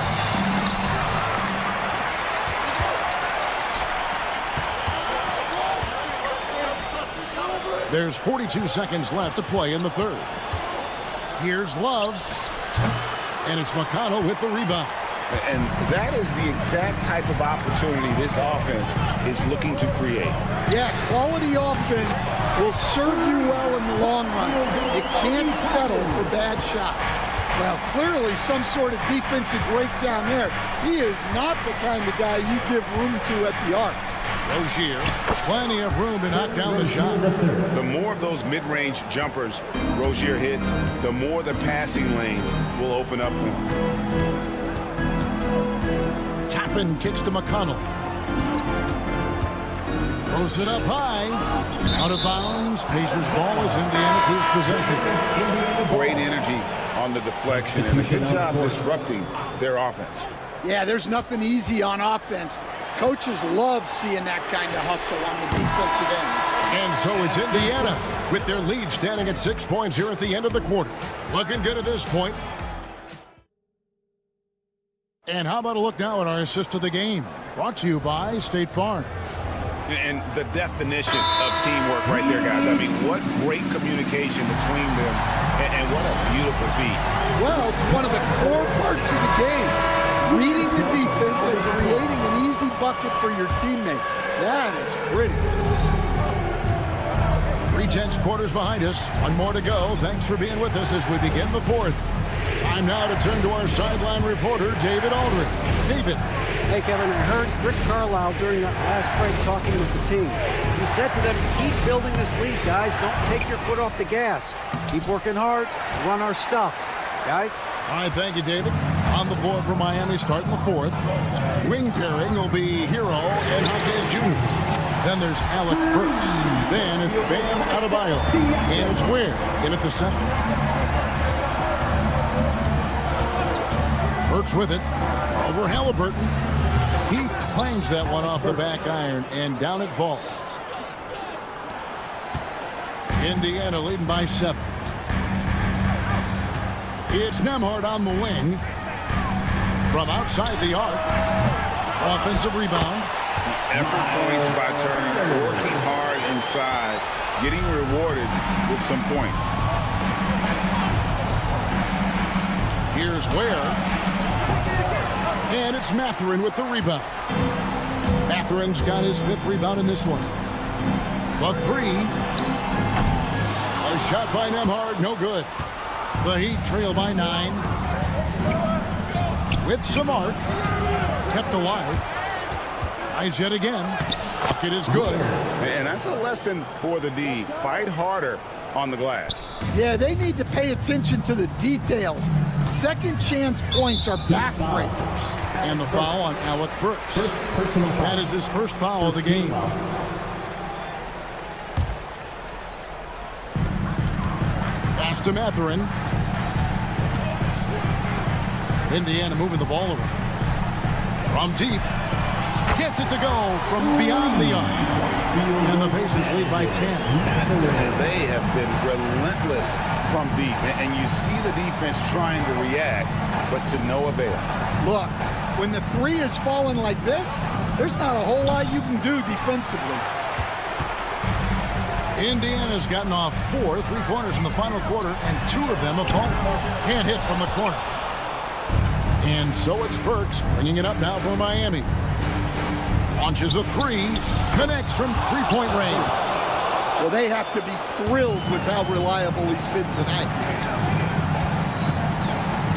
There's 42 seconds left to play in the third. Here's Love. And it's McConnell with the rebound. And that is the exact type of opportunity this offense is looking to create. Yeah, quality offense will serve you well in the long run. You can't settle for bad shots. Well, clearly some sort of defensive breakdown there. He is not the kind of guy you give room to at the arc. Rozier, plenty of room to knock down the shot. The more of those mid-range jumpers Rozier hits, the more the passing lanes will open up for him. Toppin kicks to McConnell. Throws it up high. Out of bounds. Pacers ball as Indiana keeps possession. Great energy on the deflection and a good job disrupting their offense. Yeah, there's nothing easy on offense. Coaches love seeing that kind of hustle on the defensive end. And so it's Indiana with their lead standing at 6 points here at the end of the quarter. Looking good at this point. And how about a look now at our assist of the game? Brought to you by State Farm. And the definition of teamwork right there, guys. I mean, what great communication between them, and what a beautiful feat. Well, it's one of the core parts of the game. Reading the defense and creating an easy bucket for your teammate. That is pretty. 3/10 quarters behind us. One more to go. Thanks for being with us as we begin the fourth. Time now to turn to our sideline reporter, David Aldridge. David. Hey, Kevin, I heard Rick Carlisle during that last break talking with the team. He said to them, keep building this lead, guys. Don't take your foot off the gas. Keep working hard. Run our stuff. Guys? All right, thank you, David. On the floor for Miami starting the fourth. Wing pairing will be Hero and Hawkins Jr. Then there's Alec Burks. Then it's Bam Adebayo. And it's Ware in at the center. Burks with it. Over Halliburton. He clangs that one off the back iron, and down it falls. Indiana leading by 7. It's Nembhard on the wing. From outside the arc. Offensive rebound. Effort points by Turner. Working hard inside. Getting rewarded with some points. Here's Ware. And it's Mathurin with the rebound. Mathurin's got his 5th rebound in this one. The 3. A shot by Nembhard, no good. The Heat trail by 9. With some arc. Kept alive. Tries yet again. Bucket is good. And that's a lesson for the D. Fight harder on the glass. Yeah, they need to pay attention to the details. Second chance points are backbreakers. And the foul on Alec Burks. That is his first foul of the game. Pass to Mathurin. Indiana moving the ball around. From deep. Gets it to go from beyond the arc. And the Pacers lead by 10. And they have been relentless from deep. And you see the defense trying to react, but to no avail. Look, when the 3 is falling like this, there's not a whole lot you can do defensively. Indiana's gotten off 4 3-pointers in the final quarter, and 2 of them have fallen. Can't hit from the corner. And so it's Burks bringing it up now for Miami. Launches a 3, connects from 3-point range. Well, they have to be thrilled with how reliable he's been tonight.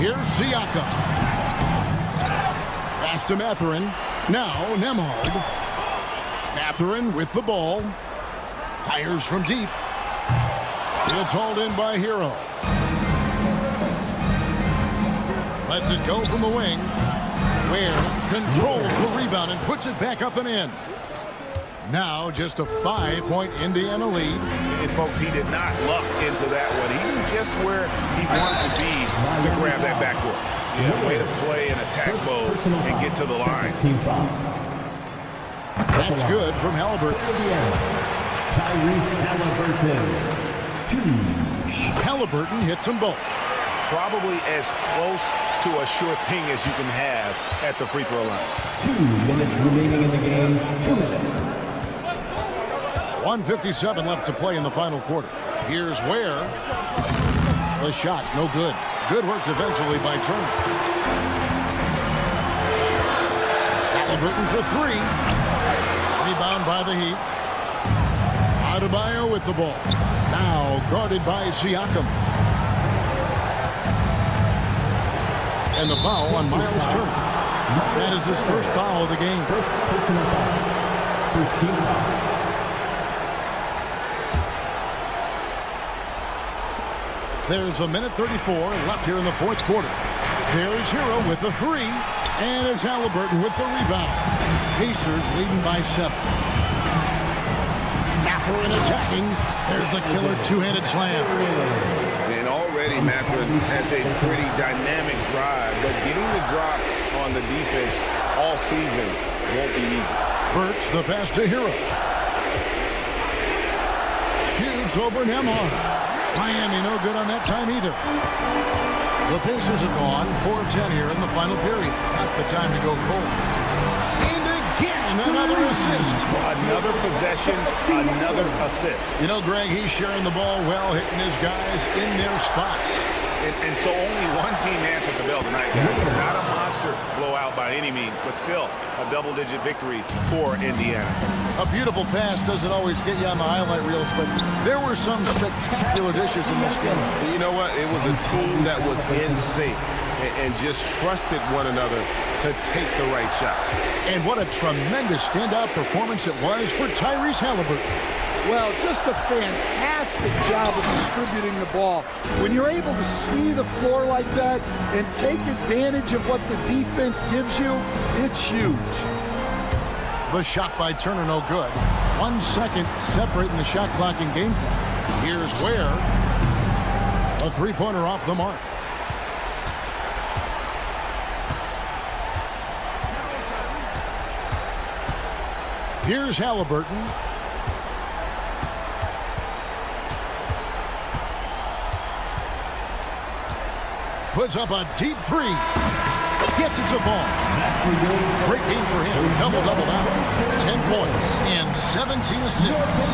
Here's Siakam. Pass to Mathurin. Now Nembhard. Mathurin with the ball. Fires from deep. It's hauled in by Hero. Lets it go from the wing. Ware controls the rebound and puts it back up and in. Now just a 5-point Indiana lead. And folks, he did not luck into that one. He knew just where he wanted to be to grab that backboard. Yeah, way to play in attack mode and get to the line. That's good from Halliburton. Tyrese Halliburton. Halliburton hits them both. Probably as close to a sure thing as you can have at the free throw line. 2 minutes remaining in the game. 2 minutes. 1:57 left to play in the final quarter. Here's Ware. The shot, no good. Good work defensively by Turner. Halliburton for 3. Rebound by the Heat. Adebayo with the ball. Now guarded by Siakam. And the foul on Miles Turner. That is his first foul of the game. First personal foul. First team foul. There's a minute 34 left here in the fourth quarter. There's Hero with the 3. And it's Halliburton with the rebound. Pacers leading by 7. Mathurin attacking. There's the killer two-handed slam. And already Mathurin has a pretty dynamic drive, but getting the drop on the defense all season won't be easy. Burks the pass to Hero. Shoots over Nembhard. Miami no good on that time either. The Pacers are gone. 4 of 10 here in the final period. Not the time to go cold. And again, another assist. Another possession, another assist. You know, Greg, he's sharing the ball well, hitting his guys in their spots. And so only one team answered the bell tonight, guys. Not a monster blowout by any means, but still a double-digit victory for Indiana. A beautiful pass doesn't always get you on the highlight reels, but there were some spectacular dishes in this game. You know what? It was a team that was in sync and just trusted one another to take the right shots. And what a tremendous standout performance it was for Tyrese Halliburton. Well, just a fantastic job of distributing the ball. When you're able to see the floor like that and take advantage of what the defense gives you, it's huge. The shot by Turner, no good. 1 second separating the shot clock and game clock. Here's Ware. A three-pointer off the mark. Here's Halliburton. Puts up a deep 3. Gets it to fall. Great game for him. Double-double now. 10 points and 17 assists.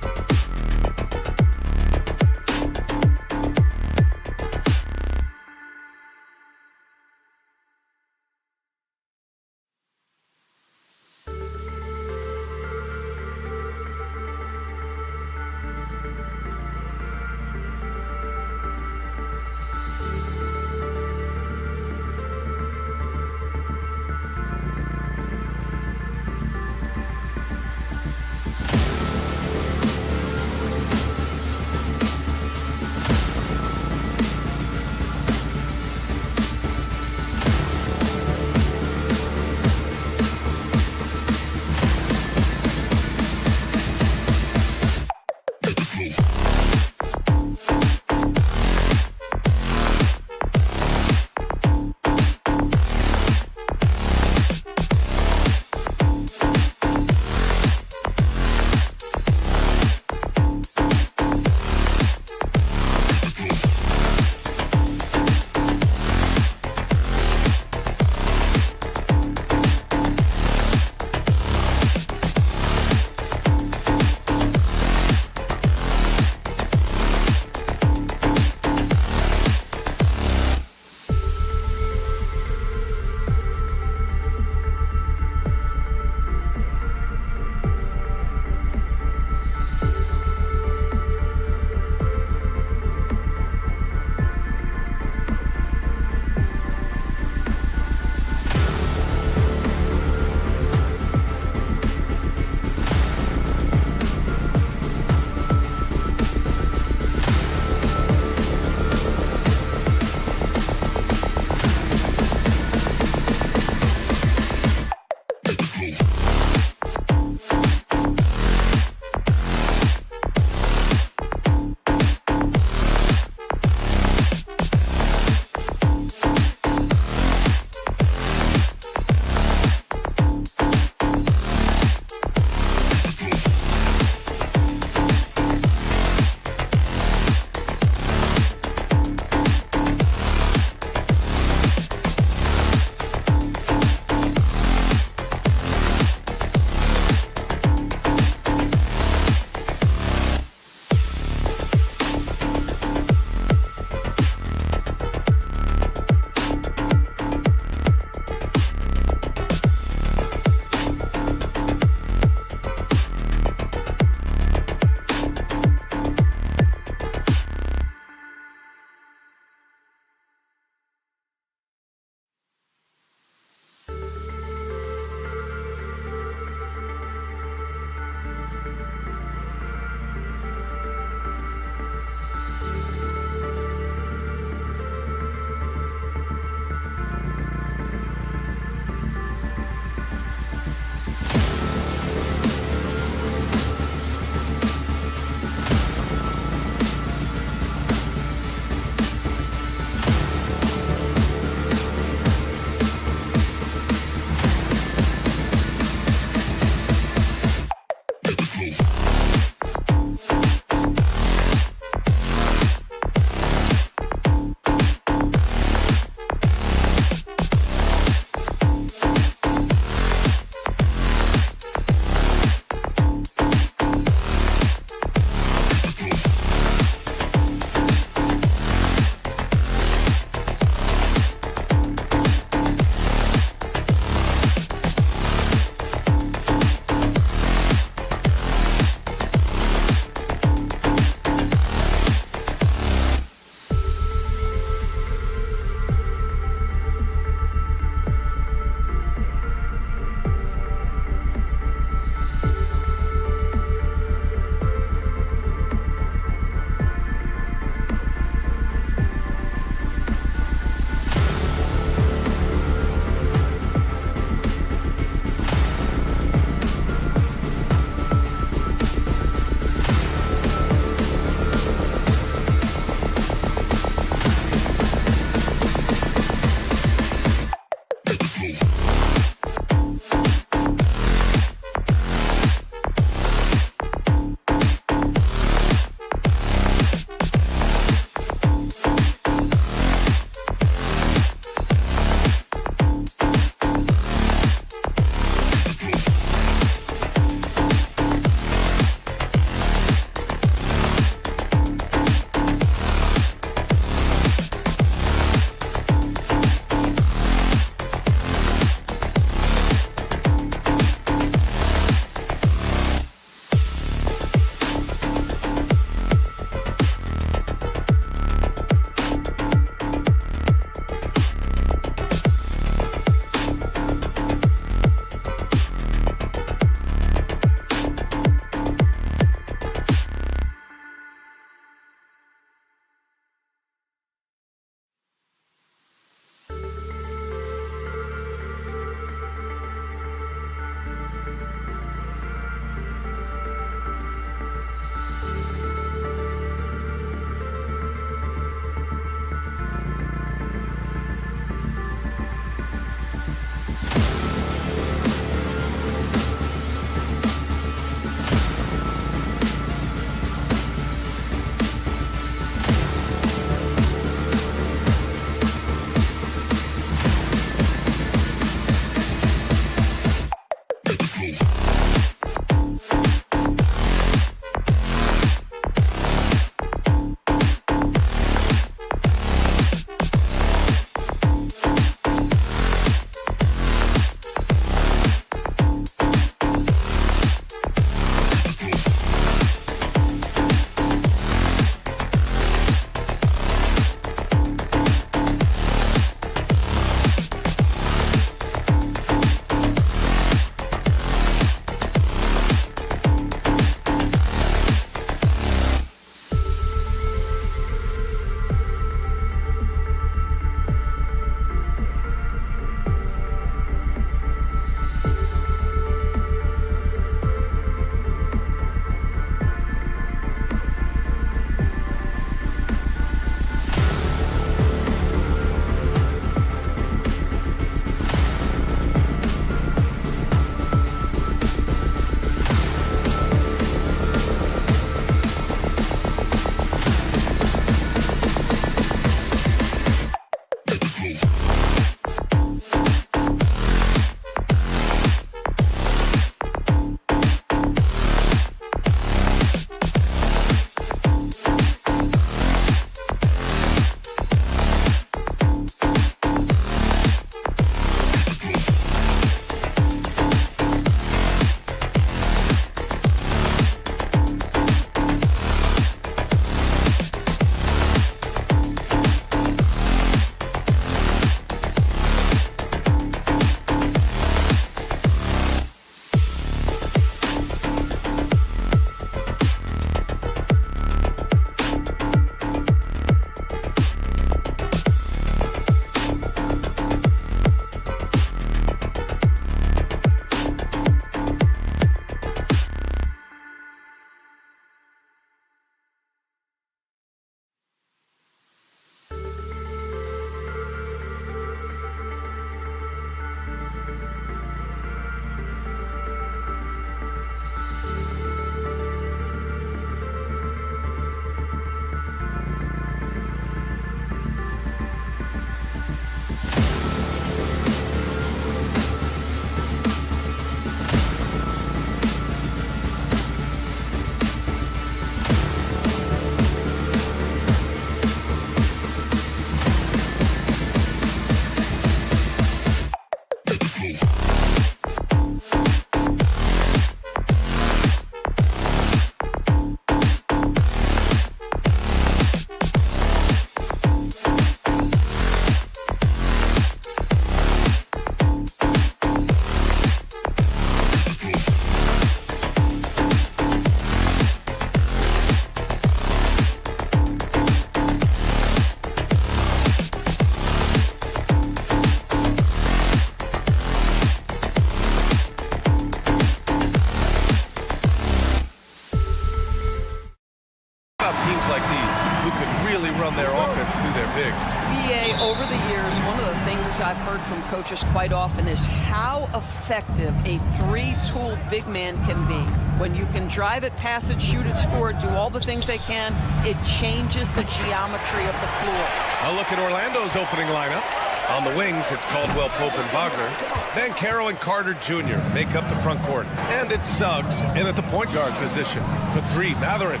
their bigs. BA, over the years, one of the things I've heard from coaches quite often is how effective a three-tool big man can be. When you can drive it, pass it, shoot it, score it, do all the things they can, it changes the geometry of the floor. A look at Orlando's opening lineup. On the wings, it's Caldwell Pope and Wagner. Bancaro and Carter Jr. make up the front court. And it's Suggs in at the point guard position. For three, Matherin.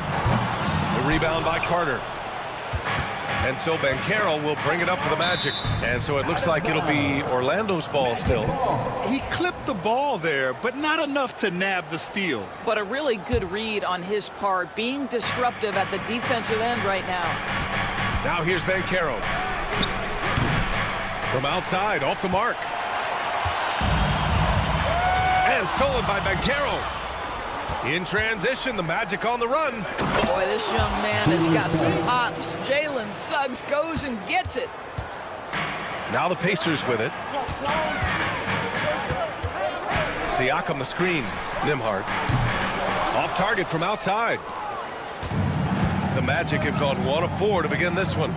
The rebound by Carter. And so Bancaro will bring it up for the Magic. And so it looks like it'll be Orlando's ball still. He clipped the ball there, but not enough to nab the steal. But a really good read on his part, being disruptive at the defensive end right now. Now here's Bancaro. From outside, off the mark. And stolen by Bancaro. In transition, the Magic on the run. Boy, this young man has got some hops. Jalen Suggs goes and gets it. Now the Pacers with it. Siakam the screen. Nembhard. Off target from outside. The Magic have gone 1 of 4 to begin this one.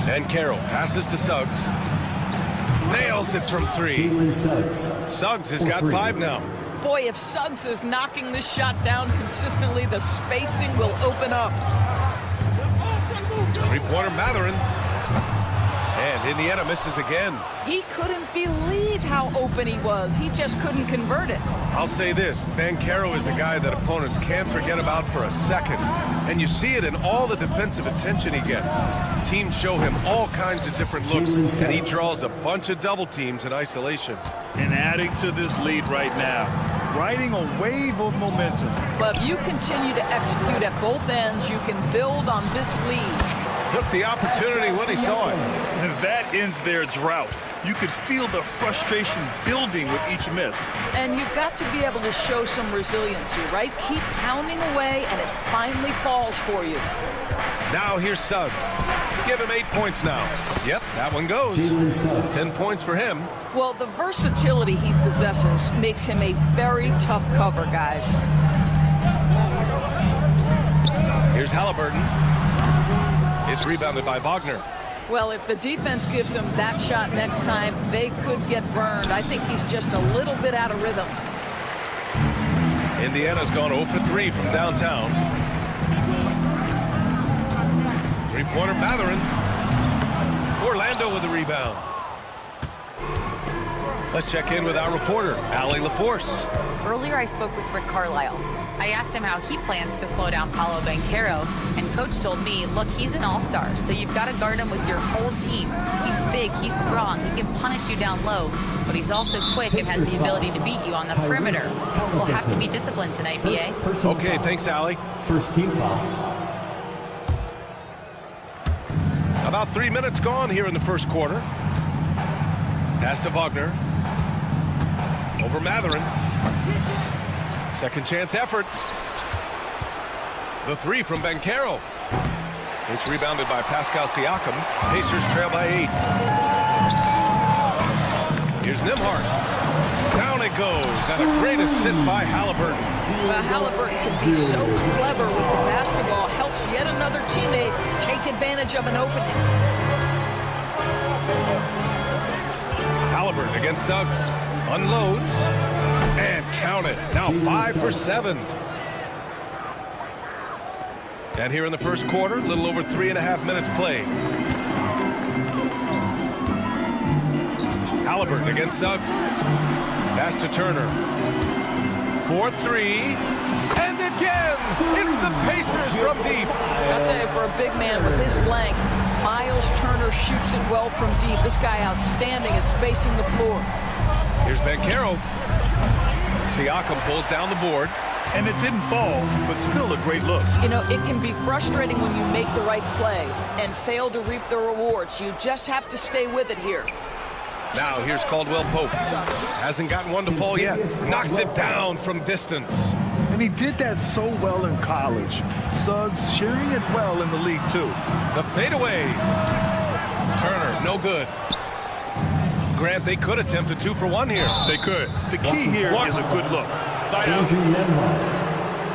And Carroll passes to Suggs. Nails it from 3. Suggs has got 5 now. Boy, if Suggs is knocking this shot down consistently, the spacing will open up. Three-pointer Matherin. And Indiana misses again. He couldn't believe how open he was. He just couldn't convert it. I'll say this, Bancaro is a guy that opponents can't forget about for a second. And you see it in all the defensive attention he gets. Teams show him all kinds of different looks, and he draws a bunch of double teams in isolation. And adding to this lead right now, riding a wave of momentum. But if you continue to execute at both ends, you can build on this lead. Took the opportunity when he saw it. And that ends their drought. You could feel the frustration building with each miss. And you've got to be able to show some resiliency, right? Keep pounding away, and it finally falls for you. Now here's Suggs. Give him 8 points now. Yep, that one goes. 10 points for him. Well, the versatility he possesses makes him a very tough cover, guys. Here's Halliburton. It's rebounded by Wagner. Well, if the defense gives him that shot next time, they could get burned. I think he's just a little bit out of rhythm. Indiana's gone 0 for 3 from downtown. Three-pointer Matherin. Orlando with the rebound. Let's check in with our reporter, Allie LaForce. Earlier, I spoke with Rick Carlisle. I asked him how he plans to slow down Paolo Bancaro, and Coach told me, look, he's an all-star, so you've got to guard him with your whole team. He's big, he's strong, he can punish you down low, but he's also quick and has the ability to beat you on the perimeter. We'll have to be disciplined tonight, BA. Okay, thanks, Allie. First team foul. About 3 minutes gone here in the first quarter. Pass to Wagner. Over Matherin. Second chance effort. The three from Bancaro. It's rebounded by Pascal Siakam. Pacers trail by 8. Here's Nembhard. Down it goes, and a great assist by Halliburton. Well, Halliburton can be so clever with the basketball. Helps yet another teammate take advantage of an opening. Halliburton against Suggs. Unloads. And count it. Now 5 for 7. And here in the first quarter, a little over 3.5 minutes played. Halliburton against Suggs. Pass to Turner. 4-3. And again, it's the Pacers from deep. I'll tell you, for a big man with his length, Miles Turner shoots it well from deep. This guy outstanding at spacing the floor. Here's Bancaro. Siakam pulls down the board. And it didn't fall, but still a great look. You know, it can be frustrating when you make the right play and fail to reap the rewards. You just have to stay with it here. Now here's Caldwell Pope. Hasn't gotten one to fall yet. Knocks it down from distance. And he did that so well in college. Suggs sharing it well in the league, too. The fadeaway. Turner, no good. Grant, they could attempt a 2 for 1 here. They could. The key here is a good look. Side out.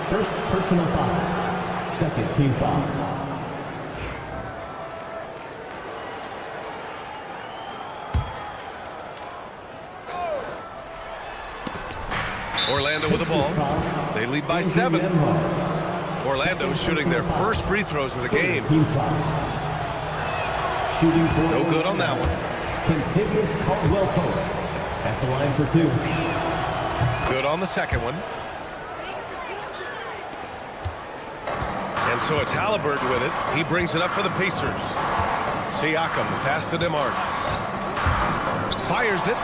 First personal foul. Second team foul. Orlando with the ball. They lead by 7. Orlando shooting their first free throws of the game. No good on that one. Continuous Caldwell Pope at the line for 2. Good on the second one. And so it's Halliburton with it. He brings it up for the Pacers. Siakam, the pass to Nembhard. Fires it.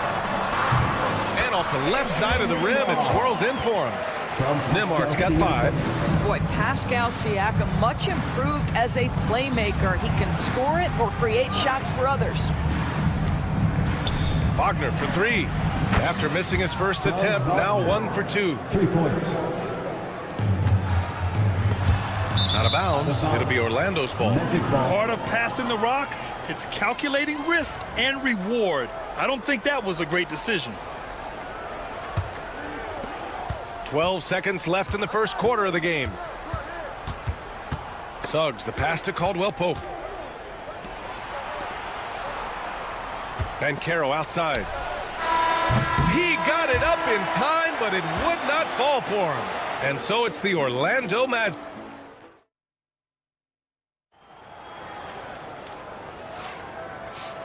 And off the left side of the rim, it swirls in for him. Nembhard's got 5. Boy, Pascal Siakam, much improved as a playmaker. He can score it or create shots for others. Wagner for 3. After missing his first attempt, now 1 for 2. 3 points. Out of bounds. It'll be Orlando's ball. Part of passing the rock, it's calculating risk and reward. I don't think that was a great decision. 12 seconds left in the first quarter of the game. Suggs, the pass to Caldwell Pope. Banchero outside. He got it up in time, but it would not fall for him. And so it's the Orlando Magic.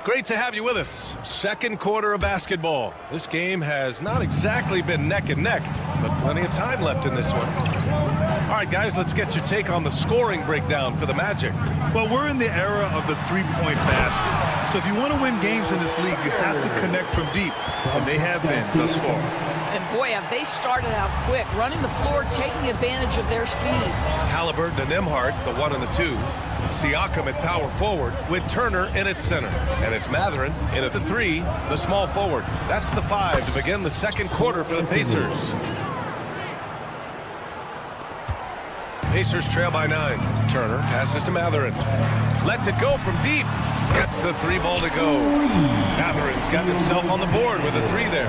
Great to have you with us. Second quarter of basketball. This game has not exactly been neck and neck, but plenty of time left in this one. All right, guys, let's get your take on the scoring breakdown for the Magic. Well, we're in the era of the three-point basket. So if you want to win games in this league, you have to connect from deep, and they have been thus far. And boy, have they started out quick, running the floor, taking advantage of their speed. Halliburton and Nembhard, the 1 and the 2. Siakam at power forward with Turner in at center. And it's Mathurin in at the 3, the small forward. That's the 5 to begin the second quarter for the Pacers. Pacers trail by 9. Turner passes to Mathurin. Lets it go from deep. Gets the 3 ball to go. Mathurin's got himself on the board with a 3 there.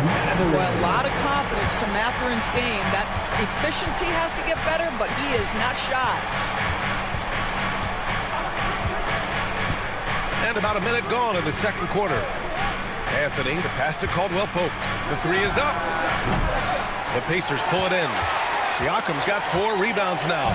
Well, a lot of confidence to Mathurin's game. That efficiency has to get better, but he is not shy. And about a minute gone in the second quarter. Anthony, the pass to Caldwell Pope. The 3 is up. The Pacers pull it in. Siakam's got 4 rebounds now.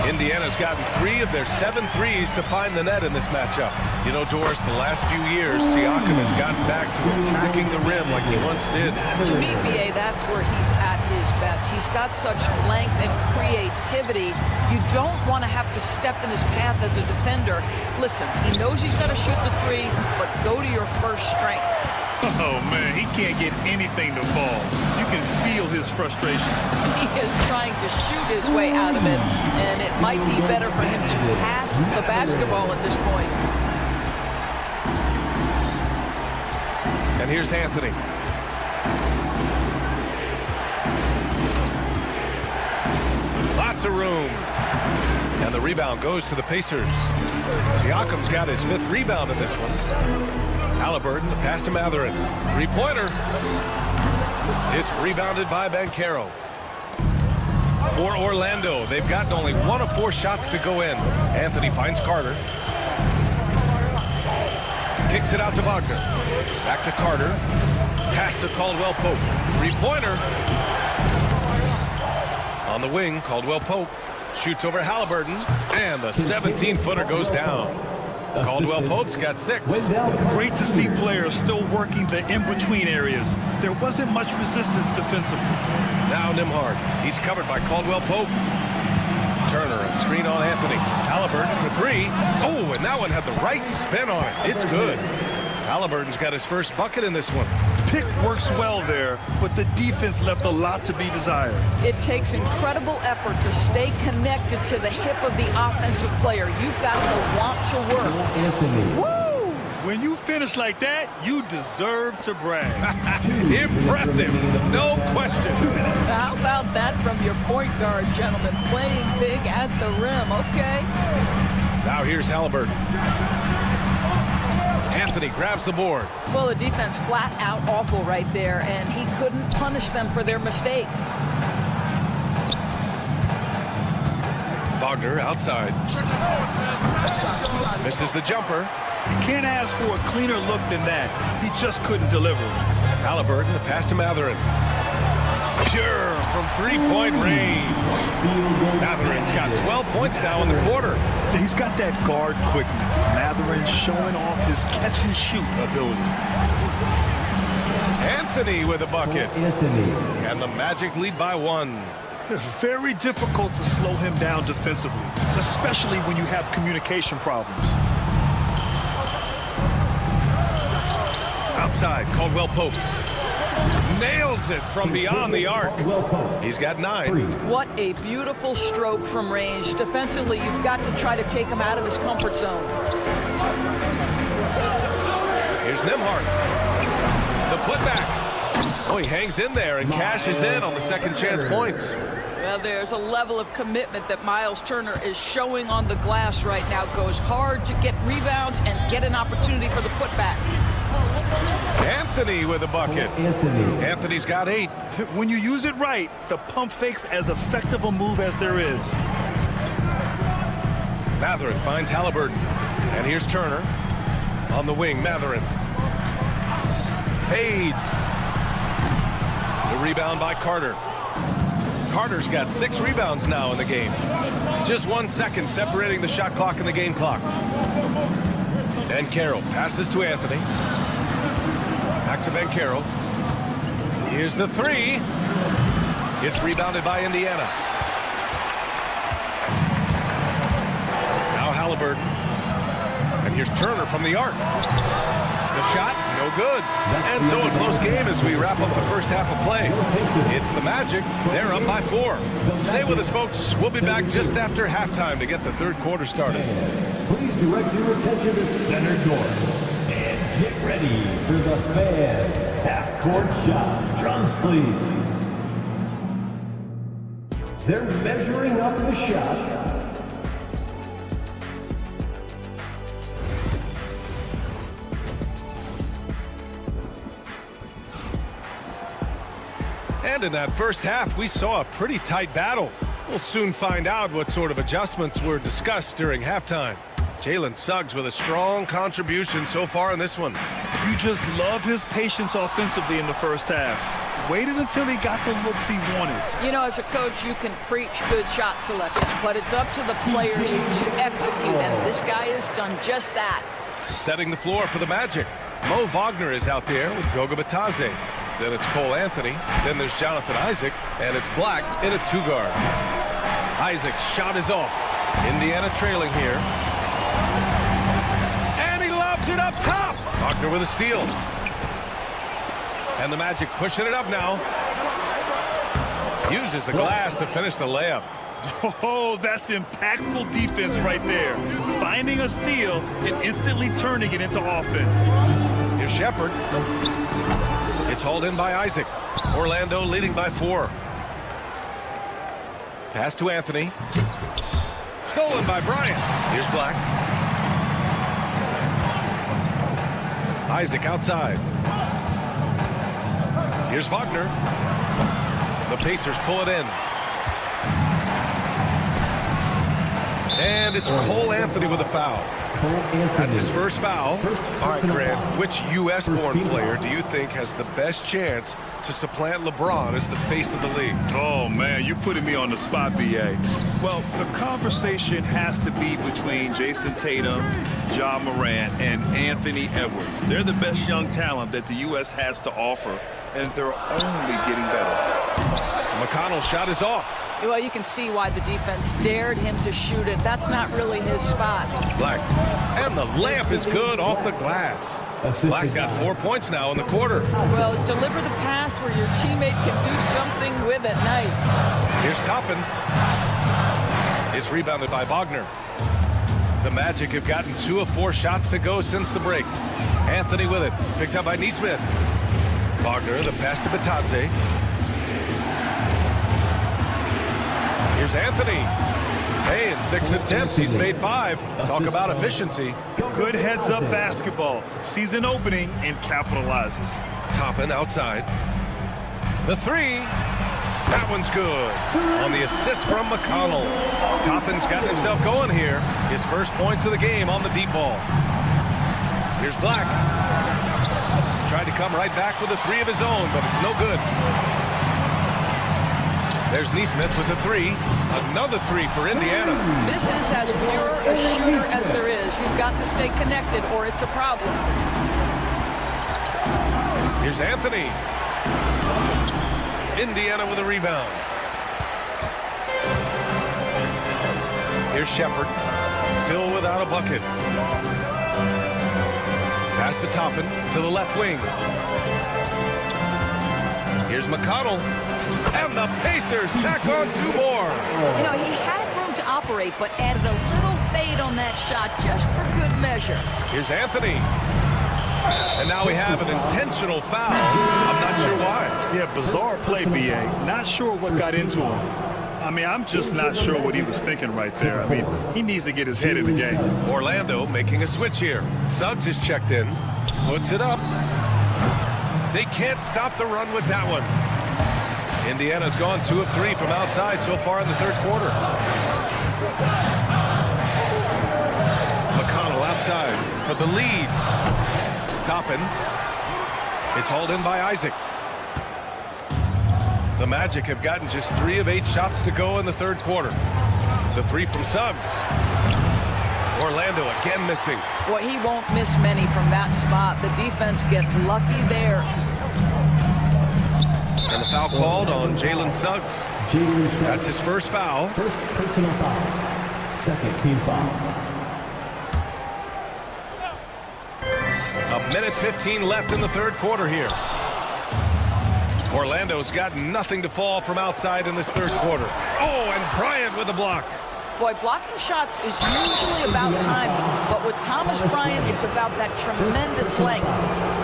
Indiana's gotten 3 of their 7 threes to find the net in this matchup. You know, Doris, the last few years, Siakam has gotten back to attacking the rim like he once did. To me, B.A., that's where he's at his best. He's got such length and creativity. You don't want to have to step in his path as a defender. Listen, he knows he's got to shoot the 3, but go to your first strength. Oh, man, he can't get anything to fall. You can feel his frustration. He is trying to shoot his way out of it, and it might be better for him to pass the basketball at this point. And here's Anthony. Lots of room. And the rebound goes to the Pacers. Siakam's got his 5th rebound in this one. Halliburton, the pass to Mathurin. 3-pointer. It's rebounded by Banchero. For Orlando, they've gotten only 1 of 4 shots to go in. Anthony finds Carter. Kicks it out to Wagner. Back to Carter. Pass to Caldwell Pope. 3-pointer. On the wing, Caldwell Pope shoots over Halliburton. And the 17-footer goes down. Caldwell Pope's got 6. Great to see players still working the in-between areas. There wasn't much resistance defensively. Now Nembhard. He's covered by Caldwell Pope. Turner, a screen on Anthony. Halliburton for 3. Oh, and that one had the right spin on it. It's good. Halliburton's got his first bucket in this one. Pick works well there, but the defense left a lot to be desired. It takes incredible effort to stay connected to the hip of the offensive player. You've got to want to work. Anthony. Woo! When you finish like that, you deserve to brag. Impressive, no question. How about that from your point guard, gentlemen? Playing big at the rim, okay? Now here's Halliburton. Anthony grabs the board. Well, the defense flat out awful right there, and he couldn't punish them for their mistake. Wagner outside. Misses the jumper. You can't ask for a cleaner look than that. He just couldn't deliver. Halliburton, the pass to Mathurin. Sure, from three-point range. Matherin's got 12 points now in the quarter. He's got that guard quickness. Matherin showing off his catch-and-shoot ability. Anthony with a bucket. And the Magic lead by 1. Very difficult to slow him down defensively, especially when you have communication problems. Outside, Caldwell Pope. Nails it from beyond the arc. He's got 9. What a beautiful stroke from range. Defensively, you've got to try to take him out of his comfort zone. Here's Nembhard. The putback. Oh, he hangs in there and cashes in on the second chance points. Well, there's a level of commitment that Miles Turner is showing on the glass right now. Goes hard to get rebounds and get an opportunity for the putback. Anthony with a bucket. Anthony's got 8. When you use it right, the pump fake's as effective a move as there is. Matherin finds Halliburton. And here's Turner. On the wing, Matherin. Fades. The rebound by Carter. Carter's got 6 rebounds now in the game. Just 1 second separating the shot clock and the game clock. And Carroll passes to Anthony. Back to Banchero. Here's the 3. It's rebounded by Indiana. Now Halliburton. And here's Turner from the arc. The shot, no good. And so a close game as we wrap up the first half of play. It's the Magic. They're up by 4. Stay with us, folks. We'll be back just after halftime to get the third quarter started. Please direct your attention to center court. And get ready for the fan half-court shot. Drums, please. They're measuring up the shot. And in that first half, we saw a pretty tight battle. We'll soon find out what sort of adjustments were discussed during halftime. Jalen Suggs with a strong contribution so far in this one. You just love his patience offensively in the first half. Waited until he got the looks he wanted. You know, as a coach, you can preach good shot selection, but it's up to the players to execute, and this guy has done just that. Setting the floor for the Magic. Mo Wagner is out there with Gogo Batadze. Then it's Cole Anthony. Then there's Jonathan Isaac. And it's Black in a 2-guard. Isaac's shot is off. Indiana trailing here. And he lobs it up top. Wagner with a steal. And the Magic pushing it up now. Uses the glass to finish the layup. Oh, that's impactful defense right there. Finding a steal and instantly turning it into offense. Here's Shepard. It's hauled in by Isaac. Orlando leading by 4. Pass to Anthony. Stolen by Bryant. Here's Black. Isaac outside. Here's Wagner. The Pacers pull it in. And it's Cole Anthony with a foul. That's his first foul. All right, Grant, which U.S.-born player do you think has the best chance to supplant LeBron as the face of the league? Oh, man, you're putting me on the spot, B.A. Well, the conversation has to be between Jason Tatum, Ja Morant, and Anthony Edwards. They're the best young talent that the U.S. has to offer, and they're only getting better. McConnell's shot is off. Well, you can see why the defense dared him to shoot it. That's not really his spot. Black. And the layup is good off the glass. Black's got 4 points now in the quarter. Well, deliver the pass where your teammate can do something with it. Nice. Here's Toppin. It's rebounded by Wagner. The Magic have gotten 2 of 4 shots to go since the break. Anthony with it. Picked up by Nesmith. Wagner, the pass to Batadze. Here's Anthony. Hey, in 6 attempts, he's made 5. Talk about efficiency. Good heads-up basketball. Sees an opening and capitalizes. Toppin outside. The 3. That one's good. On the assist from McConnell. Toppin's got himself going here. His first points of the game on the deep ball. Here's Black. Tried to come right back with a 3 of his own, but it's no good. There's Neesmith with a three. Another three for Indiana. This is as pure a shooter as there is. You've got to stay connected or it's a problem. Here's Anthony. Indiana with a rebound. Here's Shepard. Still without a bucket. Pass to Toppin to the left wing. Here's McConnell. And the Pacers tack on two more. You know, he had room to operate, but added a little fade on that shot just for good measure. Here's Anthony. And now we have an intentional foul. I'm not sure why. Yeah, bizarre play, B.A. Not sure what got into him. I mean, I'm just not sure what he was thinking right there. I mean, he needs to get his head in the game. Orlando making a switch here. Suggs is checked in. Puts it up. They can't stop the run with that one. Indiana's gone 2 of 3 from outside so far in the third quarter. McConnell outside for the lead. Toppin. It's hauled in by Isaac. The Magic have gotten just 3 of 8 shots to go in the third quarter. The three from Suggs. Orlando again missing. Boy, he won't miss many from that spot. The defense gets lucky there. And the foul called on Jalen Suggs. That's his first foul. First personal foul. Second team foul. A minute 15 left in the third quarter here. Orlando's got nothing to fall from outside in this third quarter. Oh, and Bryant with a block. Boy, blocking shots is usually about timing, but with Thomas Bryant, it's about that tremendous length.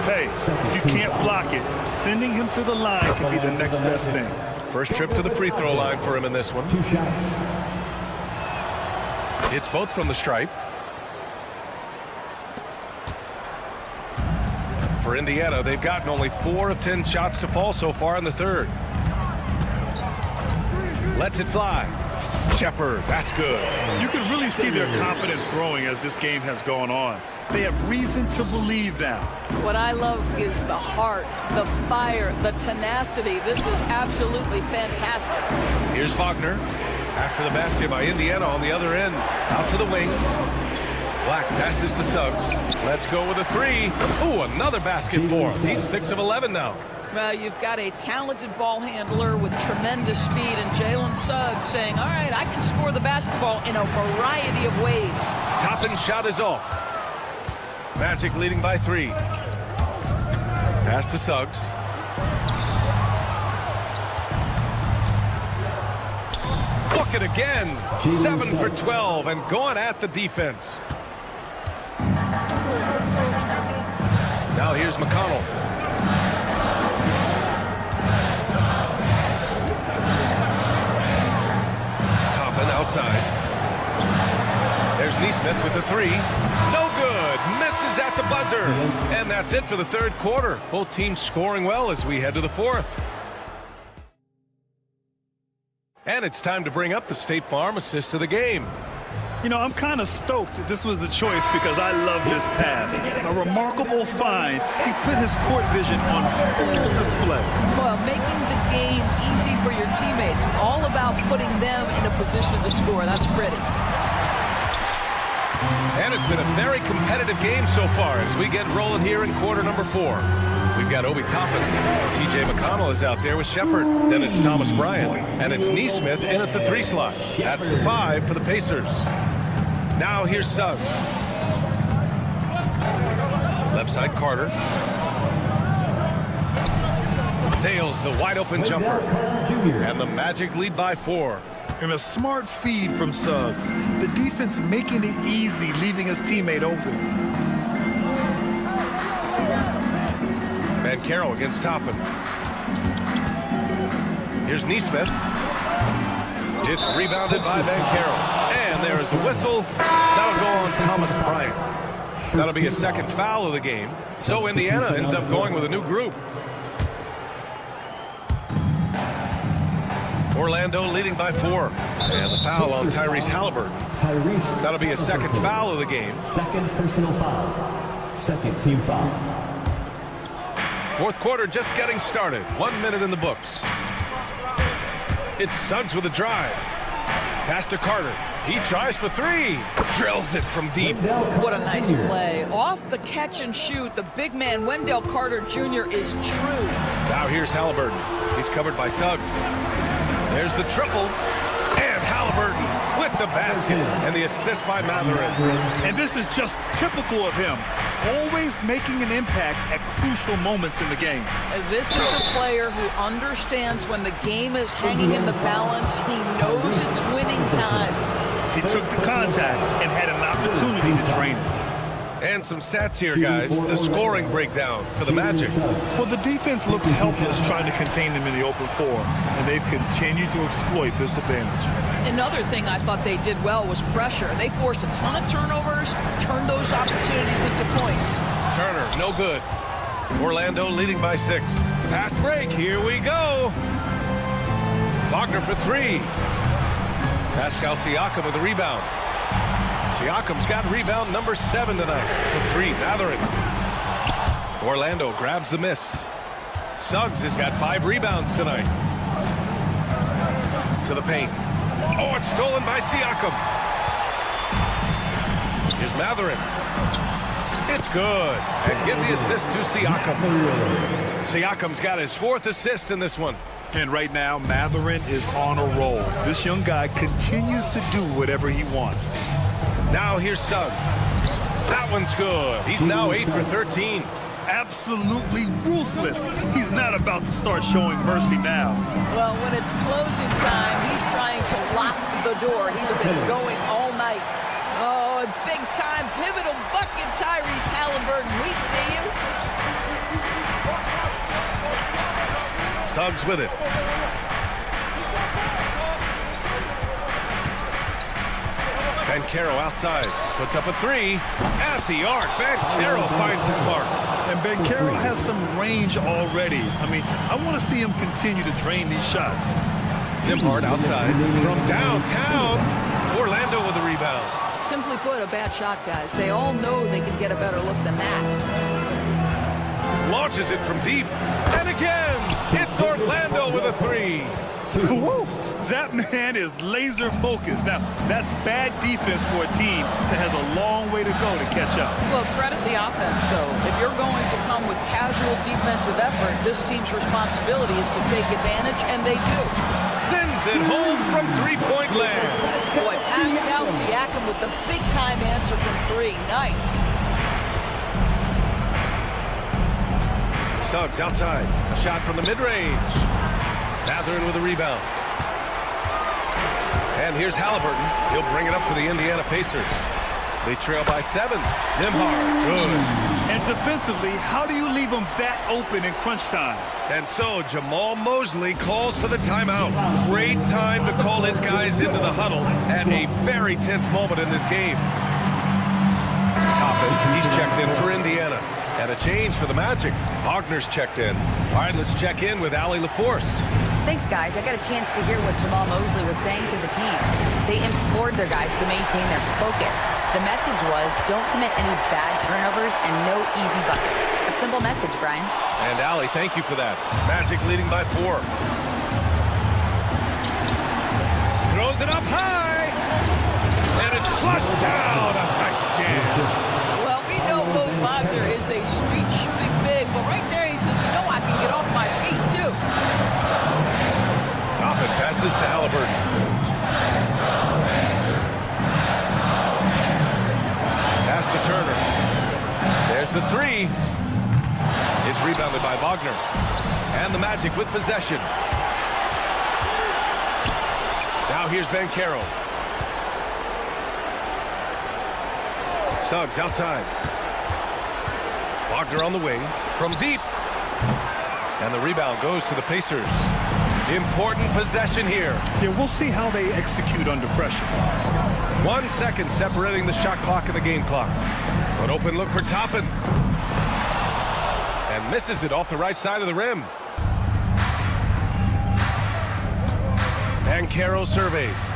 Hey, you can't block it. Sending him to the line can be the next best thing. First trip to the free throw line for him in this one. 2 shots. It's both from the stripe. For Indiana, they've gotten only 4 of 10 shots to fall so far in the third. Lets it fly. Shepard, that's good. You can really see their confidence growing as this game has gone on. They have reason to believe now. What I love is the heart, the fire, the tenacity. This is absolutely fantastic. Here's Wagner. After the basket by Indiana on the other end. Out to the wing. Black passes to Suggs. Let's go with a three. Ooh, another basket for him. He's 6 of 11 now. Well, you've got a talented ball handler with tremendous speed, and Jalen Suggs saying, all right, I can score the basketball in a variety of ways. Toppin shot is off. Magic leading by 3. Pass to Suggs. Bucket again. 7 for 12 and going at the defense. Now here's McConnell. Toppin outside. There's Neesmith with the three. No good. Misses at the buzzer. And that's it for the third quarter. Both teams scoring well as we head to the fourth. And it's time to bring up the State Farm assist of the game. You know, I'm kind of stoked that this was a choice because I love this pass. A remarkable find. He put his court vision on full display. Well, making the game easy for your teammates. All about putting them in a position to score. That's pretty. And it's been a very competitive game so far as we get rolling here in quarter number 4. We've got Obi Toppin. T.J. McConnell is out there with Shepard. Then it's Thomas Bryant. And it's Neesmith in at the 3 slot. That's the 5 for the Pacers. Now here's Suggs. Left side Carter. Nails the wide open jumper. And the Magic lead by 4. And a smart feed from Suggs. The defense making it easy, leaving his teammate open. Banchero against Toppin. Here's Neesmith. It's rebounded by Banchero. And there is a whistle. That'll go on Thomas Bryant. That'll be a second foul of the game. So Indiana ends up going with a new group. Orlando leading by 4. And the foul on Tyrese Halliburton. That'll be a second foul of the game. Second personal foul. Second team foul. Fourth quarter just getting started. 1 minute in the books. It's Suggs with a drive. Pass to Carter. He tries for three. Drills it from deep. What a nice play. Off the catch and shoot, the big man, Wendell Carter Jr. is true. Now here's Halliburton. He's covered by Suggs. There's the triple. And Halliburton with the basket and the assist by Matherin. And this is just typical of him. Always making an impact at crucial moments in the game. This is a player who understands when the game is hanging in the balance. He knows it's winning time. He took the contact and had an opportunity to drain it. And some stats here, guys. The scoring breakdown for the Magic. Well, the defense looks helpless trying to contain them in the open floor, and they've continued to exploit this advantage. Another thing I thought they did well was pressure. They forced a ton of turnovers, turned those opportunities into points. Turner, no good. Orlando leading by 6. Fast break, here we go. Wagner for 3. Pascal Siakam with the rebound. Siakam's got rebound number 7 tonight. For 3, Matherin. Orlando grabs the miss. Suggs has got 5 rebounds tonight. To the paint. Oh, it's stolen by Siakam. Here's Matherin. It's good. And give the assist to Siakam. Siakam's got his 4th assist in this one. And right now, Matherin is on a roll. This young guy continues to do whatever he wants. Now here's Suggs. That one's good. He's now 8 for 13. Absolutely ruthless. He's not about to start showing mercy now. Well, when it's closing time, he's trying to lock the door. He's been going all night. Oh, big-time pivotal bucket, Tyrese Halliburton. We see you. Suggs with it. Banchero outside. Puts up a 3. At the arc. Banchero finds his mark. And Banchero has some range already. I mean, I want to see him continue to drain these shots. Nembhard outside. From downtown. Orlando with the rebound. Simply put, a bad shot, guys. They all know they can get a better look than that. Launches it from deep. And again, it's Orlando with a 3. That man is laser focused. Now, that's bad defense for a team that has a long way to go to catch up. Well, credit the offense, though. If you're going to come with casual defensive effort, this team's responsibility is to take advantage, and they do. Sends it home from three-point land. Boy, Pascal Siakam with the big-time answer from 3. Nice. Suggs outside. A shot from the mid-range. Matherin with a rebound. And here's Halliburton. He'll bring it up for the Indiana Pacers. They trail by 7. Nembhard, good. And defensively, how do you leave them that open in crunch time? And so Jamal Mosley calls for the timeout. Great time to call his guys into the huddle at a very tense moment in this game. Toppin, he's checked in for Indiana. And a change for the Magic. Wagner's checked in. All right, let's check in with Allie LaForce. Thanks, guys. I got a chance to hear what Jamal Mosley was saying to the team. They implored their guys to maintain their focus. The message was, don't commit any bad turnovers and no easy buckets. A simple message, Brian. And Allie, thank you for that. Magic leading by 4. Throws it up high. And it's flushed down. A nice jam. Well, we know Mo Wagner is a sweet shooting big, but right there he says, you know, I can get off my feet, too. Toppin passes to Halliburton. Pass to Turner. There's the 3. It's rebounded by Wagner. And the Magic with possession. Now here's Banchero. Suggs outside. Wagner on the wing from deep. And the rebound goes to the Pacers. Important possession here. Yeah, we'll see how they execute under pressure. 1 second separating the shot clock and the game clock. An open look for Toppin. And misses it off the right side of the rim. Banchero surveys.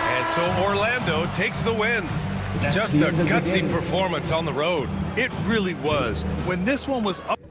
And so Orlando takes the win. Just a gutsy performance on the road. It really was. When this one was up.